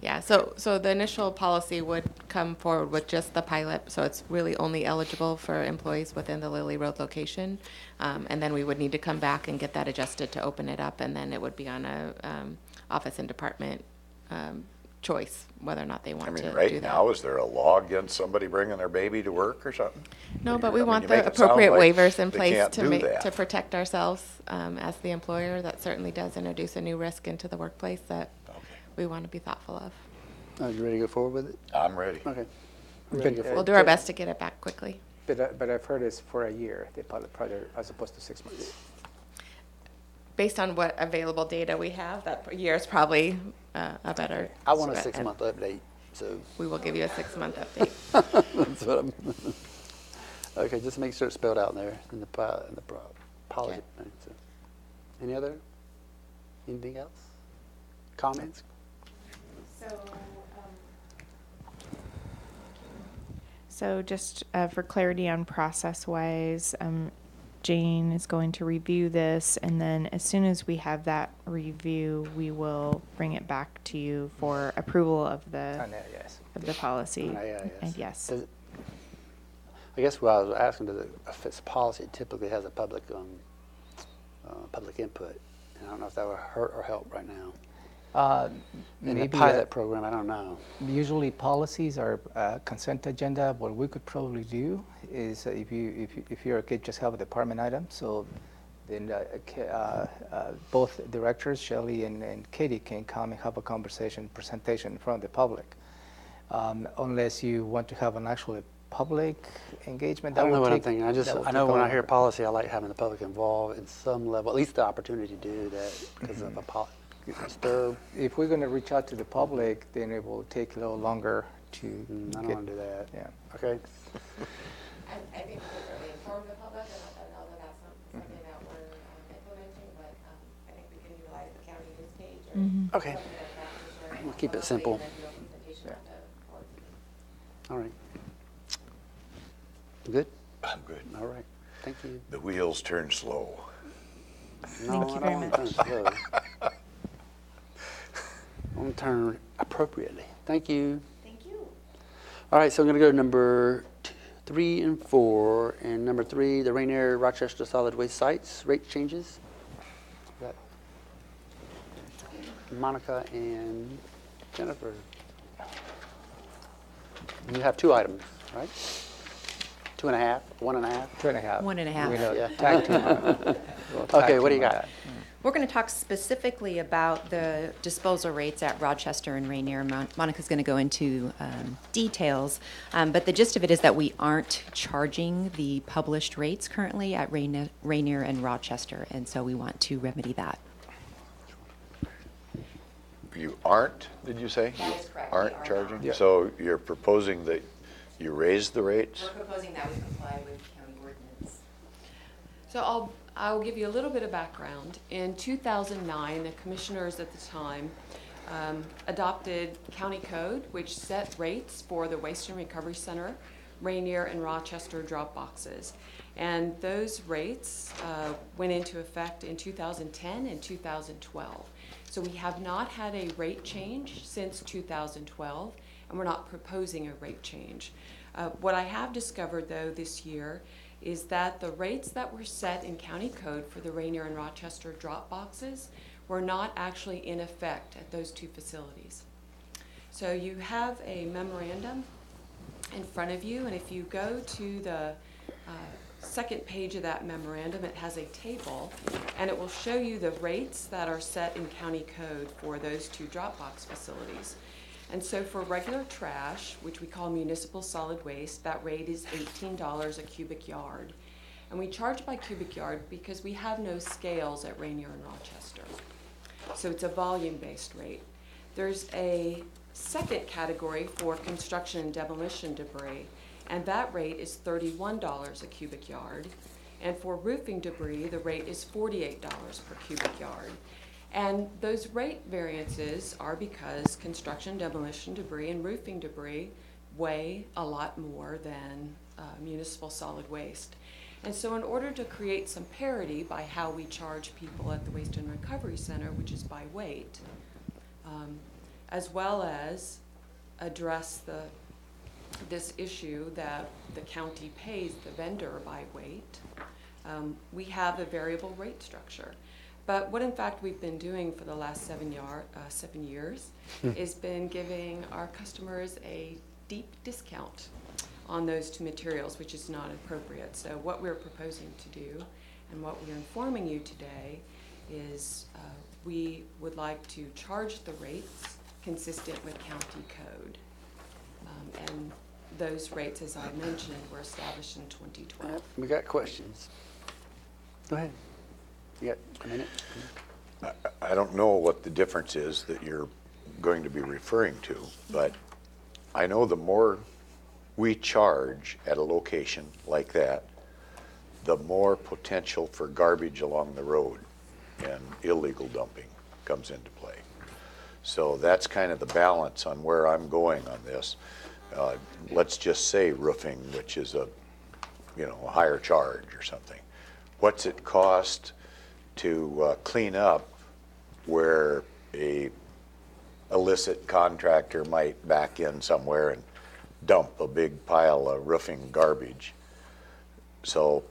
Yeah, so the initial policy would come forward with just the pilot, so it's really only eligible for employees within the Lily Road location. And then we would need to come back and get that adjusted to open it up, and then it would be on a office and department choice whether or not they want to do that. Right now, is there a law against somebody bringing their baby to work or something? No, but we you want make the it sound appropriate like waivers in they place can't do that. to protect ourselves as the employer. That certainly does introduce a new risk into the workplace that we want to be thoughtful of. Are you ready to go forward with it? I'm ready. Okay. We'll do our best to get it back quickly. But I've heard it's for a year, the pilot project, as opposed to 6 months. Based on what available data we have, that year is probably a better. I want a and 6-month update, so. We will give you a 6-month update. That's what I'm. Okay, just make sure it's spelled out in there in the policy. Okay. So. Anything else? Comments? So just for clarity on process-wise, Jane is going to review this, and then as soon as we have that review, we will bring it back to you for approval of the policy. And yes. I guess what I was asking, if it's policy, it typically has a public input. And I don't know if that would hurt or help right now. In the pilot program, I don't know. Usually policies are consent agenda. What we could probably do is if you're okay, just have a department item. So then both directors, Shelley and Katie, can come and have a presentation in front of the public. Unless you want to have an actual public engagement. I don't know what I'm thinking. I know when I hear policy, I like having the public involved in some level, at least the opportunity to do that because of a policy. If we're going to reach out to the public, then it will take a little longer to I don't want to do that. Yeah. Okay. I think we really inform the public, and I know that that's not something that we're implementing, but I think we can utilize the county news page or Okay. something like that to share We'll keep it simple. and then do a presentation at the board. All right. Good? I'm good. All right. Thank you. The wheels turn slow. No, you I very don't want to turn slow. I want to turn appropriately. Thank you. Thank you. All right, so I'm going to go to number 3 and 4. And number 3, the Rainier Rochester Solid Waste Sites rate changes. Monica and Jennifer. You have 2 items, right? 2.5, 1.5? 2.5. 1.5. We're gonna Yeah. tag team on it. We'll tag Okay, what do team you on got? that. We're going to talk specifically about the disposal rates at Rochester and Rainier. Monica's going to go into details, but the gist of it is that we aren't charging the published rates currently at Rainier and Rochester, and so we want to remedy that. You aren't, did you say? That is correct. You We aren't are charging? not. Yeah. So you're proposing that you raise the rates? We're proposing that we comply with county ordinance. So I'll give you a little bit of background. In 2009, the commissioners at the time adopted county code, which set rates for the Waste and Recovery Center, Rainier and Rochester drop boxes. And those rates went into effect in 2010 and 2012. So we have not had a rate change since 2012, and we're not proposing a rate change. What I have discovered, though, this year is that the rates that were set in county code for the Rainier and Rochester drop boxes were not actually in effect at those 2 facilities. So you have a memorandum in front of you, and if you go to the second page of that memorandum, it has a table, and it will show you the rates that are set in county code for those 2 drop box facilities. And so for regular trash, which we call municipal solid waste, that rate is $18 a cubic yard. And we charge by cubic yard because we have no scales at Rainier and Rochester. So it's a volume-based rate. There's a second category for construction and demolition debris, and that rate is $31 a cubic yard. And for roofing debris, the rate is $48 per cubic yard. And those rate variances are because construction, demolition debris, and roofing debris weigh a lot more than municipal solid waste. And so in order to create some parity by how we charge people at the Waste and Recovery Center, which is by weight, as well as address this issue that the county pays the vendor by weight, we have a variable rate structure. But what in fact we've been doing for the last 7 years is been giving our customers a deep discount on those 2 materials, which is not appropriate. So what we're proposing to do and what we're informing you today is we would like to charge the rates consistent with county code. And those rates, as I mentioned, were established in 2012. We got questions. Go ahead. You got a minute? I don't know what the difference is that you're going to be referring to, but I know the more we charge at a location like that, the more potential for garbage along the road and illegal dumping comes into play. So that's kind of the balance on where I'm going on this. Let's just say roofing, which is a higher charge or something. What's it cost to clean up where a illicit contractor might back in somewhere and dump a big pile of roofing garbage? So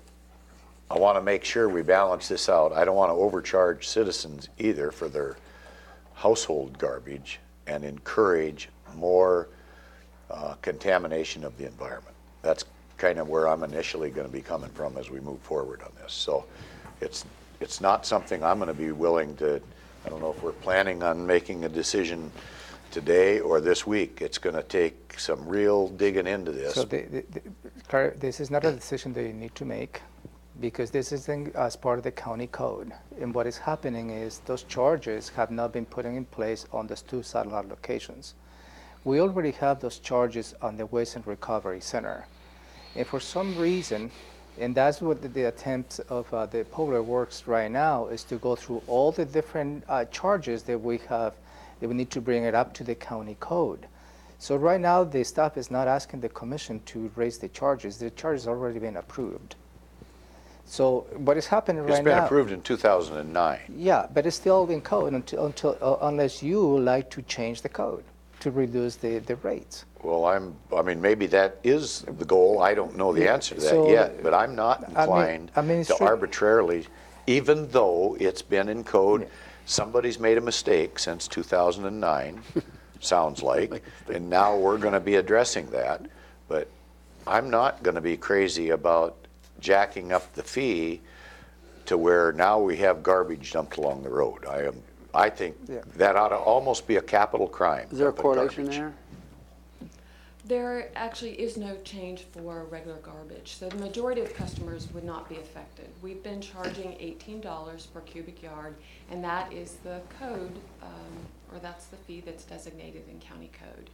I want to make sure we balance this out. I don't want to overcharge citizens either for their household garbage and encourage more contamination of the environment. That's kind of where I'm initially going to be coming from as we move forward on this. So it's not something I'm going to be willing to, I don't know if we're planning on making a decision today or this week. It's going to take some real digging into this. So this is not a decision that you need to make, because this is as part of the county code. And what is happening is those charges have not been put in place on those 2 satellite locations. We already have those charges on the Waste and Recovery Center. And for some reason, and that's what the attempt of the Public Works right now is to go through all the different charges that we have, that we need to bring it up to the county code. So right now, the staff is not asking the commission to raise the charges. The charges already been approved. So what is happening right now? It's been approved in 2009. Yeah, but it's still in code unless you like to change the code to reduce the rates. Well, I mean, maybe that is the goal. I don't know the answer to that yet, but I'm not inclined to arbitrarily, even though it's been in code, somebody's made a mistake since 2009, sounds like, and now we're going to be addressing that. But I'm not going to be crazy about jacking up the fee to where now we have garbage dumped along the road. I think that ought to almost be a capital crime. Is there a dumping correlation garbage. there? There actually is no change for regular garbage, so the majority of customers would not be affected. We've been charging $18 per cubic yard, and that is the code, or that's the fee that's designated in county code.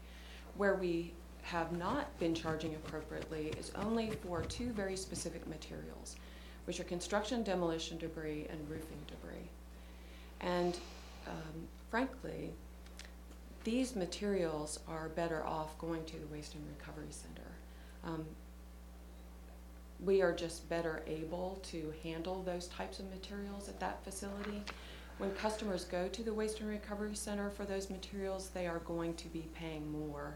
Where we have not been charging appropriately is only for two very specific materials, which are construction demolition debris and roofing debris. And frankly, these materials are better off going to the Waste and Recovery Center. We are just better able to handle those types of materials at that facility. When customers go to the Waste and Recovery Center for those materials, they are going to be paying more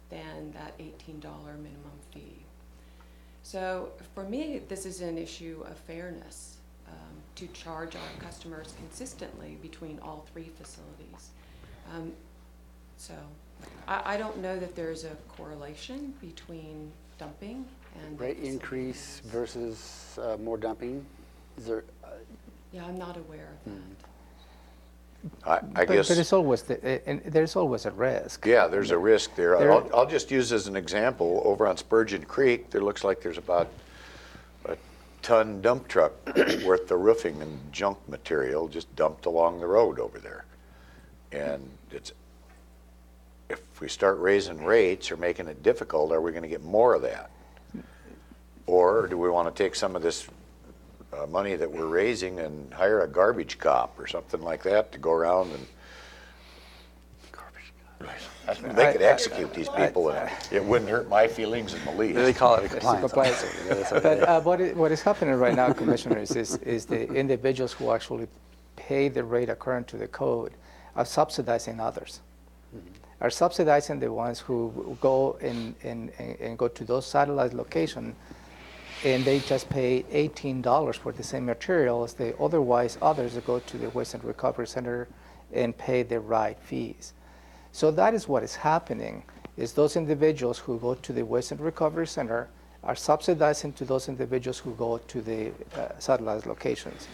than that $18 minimum fee. So for me, this is an issue of fairness, to charge our customers consistently between all three facilities. So I don't know that there's a correlation between dumping and Rate increase versus more dumping? Is there? Yeah, I'm not aware of that. I guess. But it's always there's always a risk. Yeah, there's a risk there. I'll just use as an example, over on Spurgeon Creek, there looks like there's about a ton dump truck worth of roofing and junk material just dumped along the road over there. And if we start raising rates or making it difficult, are we going to get more of that? Or do we want to take some of this money that we're raising and hire a garbage cop or something like that to go around and they could execute these people, and it wouldn't hurt my feelings in the least. They call it a compliance. But what is happening right now, Commissioners, is the individuals who actually pay the rate according to the code are subsidizing others. Are subsidizing the ones who go and go to those satellite locations, and they just pay $18 for the same materials. Otherwise, others go to the Waste and Recovery Center and pay the right fees. So that is what is happening, is those individuals who go to the Waste and Recovery Center are subsidizing to those individuals who go to the satellite locations.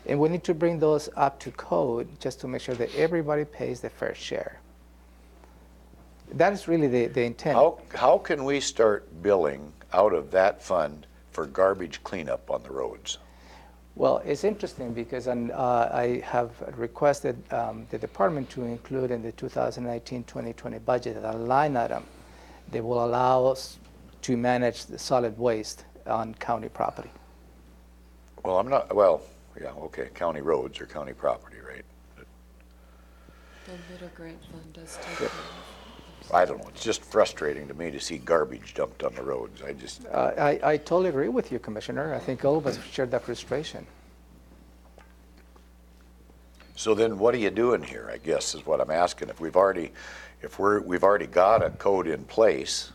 And we need to bring those up to code just to make sure that everybody pays the fair share. That is really the intent. How can we start billing out of that fund for garbage cleanup on the roads? Well, it's interesting because I have requested the department to include in the 2019-2020 budget a line item that will allow us to manage the solid waste on county property. Well, yeah, okay, county roads or county property, right? The little grant fund does take care of. I don't know, it's just frustrating to me to see garbage dumped on the roads. I totally agree with you, Commissioner. I think all of us share that frustration. So then what are you doing here, I guess, is what I'm asking. If we've already got a code in place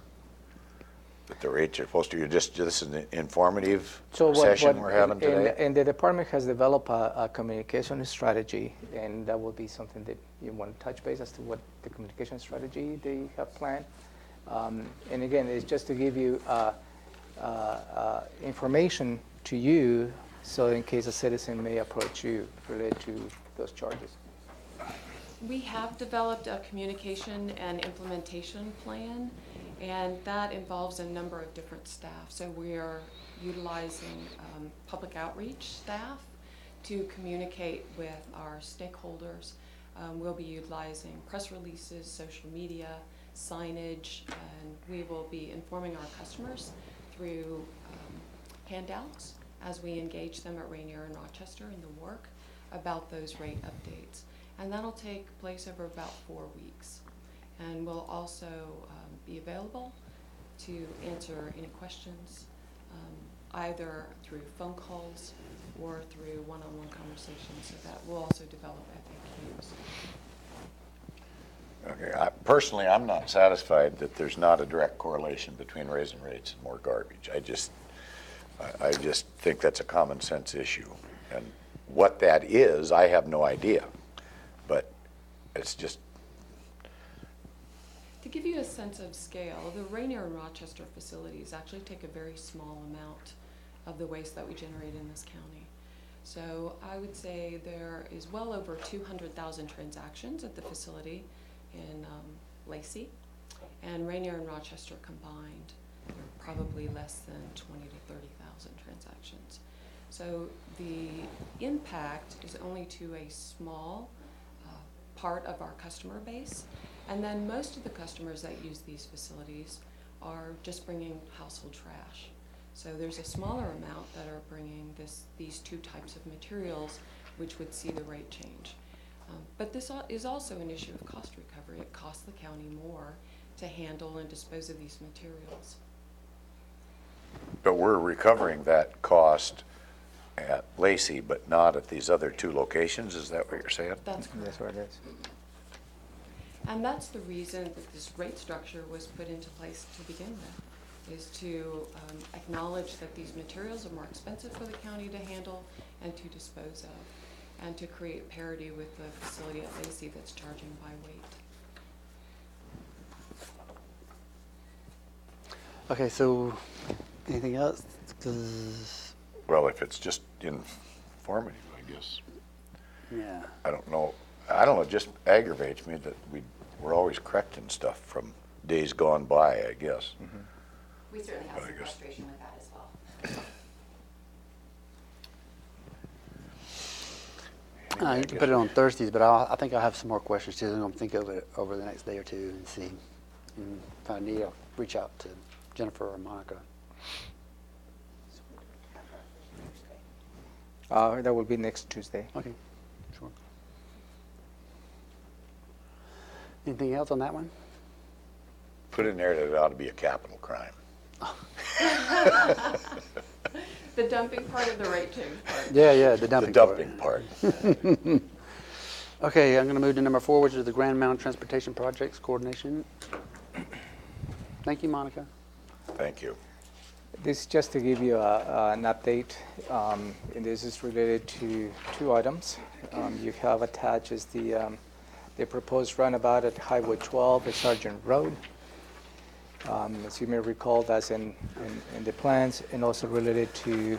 that the rates are supposed to, this is an informative session we're having today? And the department has developed a communication strategy, and that will be something that you want to touch base as to what the communication strategy they have planned. And again, it's just to give you information to you, so in case a citizen may approach you related to those charges. We have developed a communication and implementation plan, and that involves a number of different staff. So we are utilizing public outreach staff to communicate with our stakeholders. We'll be utilizing press releases, social media, signage, and we will be informing our customers through handouts as we engage them at Rainier and Rochester in the work about those rate updates. And that'll take place over about 4 weeks. And we'll also be available to answer any questions, either through phone calls or through one-on-one conversations. So that we'll also develop FAQs. Okay, personally, I'm not satisfied that there's not a direct correlation between raising rates and more garbage. I just think that's a common sense issue. And what that is, I have no idea. it's just, To give you a sense of scale, the Rainier and Rochester facilities actually take a very small amount of the waste that we generate in this county. So I would say there is well over 200,000 transactions at the facility in Lacey, and Rainier and Rochester combined, they're probably less than 20 to 30,000 transactions. So the impact is only to a small part of our customer base, and then most of the customers that use these facilities are just bringing household trash. So there's a smaller amount that are bringing these two types of materials, which would see the rate change. But this is also an issue of cost recovery. It costs the county more to handle and dispose of these materials. but we're recovering that cost at Lacey, but not at these other two locations, is that what you're saying? That's correct. That's what it is. And that's the reason that this rate structure was put into place to begin with, is to acknowledge that these materials are more expensive for the county to handle and to dispose of, and to create parity with the facility at Lacey that's charging by weight. Okay, so anything else? 'Cause, Well, if it's just informative, I guess. yeah. I don't know, it just aggravates me that we're always correcting stuff from days gone by, I guess. We certainly have But I some guess- frustration with that as well. You can put it on Thursdays, but I think I'll have some more questions too. I'm going to think of it over the next day or two and see. And if I need, I'll reach out to Jennifer or Monica. That will be next Tuesday. Okay, sure. Anything else on that one? Put in there that it ought to be a capital crime. The dumping part of the rate change part. Yeah, the dumping part. The dumping part. Okay, I'm going to move to number 4, which is the Grand Mountain Transportation Projects Coordination. Thank you, Monica. Thank you. This is just to give you an update, and this is related to 2 items. You have attached is the proposed runabout at Highway 12 at Sargent Road. As you may recall, that's in the plans, and also related to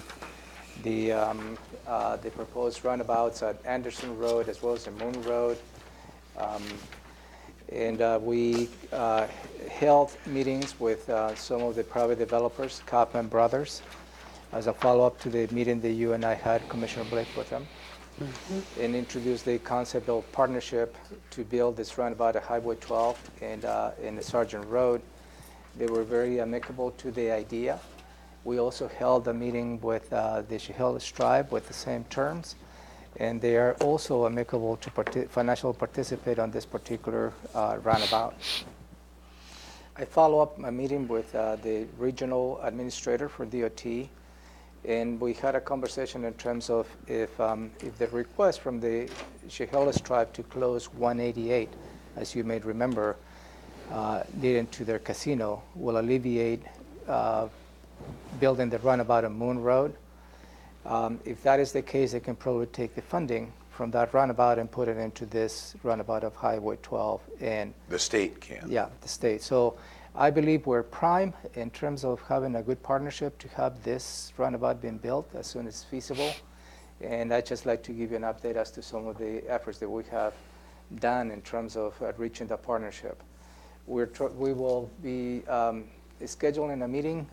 the proposed runabouts at Anderson Road as well as the Moon Road. We held meetings with some of the private developers, Kaufman Brothers, as a follow-up to the meeting that you and I had, Commissioner Blake, with them, and introduced the concept of partnership to build this runabout at Highway 12 and in the Sargent Road. They were very amicable to the idea. We also held a meeting with the Chehalis tribe with the same terms, and they are also amicable to financially participate on this particular runabout. I follow up my meeting with the regional administrator for DOT, and we had a conversation in terms of if the request from the Chehalis tribe to close 188, as you may remember, leading to their casino, will alleviate building the runabout on Moon Road. If that is the case, they can probably take the funding from that runabout and put it into this runabout of Highway 12. And The state can. yeah, the state. So I believe we're prime in terms of having a good partnership to have this runabout being built as soon as feasible. And I'd just like to give you an update as to some of the efforts that we have done in terms of reaching the partnership. We will be scheduling a meeting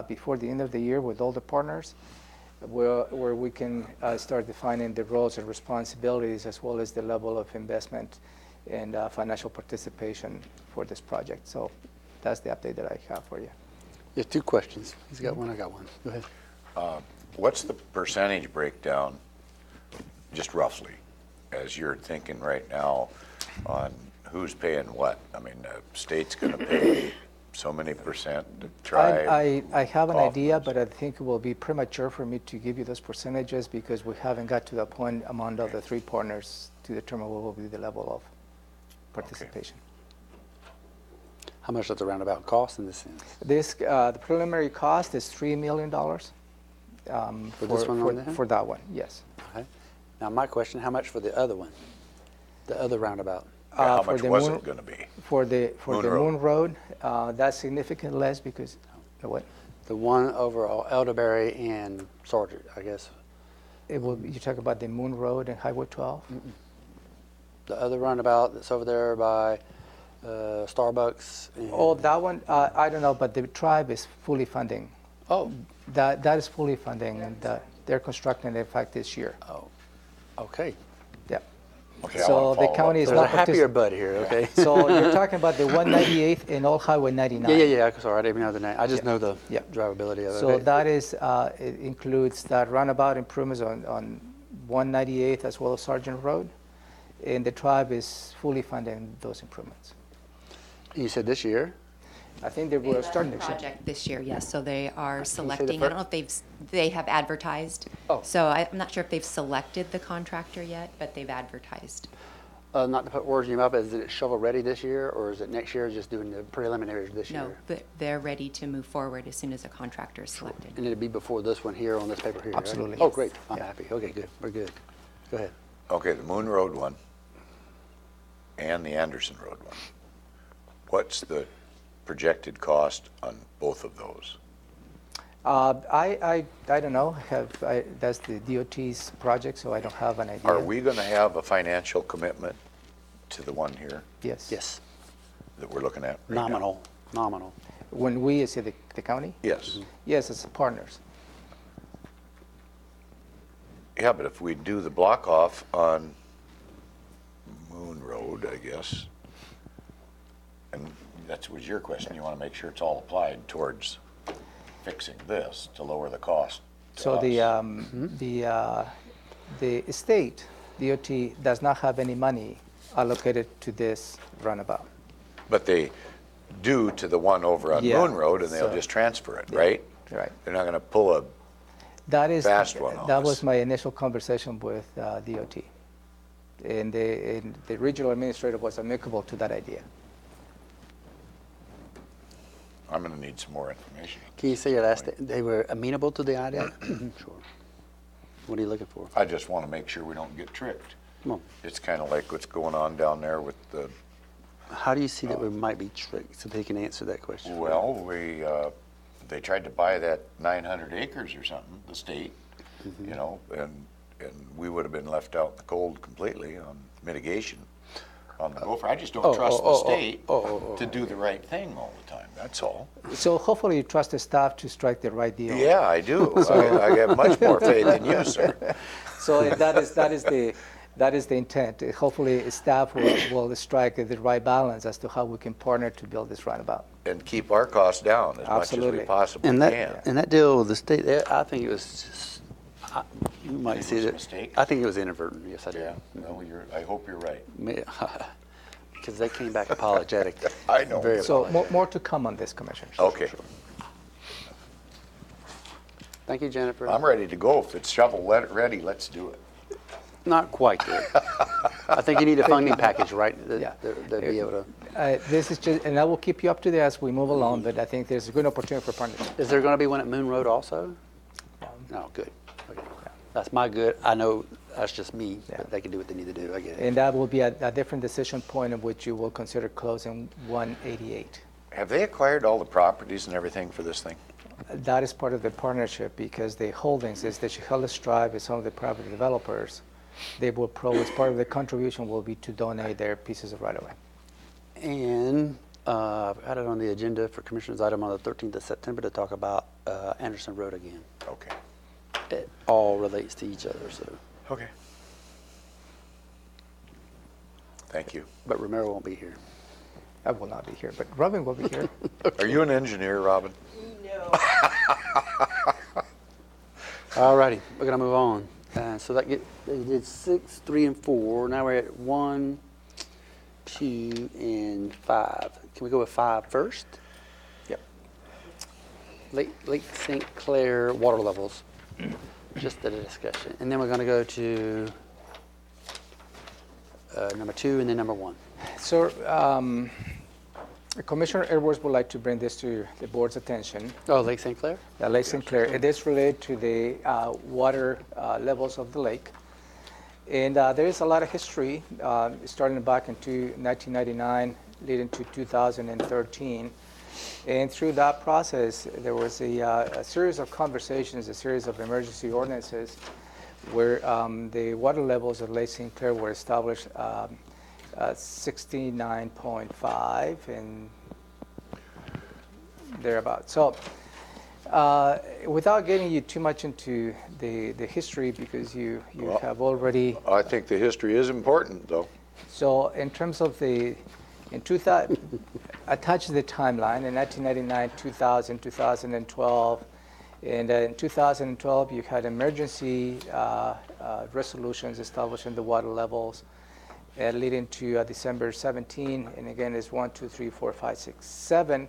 before the end of the year with all the partners where we can start defining the roles and responsibilities as well as the level of investment and financial participation for this project. So that's the update that I have for you. There's 2 questions. He's got one, I got one. Go ahead. What's the percentage breakdown, just roughly, as you're thinking right now, on who's paying what? I mean, the state's going to pay so many percent, the tribe? I have an idea, Kaufman's. but I think it will be premature for me to give you those percentages because we haven't got to the point among the 3 partners to determine what will be the level of participation. How much does the roundabout cost in this sense? This, the preliminary cost is $3 million For this one on there? for that one, yes. Okay. Now, my question, how much for the other one The other roundabout. How For much the was Moon- it gonna be? For the Moon Moon Road, that's significantly less because, what? The one over Elderberry and Sargent, I guess. It will, you talk about the Moon Road and Highway 12? The other roundabout that's over there by Starbucks. And, Oh, that one, I don't know, but the tribe is fully funding. Oh, That is fully funding, and they're constructing it, in fact, this year. oh, okay. Yeah. Okay, I So wanna the follow up county is There's a not happier participating. bud here, okay? So you're talking about the 198th and all Highway 99. Yeah. Sorry, I didn't even know the name. I just Yeah. know the Yeah. drivability of it. So Okay. that is, it includes that roundabout improvements on 198th as well as Sargent Road. And the tribe is fully funding those improvements. You said this year? I think they were starting next year. Project this year, yes, so they are the selecting, I fir- don't know if they have advertised. Oh. So I'm not sure if they've selected the contractor yet, but they've advertised. Not to put words in your mouth, but is it shovel ready this year, or is it next year, just doing the preliminaries this No, year? but they're ready to move forward as soon as a contractor is selected. And it'd be before this one here on this paper here, right? Absolutely. Oh, Yes. great. I'm Yeah. happy. Okay, good. We're good. Go ahead. Okay, the Moon Road one and the Anderson Road one. What's the projected cost on both of those? I don't know, that's the DOT's project, so I don't have an idea. Are we gonna have a financial commitment to the one here Yes. Yes. that we're looking at right now? Nominal. When we, say the county? Yes. Yes, as partners. Yeah, but if we do the block off on Moon Road, I guess, and that was your question, you want to make sure it's all applied towards fixing this to lower the cost to So us. the state, DOT, does not have any money allocated to this runabout. But they do to the one over on Yeah, Moon Road, and they'll so- just transfer it, Yeah. right? Right. They're not going to pull a, That is, Fast one on that us. was my initial conversation with DOT. And the regional administrator was amicable to that idea. I'm going to need some more information. Can you say your last, they were amenable to the idea? Sure. What are you looking for? I just want to make sure we don't get tricked. Come on. It's kind of like what's going on down there with the, How do you see that we might be tricked, so they can answer that question? well, they tried to buy that 900 acres or something, the state, you know, and we would have been left out in the cold completely on mitigation on the gopher. I just don't trust the state to do the right thing all the time, that's all. So hopefully you trust the staff to strike the right deal. Yeah, I do. I have much more faith in you, sir. So that is the intent. Hopefully staff will strike the right balance as to how we can partner to build this roundabout. And keep our costs down as much as Absolutely. we possibly And can. that deal with the state, I think it was just, you might It see was a that. mistake? I think it was inadvertent, yes, I do. Yeah, well, I hope you're right. Because they came back apologetic. I know. Very So apologetic. more to come on this, Commissioners. Okay, Thank you, Jennifer. I'm ready to go. If it's shovel ready, let's do it. Not quite there. I think you need a funding package, right? Yeah. They'll be able to. This is just, and I will keep you up to date as we move along, but I think there's a good opportunity for partnership. Is there going to be one at Moon Road also? No, good. Okay. That's my good. I know that's just me, but they can do what they need to do. I get it. And that will be a different decision point in which you will consider closing 188. Have they acquired all the properties and everything for this thing? That is part of the partnership because the holdings is the Chehalis Tribe and some of the private developers. They will as part of the contribution will be to donate their pieces of right-of-way. And I've got it on the agenda for Commissioner's item on the 13th of September to talk about Anderson Road again. Okay. It all relates to each other, so. Okay. Thank you. But Romero won't be here. I will not be here, but Robin will be here. Are you an engineer, Robin? No. All righty, we're gonna move on. So they did 6, 3, and 4. Now we're at 1, 2, and 5. Can we go with 5 first? Yep. Lake St. Clair water levels, just a discussion. And then we're gonna go to number 2 and then number 1. So Commissioner Edwards would like to bring this to the board's attention. Oh, Lake St. Clair? Lake St. Clair. It is related to the water levels of the lake. And there is a lot of history, starting back into 1999, leading to 2013. And through that process, there was a series of conversations, a series of emergency ordinances where the water levels of Lake St. Clair were established 69.5 and thereabouts. So without getting you too much into the history, because you have already... I think the history is important, though. So in terms of in 2000, attached to the timeline, in 1999, 2000, 2012, and in 2012, you had emergency resolutions establishing the water levels, leading to December 17, and again, it's 1, 2, 3, 4, 5, 6, 7.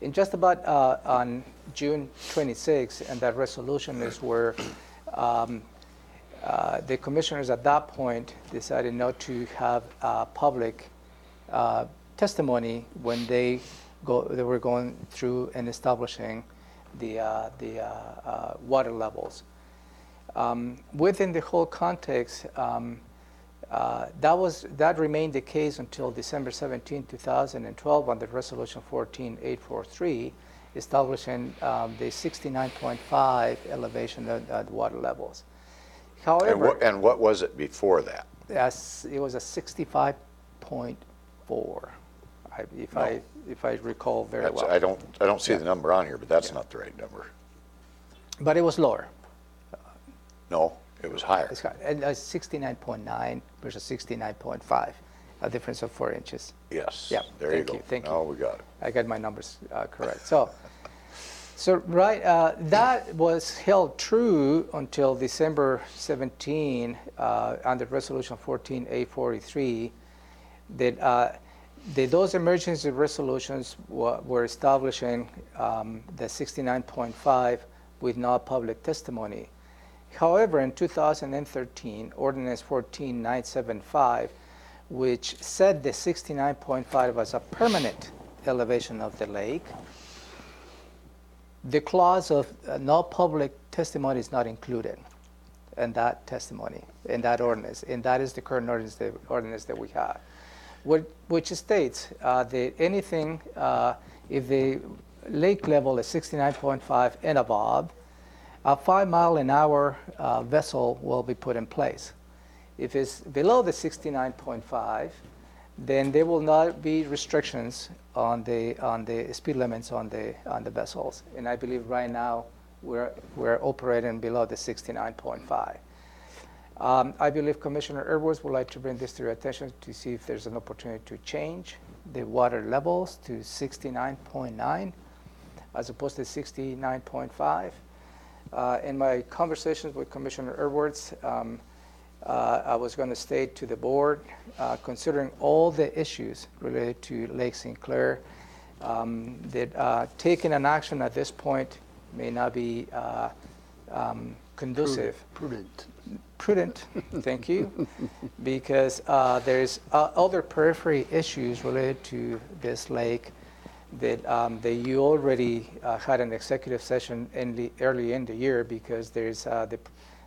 And just about on June 26, and that resolution is where the commissioners at that point decided not to have public testimony when they were going through and establishing the water levels. Within the whole context, that remained the case until December 17, 2012, under Resolution 14843, establishing the 69.5 elevation of the water levels. However, And what was it before that? it was a 65.4, if I recall very well. I don't see the number on here, but that's not the right number. But it was lower. No, it was higher. It's 69.9 versus 69.5, a difference of 4 inches. Yes. Yeah. There you go. Thank you. Now we got it. I got my numbers correct. So right, that was held true until December 17 under Resolution 14843. That those emergency resolutions were establishing the 69.5 with no public testimony. However, in 2013, Ordinance 14975, which set the 69.5 as a permanent elevation of the lake, the clause of no public testimony is not included in that testimony, in that ordinance, and that is the current ordinance that we have, which states that anything, if the lake level is 69.5 and above, a 5-mile-an-hour vessel will be put in place. If it's below the 69.5, then there will not be restrictions on the speed limits on the vessels. And I believe right now we're operating below the 69.5. I believe Commissioner Edwards would like to bring this to your attention to see if there's an opportunity to change the water levels to 69.9 as opposed to 69.5. In my conversations with Commissioner Edwards, I was going to state to the board, considering all the issues related to Lake St. Clair, that taking an action at this point may not be conducive. Prudent, thank you, because there's other periphery issues related to this lake that you already had an executive session early in the year, because there's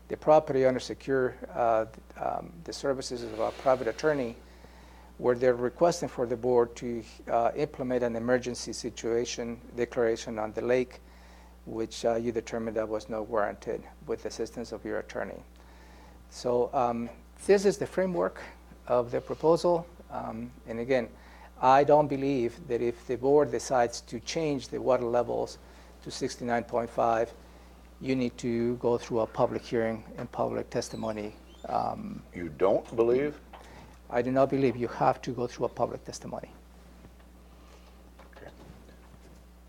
the property owner secure the services of a private attorney, where they're requesting for the board to implement an emergency situation declaration on the lake, which you determined that was not warranted with the assistance of your attorney. So this is the framework of the proposal, and again, I don't believe that if the board decides to change the water levels to 69.5, you need to go through a public hearing and public testimony. You don't believe? I do not believe you have to go through a public testimony. Okay.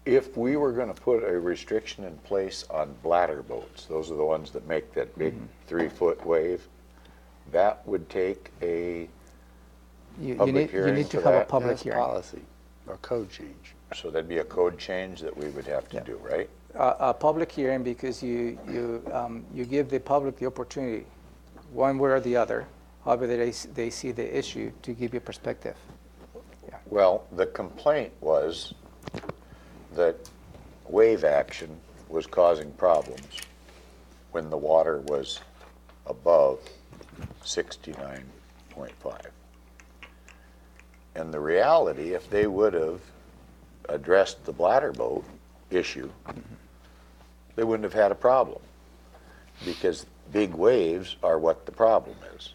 If we were going to put a restriction in place on bladder boats, those are the ones that make that big 3-foot wave, that would take a public hearing. You need to have a public That's hearing. policy or code change. So that'd be a code change that we would have to do, right? A public hearing, because you give the public the opportunity, one way or the other, however they see the issue, to give you perspective. Yeah. Well, the complaint was that wave action was causing problems when the water was above 69.5. And the reality, if they would have addressed the bladder boat issue, they wouldn't have had a problem, because big waves are what the problem is.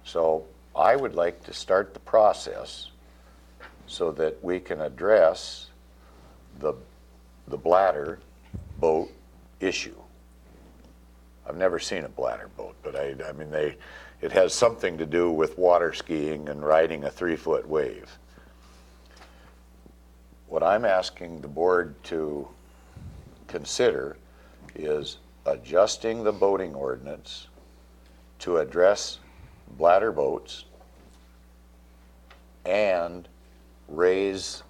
So I would like to start the process so that we can address the bladder boat issue. I've never seen a bladder boat, but I mean, it has something to do with water skiing and riding a 3-foot wave. What I'm asking the board to consider is adjusting the boating ordinance to address bladder boats and raise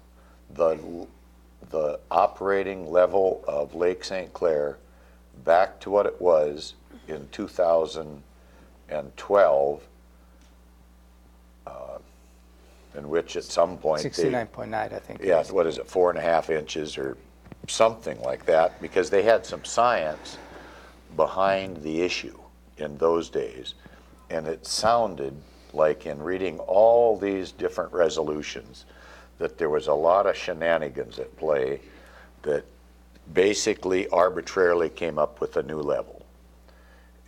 the operating level of Lake St. Clair back to what it was in 2012, in which at some point 69.9, I think. yeah, what is it, 4.5 inches or something like that, because they had some science behind the issue in those days, and it sounded like, in reading all these different resolutions, that there was a lot of shenanigans at play that basically arbitrarily came up with a new level.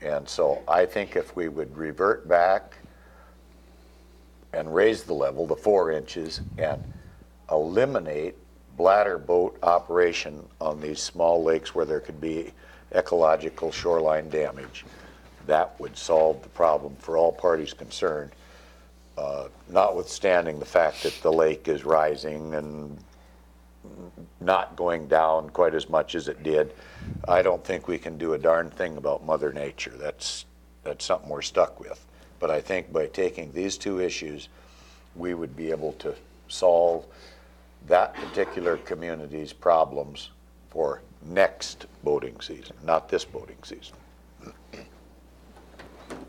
And so I think if we would revert back and raise the level to 4 inches and eliminate bladder boat operation on these small lakes where there could be ecological shoreline damage, that would solve the problem for all parties concerned, notwithstanding the fact that the lake is rising and not going down quite as much as it did. I don't think we can do a darn thing about Mother Nature. That's something we're stuck with. But I think by taking these two issues, we would be able to solve that particular community's problems for next boating season, not this boating season.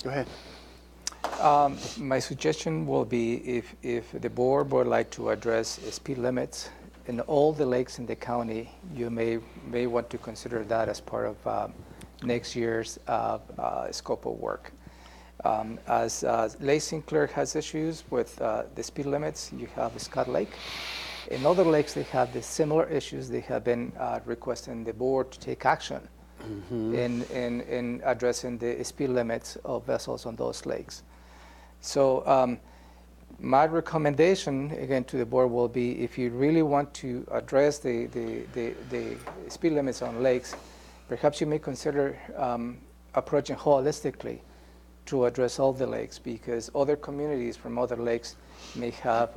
Go ahead. My suggestion will be if the board would like to address speed limits in all the lakes in the county, you may want to consider that as part of next year's scope of work. As Lake St. Clair has issues with the speed limits, you have Scott Lake. In other lakes, they have the similar issues. They have been requesting the board to take action in addressing the speed limits of vessels on those lakes. So my recommendation, again, to the board will be, if you really want to address the speed limits on lakes, perhaps you may consider approaching holistically to address all the lakes, because other communities from other lakes may have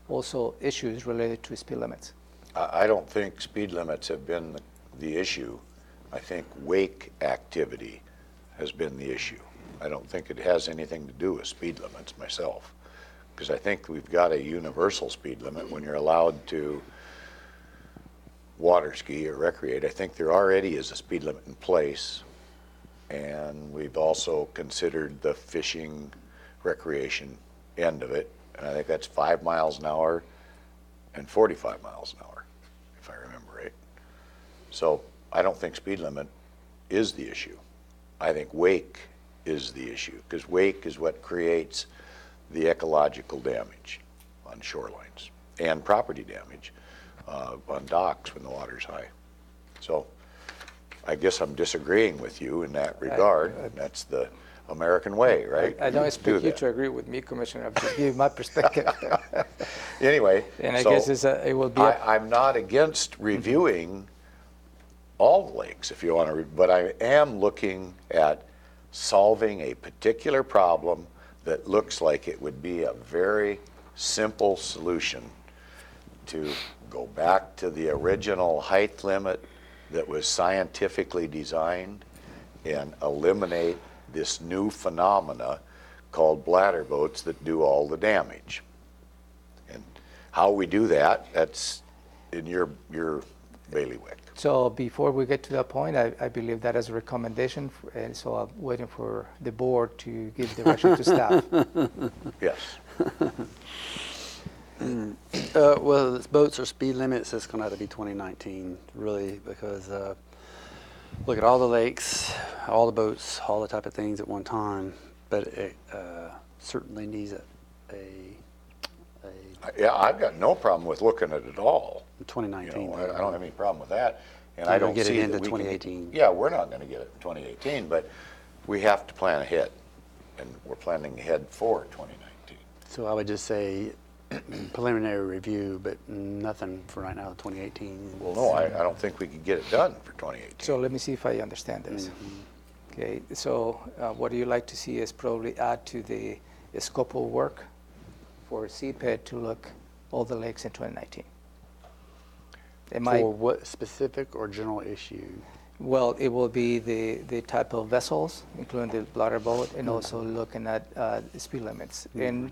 also issues related to speed limits. I don't think speed limits have been the issue. I think wake activity has been the issue. I don't think it has anything to do with speed limits myself, because I think we've got a universal speed limit when you're allowed to water ski or recreate. I think there already is a speed limit in place, and we've also considered the fishing recreation end of it, and I think that's 5 miles an hour and 45 miles an hour, if I remember right. So I don't think speed limit is the issue. I think wake is the issue, because wake is what creates the ecological damage on shorelines and property damage on docks when the water's high. So I guess I'm disagreeing with you in that regard. That's the American way, right? I don't expect you to agree with me, Commissioner. I'm just giving my perspective. Anyway, and I so guess it will be. I'm not against reviewing all the lakes if you want to, but I am looking at solving a particular problem that looks like it would be a very simple solution to go back to the original height limit that was scientifically designed and eliminate this new phenomena called bladder boats that do all the damage. And how we do that, that's in your bailiwick. So before we get to that point, I believe that is a recommendation, and so I'm waiting for the board to give direction to staff. Yes. Well, boats or speed limits, it's going to have to be 2019, really, because look at all the lakes, all the boats, all the type of things at one time, but it certainly needs a Yeah, I've got no problem with looking at it all. 2019. You know, I don't have any problem with that. And Can I we don't get it see into that we can. 2018? Yeah, we're not gonna get it in 2018, but we have to plan ahead. And we're planning ahead for 2019. So I would just say preliminary review, but nothing for right now, 2018. Well, no, I don't think we can get it done for 2018. So let me see if I understand this. Okay, so what do you like to see is probably add to the scope of work for CPED to look all the lakes in 2019. For what specific or general issue? Well, it will be the type of vessels, including the bladder boat, and also looking at speed limits. And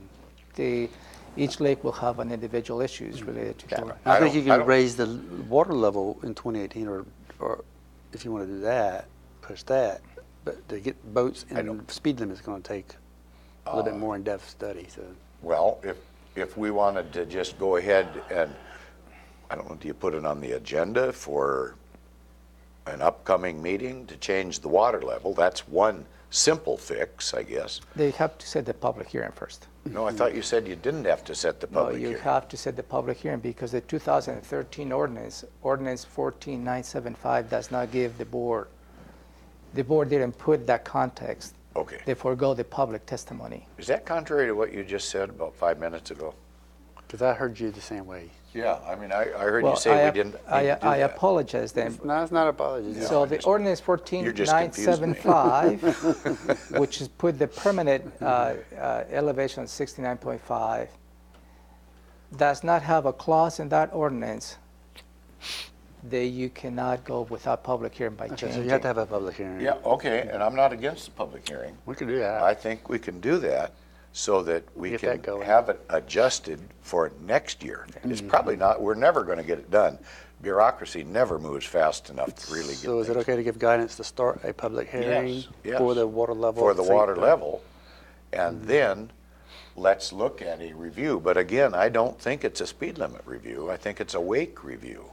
each lake will have an individual issues related to that. I think you can raise the water level in 2018, or if you want to do that, push that. But to get boats and speed limit is going to take a little bit more in-depth study. So, well, if we wanted to just go ahead and, I don't know, do you put it on the agenda for an upcoming meeting to change the water level? That's one simple fix, I guess. They have to set the public hearing first. No, I thought you said you didn't have to set the public No, you hearing. have to set the public hearing because the 2013 ordinance 14975, does not give the board didn't put that context. Okay. They forego the public testimony. Is that contrary to what you just said about 5 minutes ago? because I heard you the same way. Yeah, I mean, I heard you say we didn't need to do I that. apologize then. No, it's not apology. So the ordinance You're just confused me. 14975, which is put the permanent elevation 69.5, does not have a clause in that ordinance that you cannot go without public hearing by Okay, changing. so you have to have a public hearing. Yeah, okay, and I'm not against the public hearing. We can do that. I think we can do that so that we Get can that going. have it adjusted for next year. It's probably not, we're never going to get it done. Bureaucracy never moves fast enough to really get So is it things. okay to give guidance to start a public hearing Yes. for the water level? For the at St. water Paul? level, and then let's look at a review. But again, I don't think it's a speed limit review. I think it's a wake review.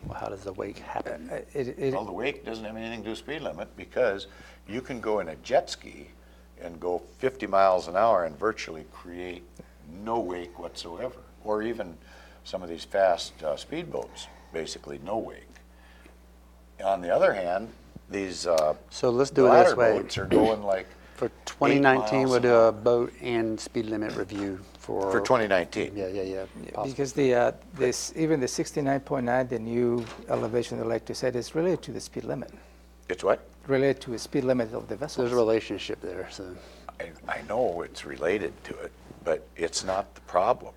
Well, how does the wake happen? Well, the wake doesn't have anything to do with speed limit because you can go in a jet ski and go 50 miles an hour and virtually create no wake whatsoever. Or even some of these fast speedboats, basically no wake. On the other hand, these So let's do it bladder this way. boats are going like For 2019, miles we'll an do a boat and speed limit review for. for 2019. Yeah. possible. Because even the 69.9, the new elevation, they like to say, is related to the speed limit, It's what? related to the speed limit of the vessels. There's a relationship there, so. I know it's related to it, but it's not the problem.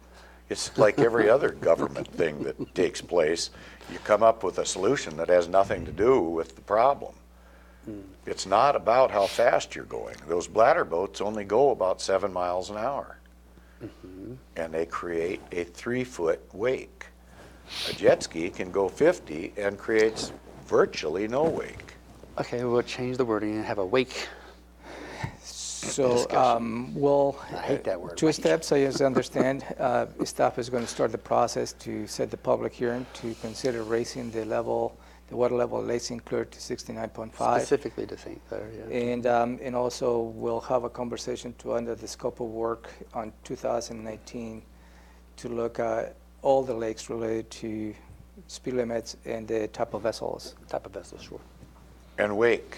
It's like every other government thing that takes place. You come up with a solution that has nothing to do with the problem. It's not about how fast you're going. Those bladder boats only go about 7 miles an hour. And they create a 3-foot wake. A jet ski can go 50 and creates virtually no wake. Okay, we'll change the wording and have a wake. So we'll, I hate that word, two wake. steps, so you understand. Staff is going to start the process to set the public hearing to consider raising the level, the water level of Lake St. Clair to 69.5. Specifically to St. Clair, yeah. And also we'll have a conversation to under the scope of work on 2019 to look at all the lakes related to speed limits and the type of vessels. Type of vessel, sure. And wake.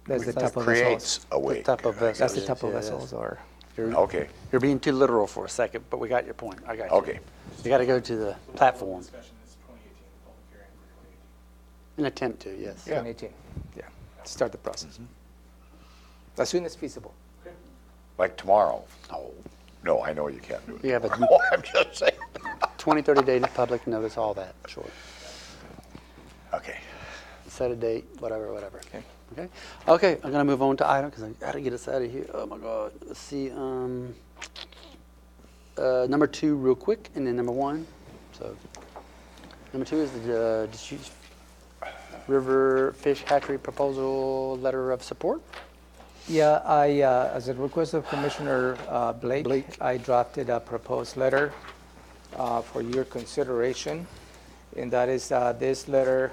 That's the type of Creates vessels. a wake. Type of vessel. That's the yes, type of yes. vessels or. Okay, You're being too literal for a second, but we got your point. I got you. okay. You got to go to the platform. Discussion is 2018, public hearing for 2018. An attempt to, yes. Yeah. 2018, yeah, start the process. As soon as feasible. Like tomorrow. No. No, I know you can't do it. You have a tomorrow. I'm just saying. 20, 30 day public notice, all that, sure. Okay. Set a date, whatever. Okay. Okay, I'm gonna move on to item, because I gotta get us out of here. Oh my God, let's see, number 2 real quick, and then number 1. So, number 2 is the Deschutes River Fish Hatchery Proposal Letter of Support. Yeah, as a request of Commissioner Blake, I drafted a proposed letter for your consideration. and that is this letter.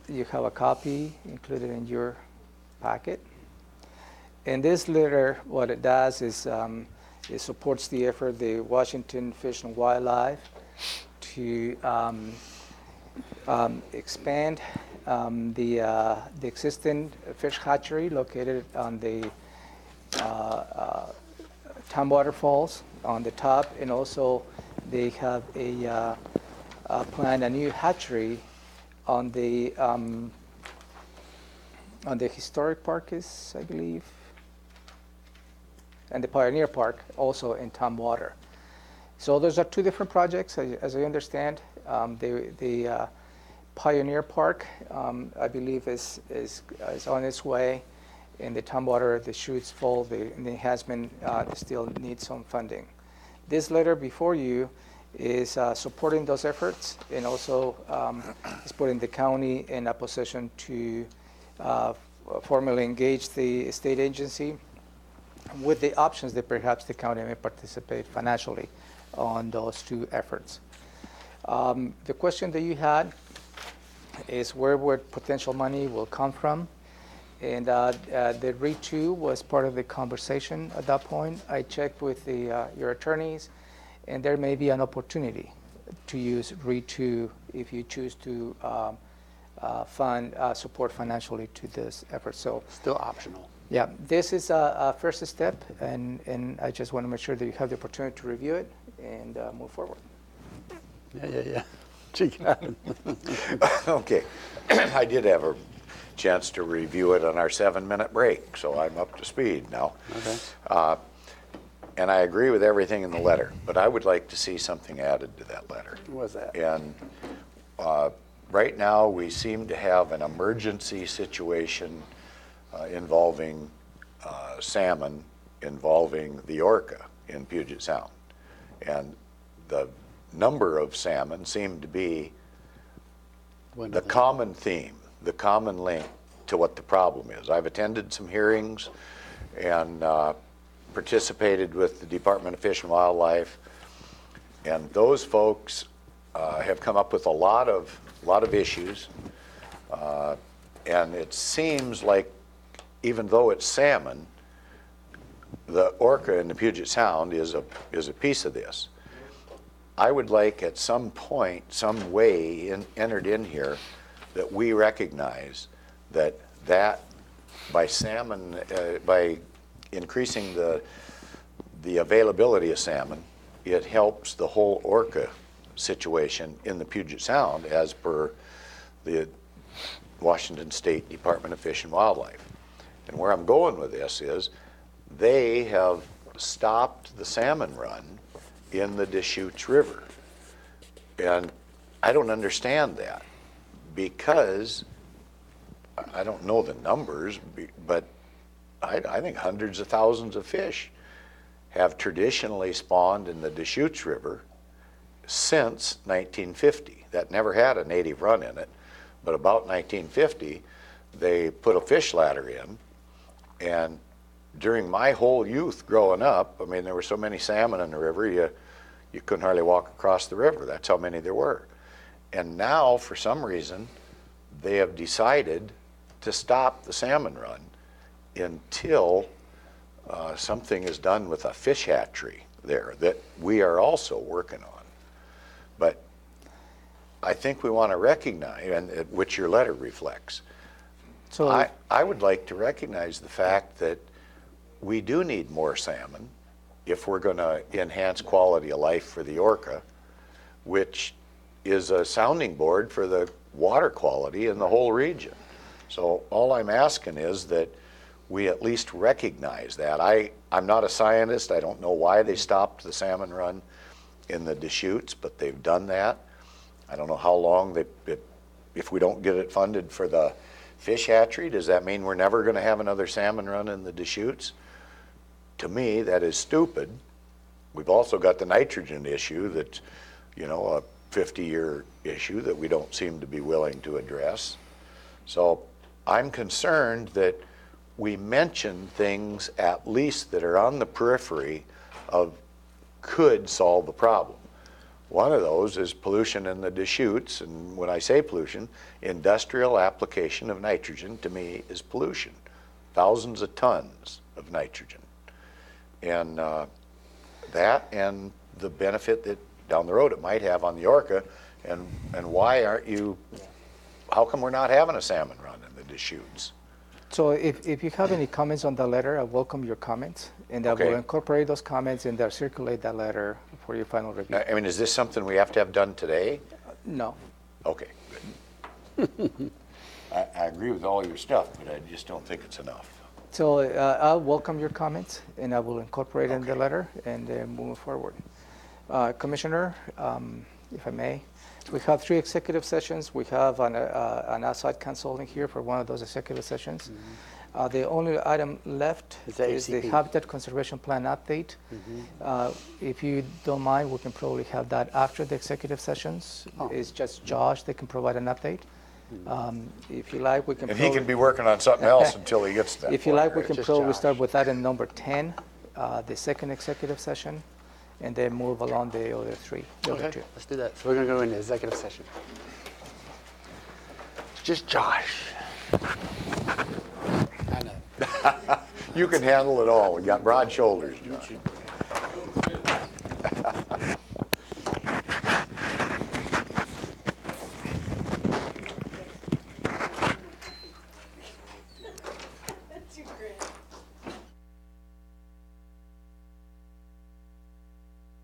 You have a copy included in your packet. And this letter, what it does is it supports the effort of the Washington Fish and Wildlife to expand the existing fish hatchery located on the Tom Waterfalls on the top, and also they have a plan a new hatchery on the historic park is, I believe, and the Pioneer Park also in Tom Water. So those are two different projects, as I understand. The Pioneer Park, I believe, is on its way. In the Tom Water, the chute's full. The enhancement still needs some funding. This letter before you is supporting those efforts, and also is putting the county in a position to formally engage the state agency with the options that perhaps the county may participate financially on those two efforts. The question that you had is where would potential money will come from? And the REIT 2 was part of the conversation at that point. I checked with your attorneys, and there may be an opportunity to use REIT 2 if you choose to fund support financially to this effort. So Still optional. yeah, this is a first step, and I just want to make sure that you have the opportunity to review it and move forward. Yeah. Gee, Gavin. Okay. I did have a chance to review it on our 7-minute break, so I'm up to speed now. Okay. And I agree with everything in the letter, but I would like to see something added to that letter. What was that? And right now, we seem to have an emergency situation involving salmon, involving the orca in Puget Sound. And the number of salmon seem to be the common theme, the common link to what the problem is. I've attended some hearings and participated with the Department of Fish and Wildlife, and those folks have come up with a lot of issues, and it seems like even though it's salmon, the orca in the Puget Sound is a piece of this. I would like at some point, some way entered in here that we recognize that by salmon, by increasing the availability of salmon, it helps the whole orca situation in the Puget Sound as per the Washington State Department of Fish and Wildlife. And where I'm going with this is they have stopped the salmon run in the Deschutes River. And I don't understand that, because I don't know the numbers, but I think hundreds of thousands of fish have traditionally spawned in the Deschutes River since 1950. That never had a native run in it, but about 1950, they put a fish ladder in, and during my whole youth growing up, I mean, there were so many salmon in the river, you couldn't hardly walk across the river. That's how many there were. And now, for some reason, they have decided to stop the salmon run until something is done with a fish hatchery there that we are also working on. But I think we want to recognize, and which your letter reflects. So I would like to recognize the fact that we do need more salmon if we're going to enhance quality of life for the orca, which is a sounding board for the water quality in the whole region. So all I'm asking is that we at least recognize that. I'm not a scientist. I don't know why they stopped the salmon run in the Deschutes, but they've done that. I don't know how long if we don't get it funded for the fish hatchery, does that mean we're never going to have another salmon run in the Deschutes? To me, that is stupid. We've also got the nitrogen issue that's, a 50-year issue that we don't seem to be willing to address. So I'm concerned that we mention things at least that are on the periphery of could solve the problem. One of those is pollution in the Deschutes, and when I say pollution, industrial application of nitrogen to me is pollution. Thousands of tons of nitrogen. And that and the benefit that down the road it might have on the Orca, and why aren't you, how come we're not having a salmon run in the Deschutes? So if you have any comments on the letter, I welcome your comments, and I will Okay. incorporate those comments and then circulate that letter for your final review. I mean, is this something we have to have done today? No. Okay, good. I agree with all your stuff, but I just don't think it's enough. So I'll welcome your comments, and I will incorporate in the letter and move forward. Commissioner, if I may, we have 3 executive sessions. We have an outside consulting here for one of those executive sessions. The only item left is the Habitat Conservation Plan update. If you don't mind, we can probably have that after the executive sessions. It's just Josh that can provide an update. If you like, we can. And he can be working on something else until he gets to that If you point, like, we right? can Just probably Josh. start with item number 10, the second executive session, and then move along the other 3. The other Okay, 2. let's do that. So we're going to go into executive session. Just Josh. I know. You can handle it all. We got broad shoulders, Josh.